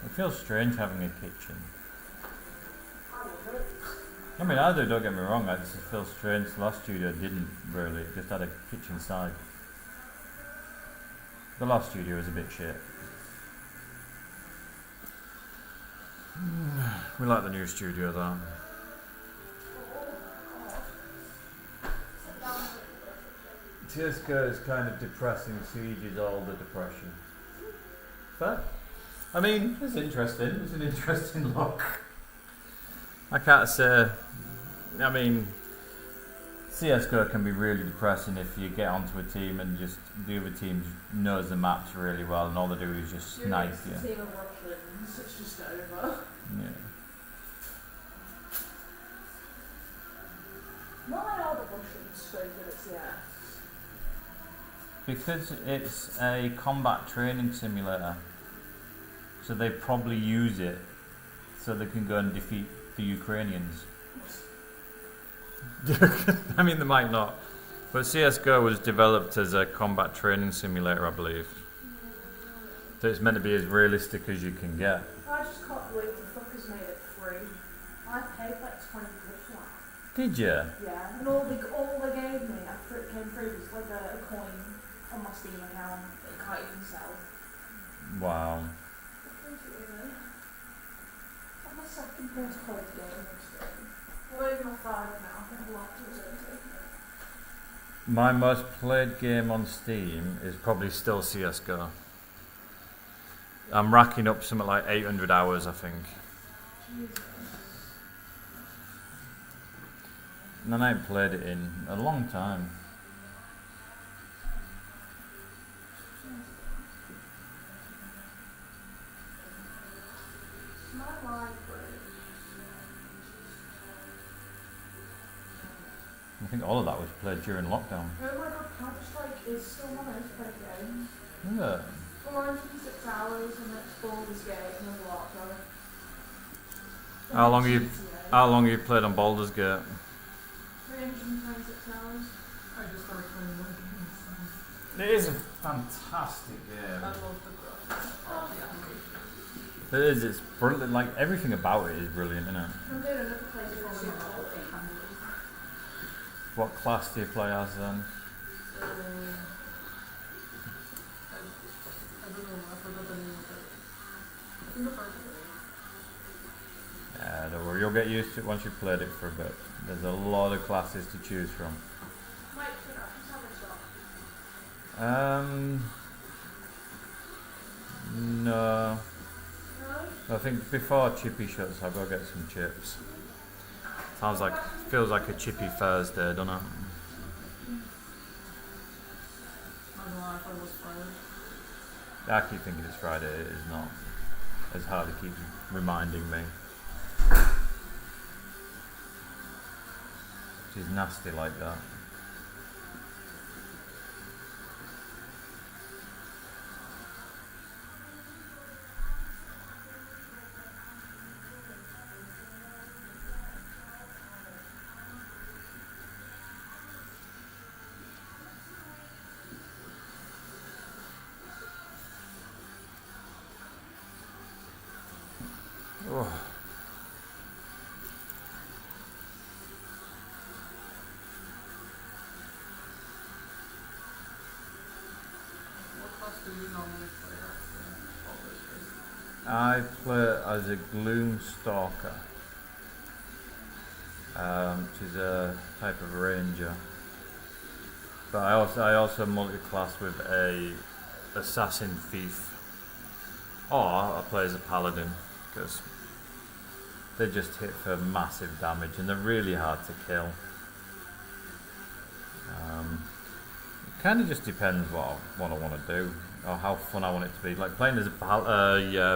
It feels strange having a kitchen. I love it. I mean, I do, don't get me wrong, I just feel strange. The last studio didn't really, it just had a kitchen side. The last studio was a bit shit. We like the new studio though. CSGO is kind of depressing, Siege is all the depression. But, I mean, it's interesting, it's an interesting look. I can't say, I mean, CSGO can be really depressing if you get onto a team and just the other team knows the maps really well and all they do is just snipe you. Team of Russians, it's just over. Yeah. Why are the Russians so good at CS? Because it's a combat training simulator. So they probably use it so they can go and defeat the Ukrainians. I mean, they might not. But CSGO was developed as a combat training simulator, I believe. So it's meant to be as realistic as you can get. I just can't believe the fuckers made it free. I paid like 20 quid for that. Did you? Yeah, and all they gave me after it came free was like a coin on my Steam account that you can't even sell. Wow. That's my second most played game this game. Well, even my third now, I think I've locked it. My most played game on Steam is probably still CSGO. I'm racking up something like 800 hours, I think. Jesus. And I ain't played it in a long time. My library. think all of that was played during lockdown. Oh my god, Counter-Strike is still my most played game. Yeah. 406 hours and it's Baldur's Gate and there's a lot of it. How long have you played on Baldur's Gate? 326 hours. I just started playing one game. It is a fantastic I game. love the graphics, all the animation. It is, it's brilliant, like everything about it is brilliant, isn't it? I'm doing another playthrough this year. What class do you play as then? I don't know, I forgot the name of it. I think the first one. Yeah, don't worry, you'll get used to it once you've played it for a bit. There's a lot of classes to choose from. Mike, should I just have a shot? No. No? I think before Chippy shuts, I'll go get some chips. Feels like a Chippy Thursday, doesn't it? I don't know if I was fired. I keep thinking it's Friday, it is not. It's hard to keep reminding me. She's nasty like that. Oh. What class do you normally play as? I play as a Gloom Stalker, which is a type of ranger. But I also multi-class with a assassin thief, or I play as a paladin because they just hit for massive damage and they're really hard to kill. It kind of just depends what I want to do or how fun I want it to be. Like playing as a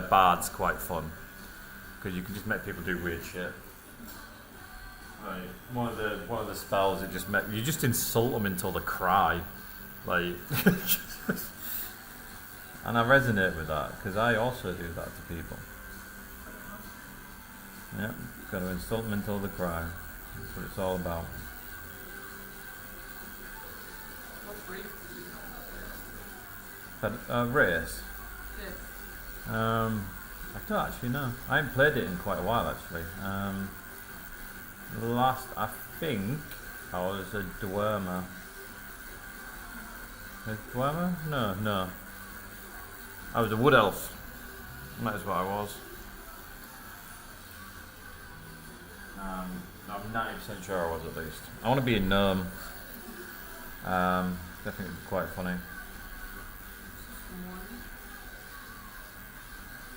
bard's quite fun because you can just make people do weird shit. Like one of the spells, you just insult them until they cry, like. And I resonate with that because I also do that to people. Yep, got to insult them until they cry. That's what it's all about. What race do you normally play as? But race. Yeah. I don't actually know. I haven't played it in quite a while actually. Last I think I was a dwemer. A dwemer? No. I was a wood elf. That is what I was. I'm 90% sure I was at least. I want to be a gnome. Definitely quite funny.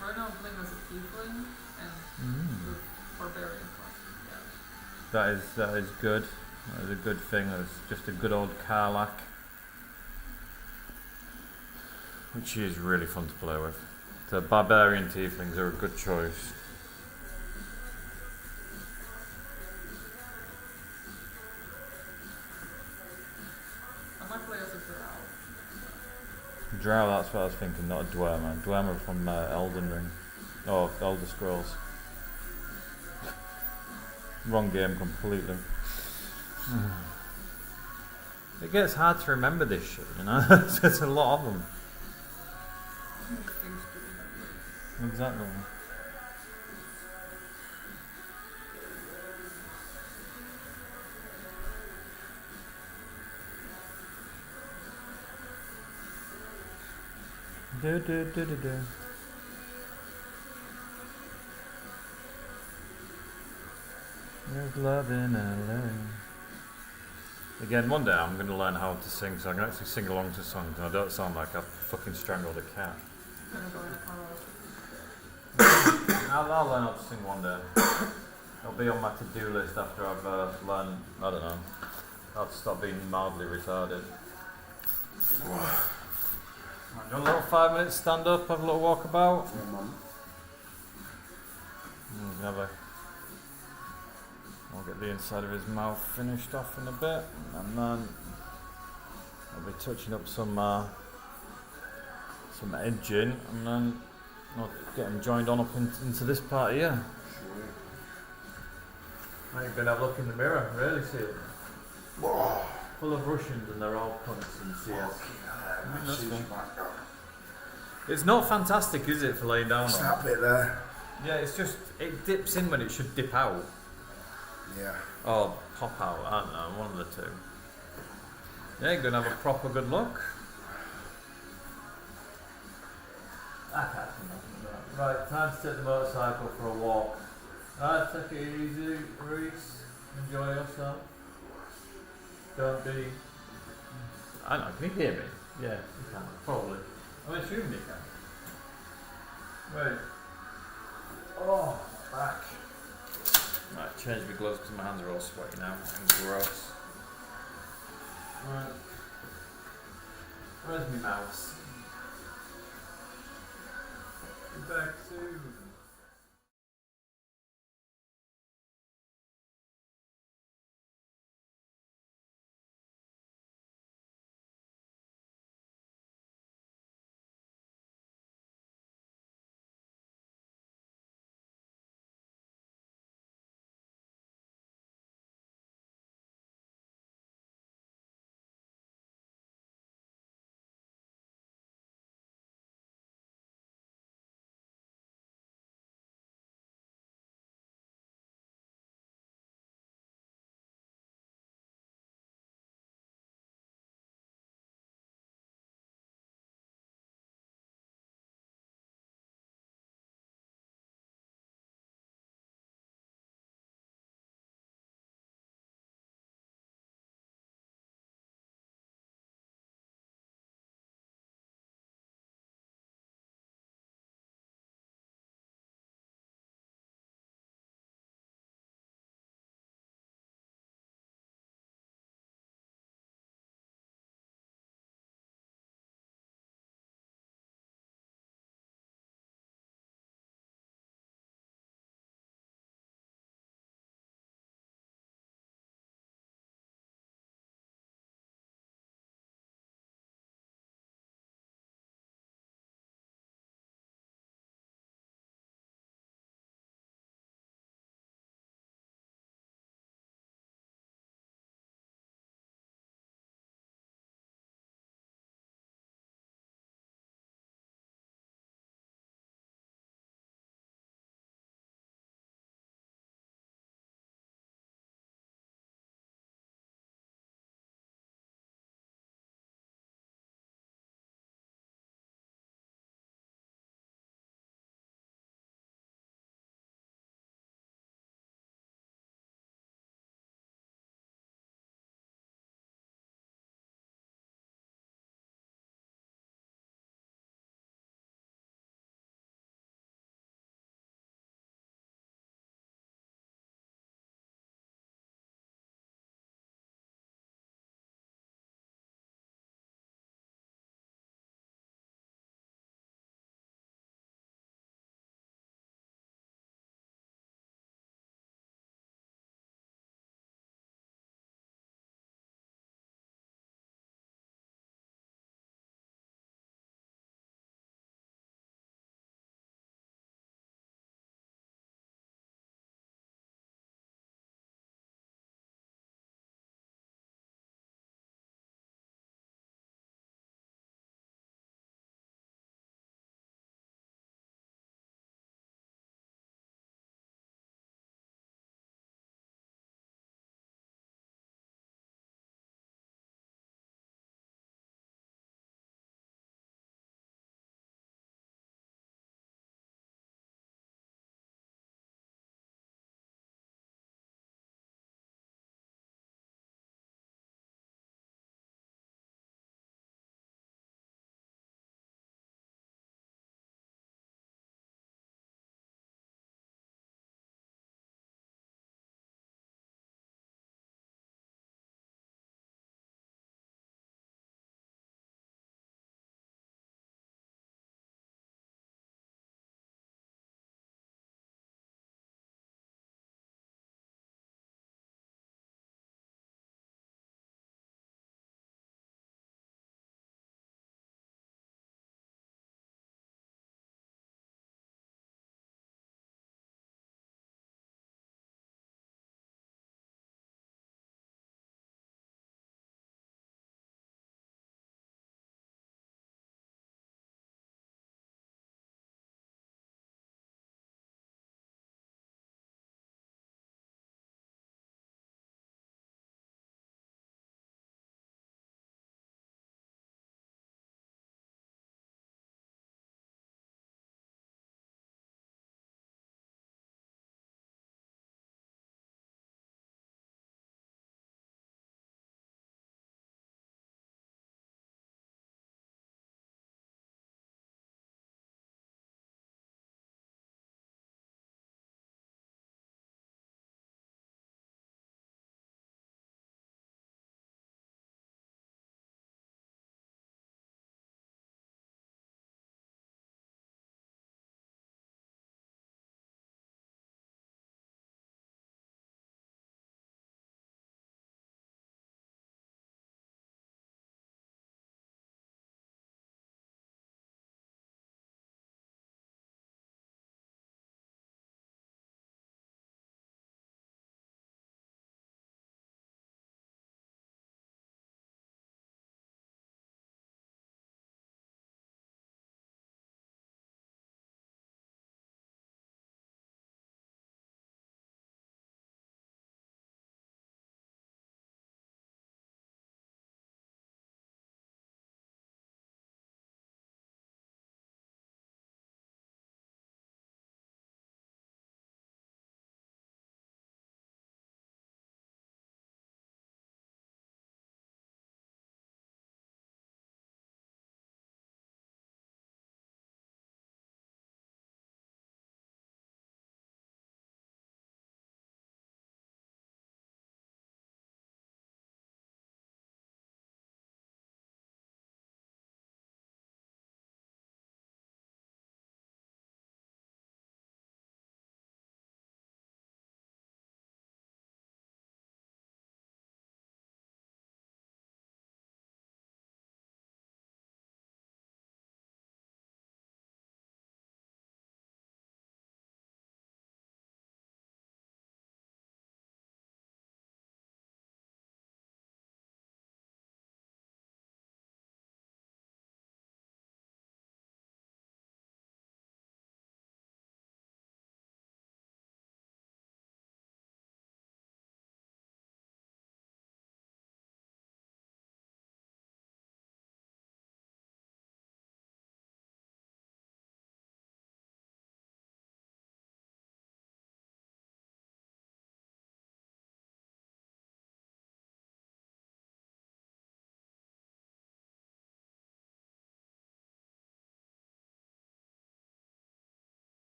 Right now I'm playing as a tiefling and the barbarian class. Yeah. That is good. That is a good thing. That's just a good old Karlach, which is really fun to play with. The barbarian tieflings are a good choice. I might play as a drow. Drow, that's what I was thinking, not a dwemer. Dwemer from Elden Ring. Or Elder Scrolls. Wrong game completely. It gets hard to remember this shit, you know? There's a lot of them. Things to remember. Exactly. Do. There's love in LA. Again, one day I'm going to learn how to sing, so I can actually sing along to songs, and I don't sound like I've fucking strangled a cat. I'm gonna go in karaoke. I'll learn how to sing one day. It'll be on my to-do list after I've learned, I don't know, how to stop being mildly retarded. Do a little 5 minutes stand up, have a little walk about. Yeah, man. Have a I'll get the inside of his mouth finished off in a bit, and then I'll be touching up some edging, and then I'll get him joined on up into this part here. Now you can have a look in the mirror, really see it. Whoa. Full of Russians, and they're all punts and CS. That's cool. It's not fantastic, is it, for laying down It's on? that bit there. Yeah, it's just, it dips in when it should dip out. Yeah. Or pop out, I don't know, one of the two. Yeah, you're going to have a proper good look. I can't see nothing of that. Right, time to take the motorcycle for a walk. Right, take it easy, Reese. Enjoy yourself. Don't be... I don't know, can you hear me? Yeah, you can, probably. I'm assuming you can. Right. Oh, back. Right, change my gloves because my hands are all sweaty now and gross. Right. Where's my mouse? Be back soon.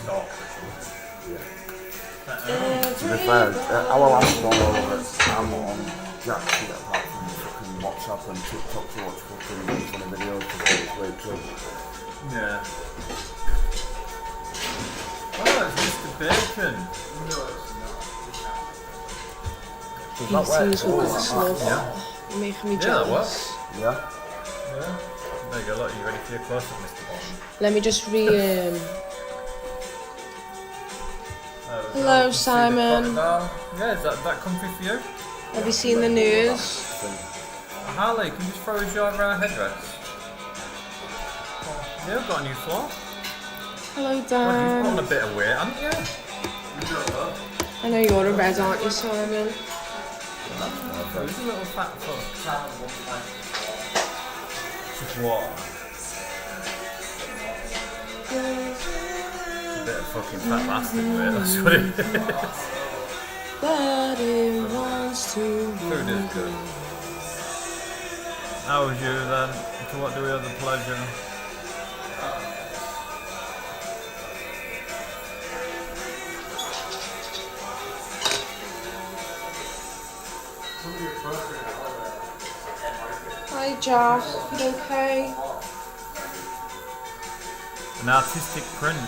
stock. To be fair, our last one over I'm on Jack to get apart from fucking WhatsApp and TikTok to watch fucking funny videos because it's way too. Yeah. Oh, it's Mr. Bacon. PT's with the stuff. Yeah. You're making me Yeah, that jealous. works. Yeah. Yeah. There you go, look, you ready for your close-up, Mr. Bond? Let me just Hello, Simon. Yeah, is that comfy for you? Have you seen the news? Harley, can you just throw us your headdress? Yeah, I've got a new floor. Hello, Well, you've Dan. put on a bit of weight, haven't you? I know you're a red, aren't you, Simon? Who's a little fat fuck? Just what? A bit of fucking fat bastard, mate, that's what it is. But it wants to Food is good. How was you then? To what do we have the pleasure? Hi, Jack. You okay? An artistic print.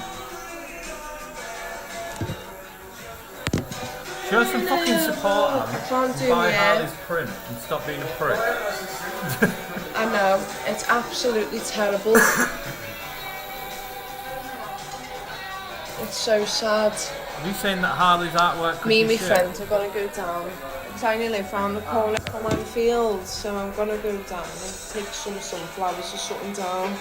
Show some fucking support, I man. can't do Buy it. Harley's print and stop being a prick. I know. It's absolutely terrible. It's so sad. Are you saying that Harley's artwork could Me and be my shit? friends are gonna go down. Because I only live round the corner from my field, so I'm gonna go down and take some sunflowers or something down.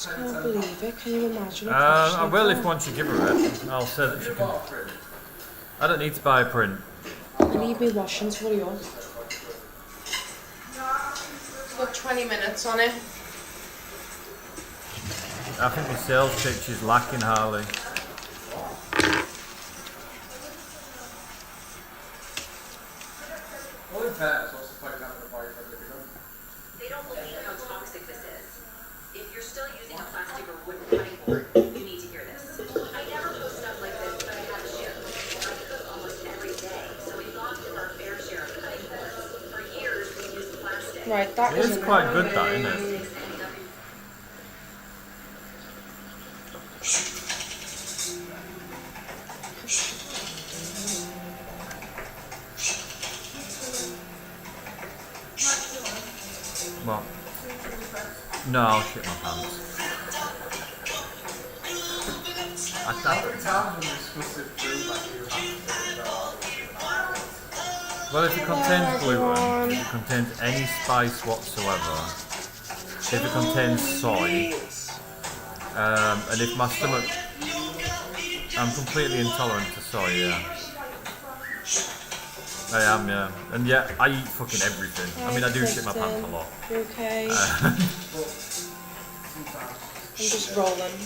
I can't believe it. Can you imagine? I will if once you give her it. I'll say that she can. I don't need to buy a print. I need me washing to hurry up. It's got 20 minutes on it. I think the sales pitch is lacking, Harley. They don't believe how toxic this is. If you're still using a plastic or wooden cutting board, you need to hear this. I never post stuff like this, but I have a ship. I cook almost every day, so we've gone through our fair share of cutting boards. For years, we used plastic. Right, that It is quite good, that, isn't it? What? No, I'll shit my pants. Well, if it contains gluten, if it contains any spice whatsoever, if it contains soy, and if my stomach, I'm completely intolerant to soy, yeah. I am, yeah. And yeah, I eat fucking everything. I mean, I do shit my pants a lot. You okay? I'm just rolling.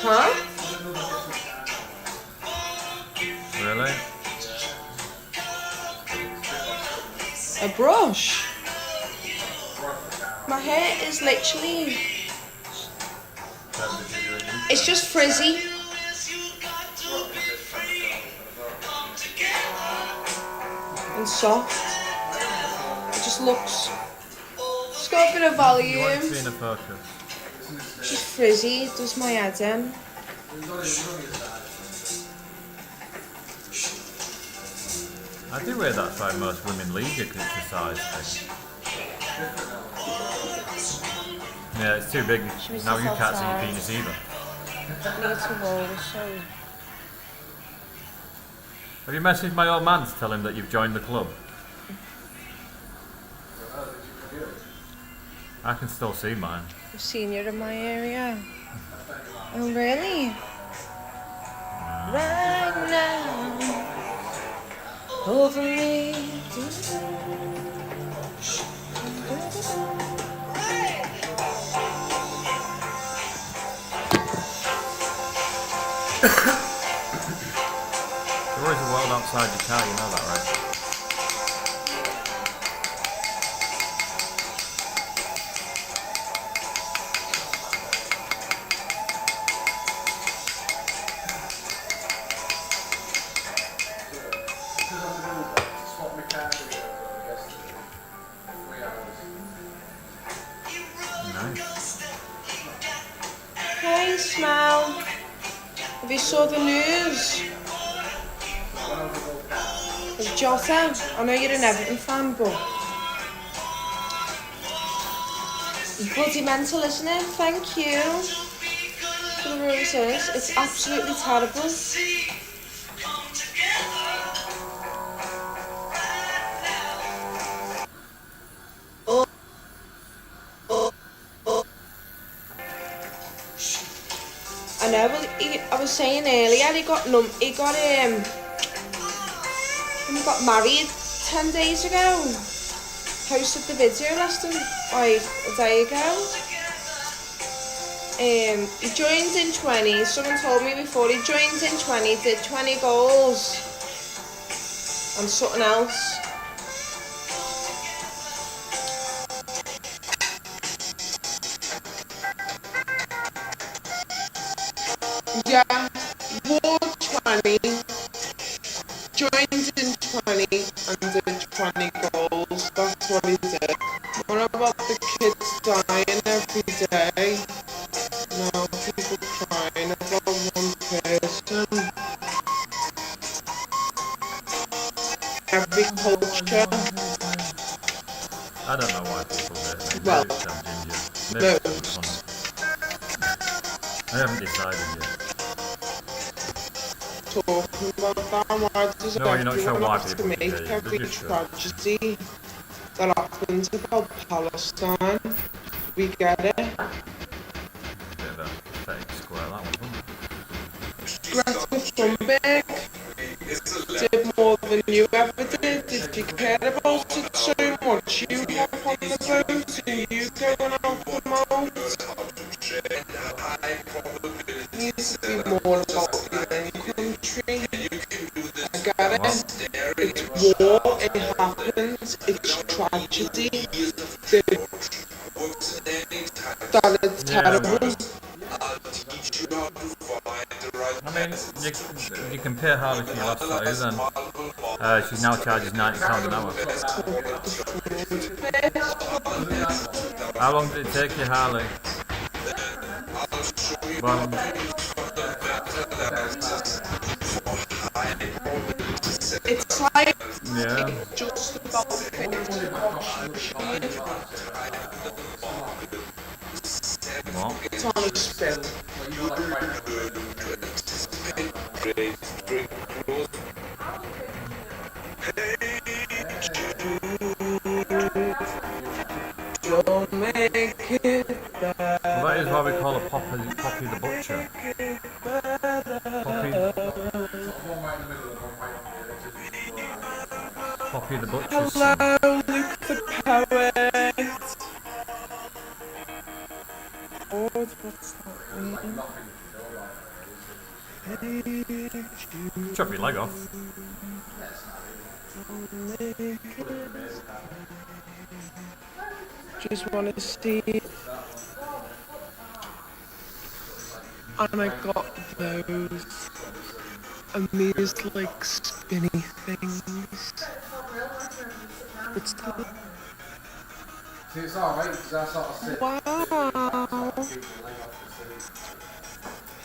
Huh? Really? A brush? My hair is literally... It's just frizzy. And soft. It just looks... It's got a bit of You volume. want to be in a focus. It's just frizzy. It does my head in. I do wear that why most women leave you because it's a size thing. Yeah, it's too big. was Now just you can't see your outside. penis either. Need to roll, so... Have you messaged my old man to tell him that you've joined the club? I can still see mine. I've seen you in my area. Oh, really? Right now, over me. There is a world outside your car, you know that, right? Nice. Hey, Smell. Have you saw the news? Of Jota? I know you're an Everton fan, but it's bloody mental, isn't it? Thank you for the roses. It's absolutely terrible. I know. Well, I was saying earlier, he got married 10 days ago. Posted the video less than like a day ago. He joined in 20. Someone told me before he joined in 20, did 20 goals and something else. Yeah, wore 20, joined in 20 and did 20 goals. That's what he did. What about the kids dying every day? No, people crying about one person. Every culture. I don't know why people do it. Well, Maybe it's fun. I haven't decided yet. Talking about that, why does No, you're not sure why have to people make do it. every They're just tragedy that happens about Palestine? We get it. bit of a pathetic square, that one, wasn't Greta Thunberg did more than you ever did. Did you care about it so much? You hop on the boat and you go and help them out. It needs to be more about your own country. I get it. It's war, it happens, it's tragedy. That is terrible. I mean, you compare Harley to your last photo, then she now charges £90 an hour. How long did it take you, Harley? Well, It's like yeah. just about fitting What? it's on a spin. Don't make it better. Well, that is why we call her Poppy the Butcher. Poppy the Butcher's son. Hello, Luke the poet. Oh, what's that mean? Chop your leg off. Just wanna see. And I got those amazed like spinny things. It's See, it's alright because I sort of sit. wow.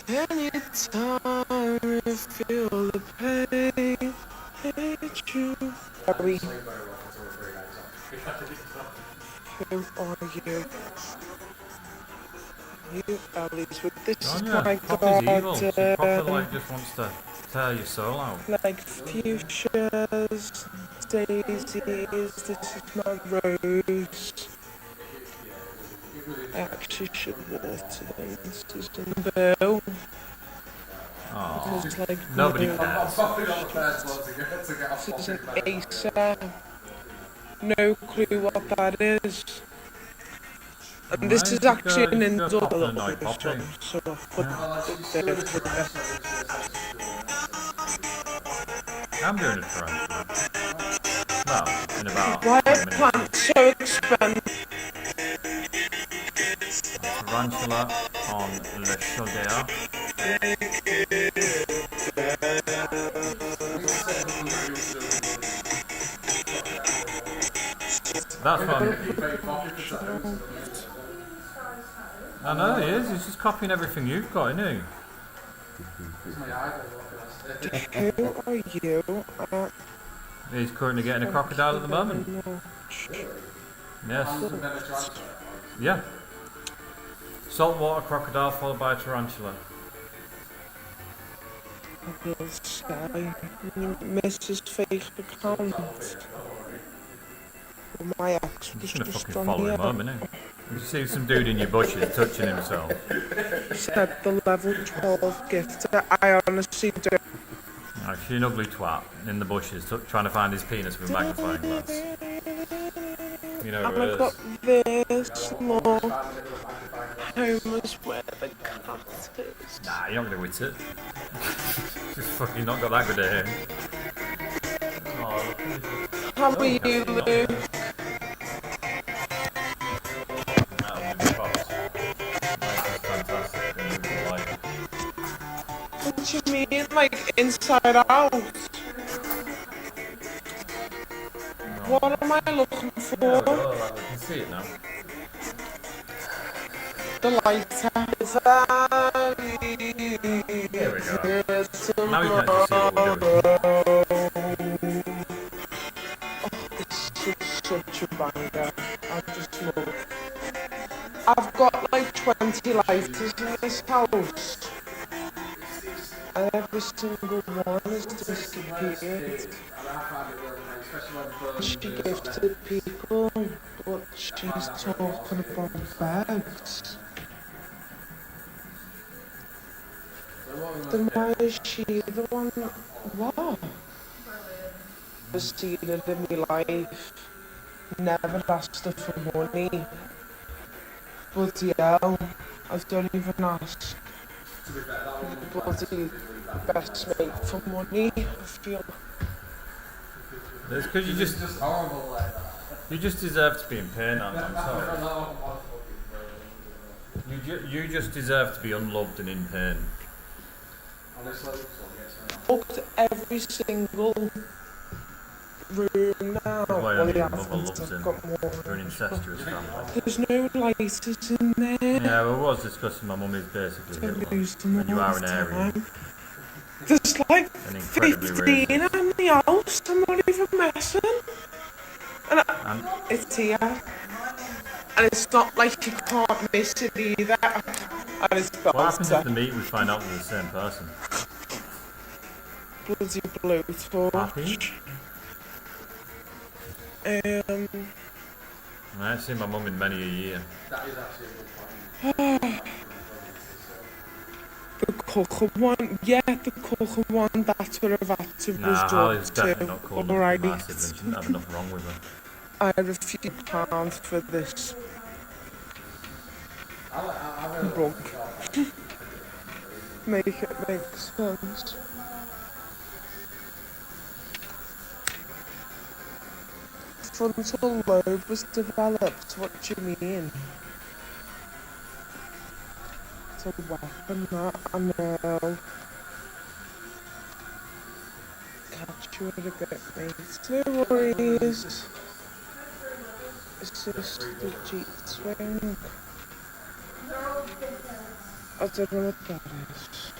Anytime you feel the pain, hit you. Sorry. Who are you? You Alice with this is Oh my yeah, Poppy's evil. She proper garden. like just wants to tear your soul out. Like fuchsias, daisies, this is my rose. I actually should water them, Susan Bill. Oh, It's like nobody no, I'm cares. probably not the first one to get off Susan topic, man. Asa. No clue what that is. And this is actually an indoor Poppy, location, so I'll put Well, it she's there still for in the the process, I'm doing a tarantula. Well, in about Why 20 are minutes. plants so expensive? Tarantula on Le Chaudière. That's what I'm... I know he is. He's just copying everything you've got, isn't he? Who are you? He's currently getting a crocodile at the moment. Yes. Yeah. Saltwater crocodile followed by a tarantula. I will say, Mrs. Fake account. My ex I'm was just gonna just fucking on follow him here. home, innit? You see some dude in your bushes touching himself. Said the level 12 gifter. I honestly do. Actually, an ugly twat in the bushes trying to find his penis with a magnifying glass. You know And who I it got is. this look. Homer's where the cat is. Nah, you're not gonna wit it. Just fucking not got that good at him. Oh, How are you, Lou? What do you mean, like inside out? What am I looking for? We can see it now. The lighter. There we go. Now you can actually see what we're doing. This is such a banger. I just love it. I've got like 20 lighters in this house. And every single one has disappeared. She gifted people, but she's talking about bags. Then why is she the one? What? Never seen it in my life. Never asked her for money. But yeah, I don't even ask. Bloody best mate for money, I feel. It's because you just deserve to be in pain, Anna, I'm sorry. You just deserve to be unloved and in pain. Looked every single room now. Why Well, only they your mother haven't, loves I've him. got more. They're an incestuous family. There's no lighters in there. Yeah, well, I was discussing my mum is basically Don't Hitler. lose them And you all are the an Aryan. time. There's like And incredibly 15 racist. in the house, I'm not even messing. And It's here. And it's not like you can't miss it either. And it's what happens if better. the meet we find out they're the same person? Bloody Bluetooth. Happy? I haven't seen my mum in many a year. The cooker one, yeah, the cooker one, that's what I've had to Nah, Harley's resort definitely to. not cool enough Alright. to be massive and she didn't have enough wrong with her. I had a few pounds for this rug. Make it make sense. Frontal lobe was developed, what do you mean? It's a weapon that, I know. Catch you at a bit, mate. No worries. It's just the Jeep swing. I don't know what that is.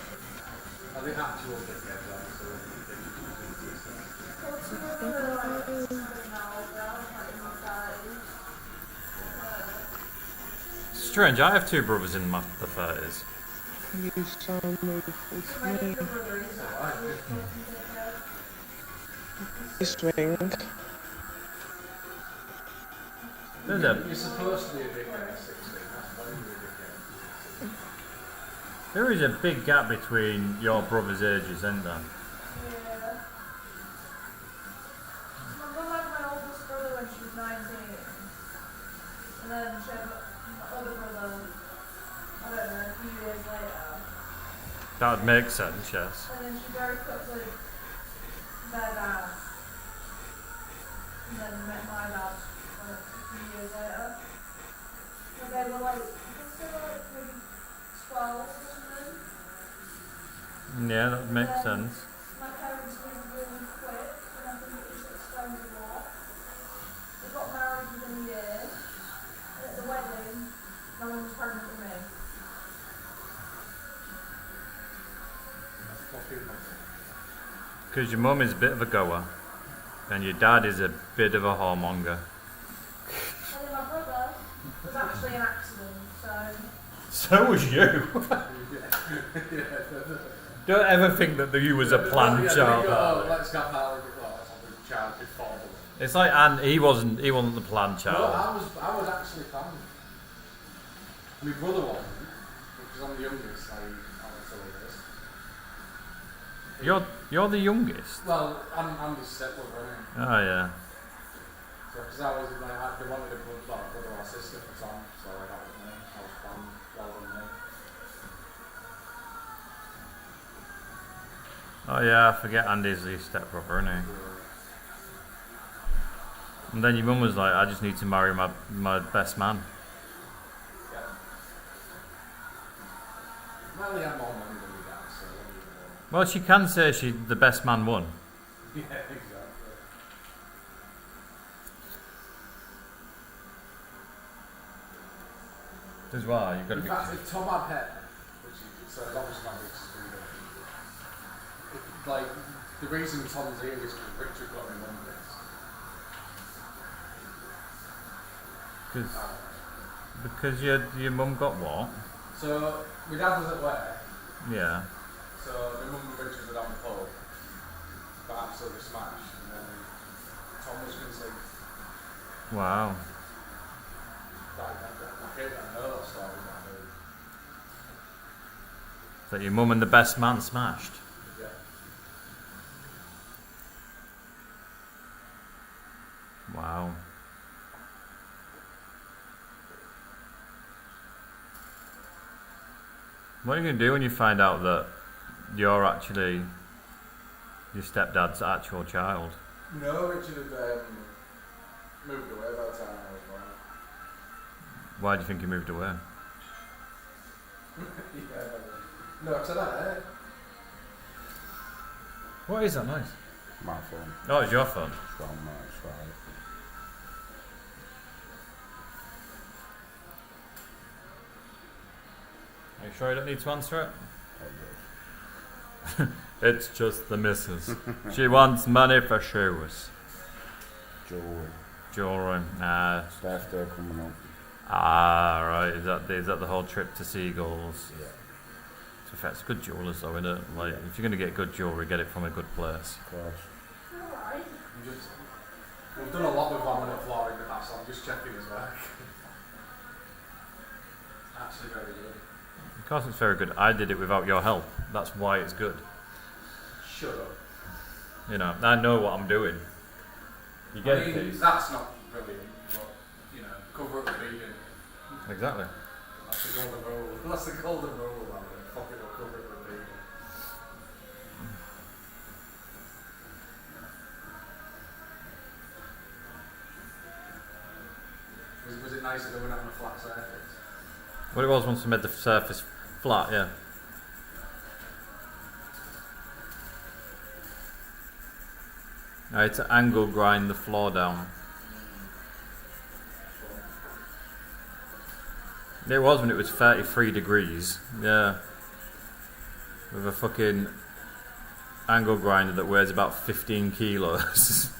Strange, I have two brothers in the 30s. You sound beautiful to me. Swing. There's a, You're supposed to be a big man at 16. there is a big gap between your brothers' ages, isn't there? Yeah. Remember like my oldest brother when she was 19? And then she had my other brother, I don't know, a few years later. That would make sense, yes. And then she very quickly their dad. And then met my dad like, a few years later. And they were like, I guess they were like maybe 12 or something. Yeah, that makes And sense. my parents moved really quick, and I think it just explains a lot. They got married within a year, and at the wedding, my mum was pregnant with me. Because your mum is a bit of a goer, and your dad is a bit of a whoremonger. And then my brother was actually an accident, so. So was you. Don't ever think that you was a planned child. Let's get that child before. It's like, and he wasn't the planned No, child. I was actually planned. My brother wasn't, because I'm the youngest. I was the latest. You're the youngest. Well, I'm his stepbrother, anyway. Oh yeah. So, because I was like, they wanted a brother or sister for Tom, so that was me. I was planned rather than me. Oh yeah, I forget Andy's the stepbrother, isn't he? And then your mum was like, I just need to marry my best man. Yeah. Well, he had more money than my dad, so what do you know? Well, she can say the best man won. Yeah, exactly. As well, you've got to In be. fact, if Tom had hair, which he, so it's obviously not rich as like, the reason Tom's here is because Richard got him on this. Because your mum got what? So, my dad was at work, Yeah. so my mum and Richard were down the pub, got absolutely smashed, and then Tom was going to say, Wow. I know that story, but I heard. So your mum and the best man smashed. Yeah. Wow. What are you going to do when you find out that you're actually your stepdad's actual child? No, Richard had moved away by the time I was born. Why do you think he moved away? Yeah, no, I said that, eh? What is that noise? My phone. Oh, it's your phone. It's on my side. Are you sure you don't need to answer it? Oh, It's just the missus. She wants money for shoes. yes. Jewelry. Nah. Birthday coming up. Ah, right. Is that the whole trip to Seagulls? Yeah. To be fair, it's good jewellers though, isn't it? Like, if you're going to get good jewellery, get it from a good place. Of course. Alright. We've done a lot with laminate flooring in the past, so I'm just checking his work. Actually very good. Of course it's very good. I did it without your help. That's why it's good. Shut up. You know, I know what I'm doing. You get it, please? That's not brilliant, but, you know, cover up the beating. Exactly. That's the golden rule. That's the golden rule, man. Fuck it, I'll cover it with beating. Was it nicer going on a flat surface? What it was once we made the surface flat, yeah. I had to angle grind the floor down. It was when it was 33 degrees, yeah. With a fucking angle grinder that weighs about 15 kilos.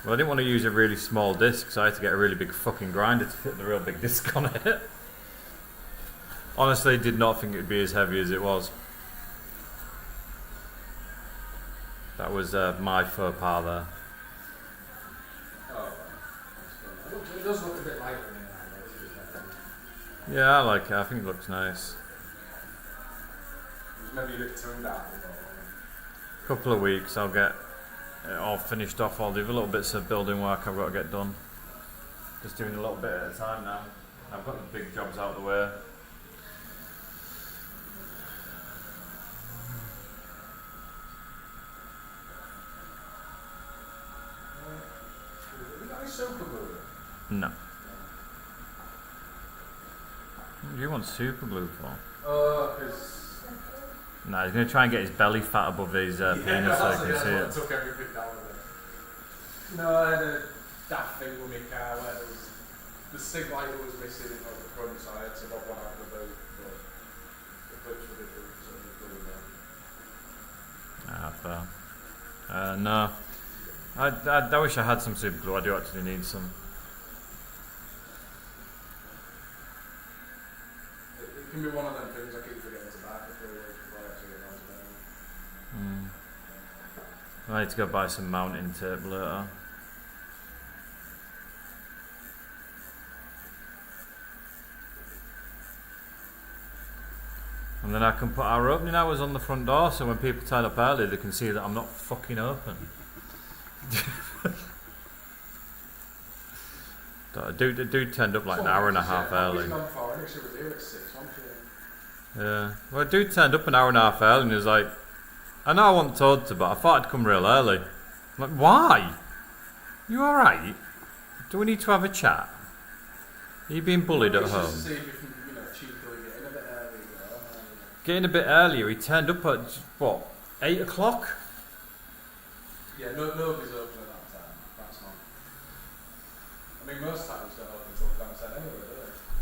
Well, I didn't want to use a really small disc, so I had to get a really big fucking grinder to fit the real big disc on it. Honestly, did not think it would be as heavy as it was. That was my faux pas there. Oh, it does look a bit lighter in here. Yeah, I like it. I think it looks nice. Maybe a bit toned out. Couple of weeks, I'll get it all finished off. I'll do little bits of building work I've got to get done. Just doing a little bit at a time now. I've got the big jobs out of the way. No. What do you want super glue for? Because... No, he's going to try and get his belly fat above his penis so he can see it. Took everything down with it. No, I had a daft thing with my car where there was the sig light was missing on the front, so I had to knock one out of the boot, but the clips were different, so it was really bad. Fair. No. I wish I had some super glue. I do actually need some. It can be one of them things I keep forgetting to buy for 3 weeks before I actually get around to buying it. I need to go buy some mounting tape later. And then I can put our opening hours on the front door so when people turn up early they can see that I'm not fucking open. A dude turned up like an hour and a half early. Yeah. Well, a dude turned up an hour and a half early and he was like, I know I want told to, but I thought I'd come real early. I'm like, why? You alright? Do we need to have a chat? Are you being bullied at home? Getting a bit earlier, he turned up at, what, 8 o'clock? Yeah, nobody's open at that time. That's not. I mean, most times don't open until kind of 10 anyway, do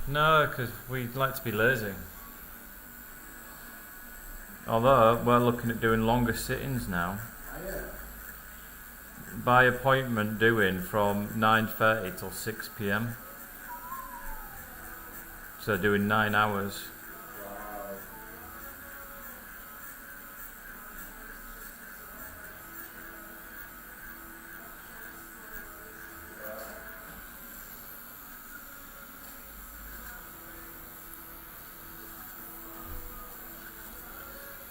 they? No, because we like to be lazy. Although, we're looking at doing longer sittings now. Oh, yeah. By appointment doing from 9:30 till 6 p.m. So doing 9 hours. Wow.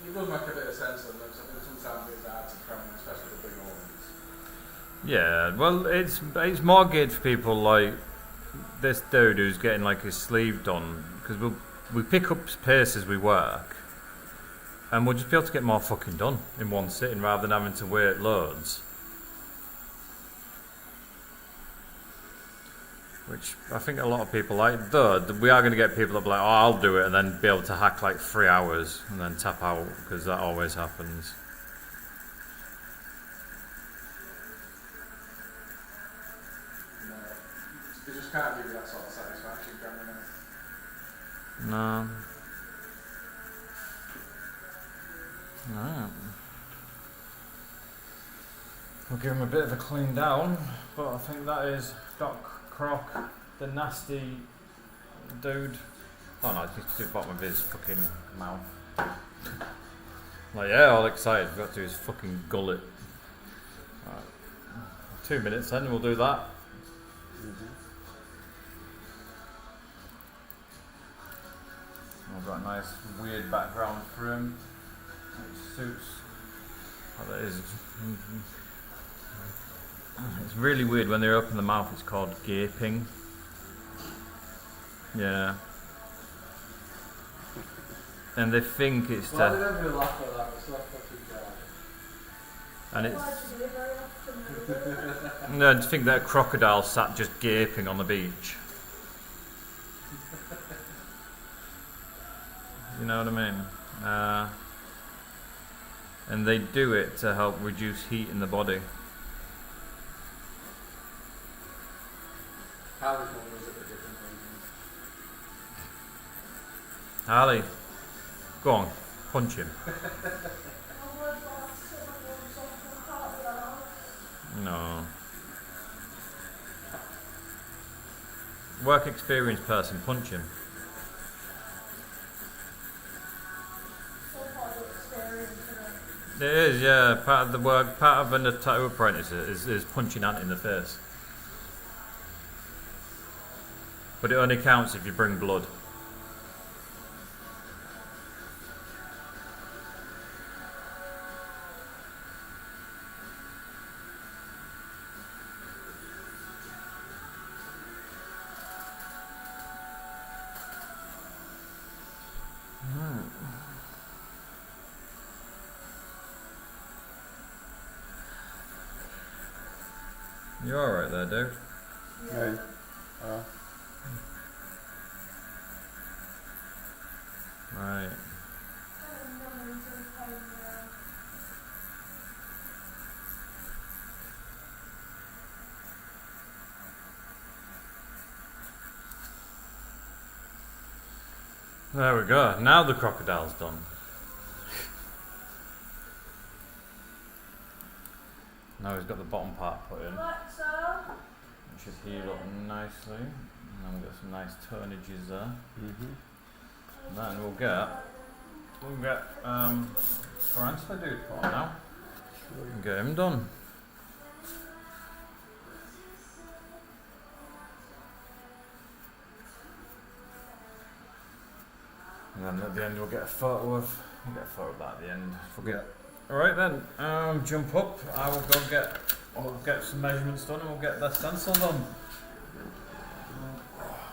It does make a bit of sense, doesn't it? Sometimes it's hard to cram, especially the big ones. Yeah, well, it's more geared for people like this dude who's getting like his sleeve done, because we pick up pace as we work, and we'll just be able to get more fucking done in one sitting rather than having to wait loads. Which I think a lot of people like. Though we are going to get people that be like, oh, I'll do it, and then be able to hack like 3 hours and then tap out, because that always happens. No, they just can't give you that sort of satisfaction, can they? No. No. We'll give him a bit of a clean down, but I think that is Doc Croc, the nasty dude. Oh no, he's to the bottom of his fucking mouth. Like, yeah, all excited, got to his fucking gullet. Right. 2 minutes then, we'll do that. I've got a nice weird background for him, which suits what that is. It's really weird when they open the mouth, it's called gaping. Yeah. And they think it's Well, they to. don't really laugh at that, it's like fucking bad. And it's. Why do they very often? No, I just think that a crocodile sat just gaping on the beach. You know what I mean? And they do it to help reduce heat in the body. Harry's one was it for different reasons. Harley, go on, punch him. No. Work experience person, punch him. It is, yeah. Part of the work, part of a tattoo apprentice is punching Ant in the face. But it only counts if you bring blood. You alright there, dude? Yeah. Right. There we go. Now the crocodile's done. Now he's got the bottom part put in. Alexa, It should heal up nicely. And then we'll get some nice turnages there. And then we'll get Tarantula dude put on now. And get him done. And then at the end we'll get a photo of that at the end. Yeah. Alright then, jump up. I will go get some measurements done and we'll get the stencil done.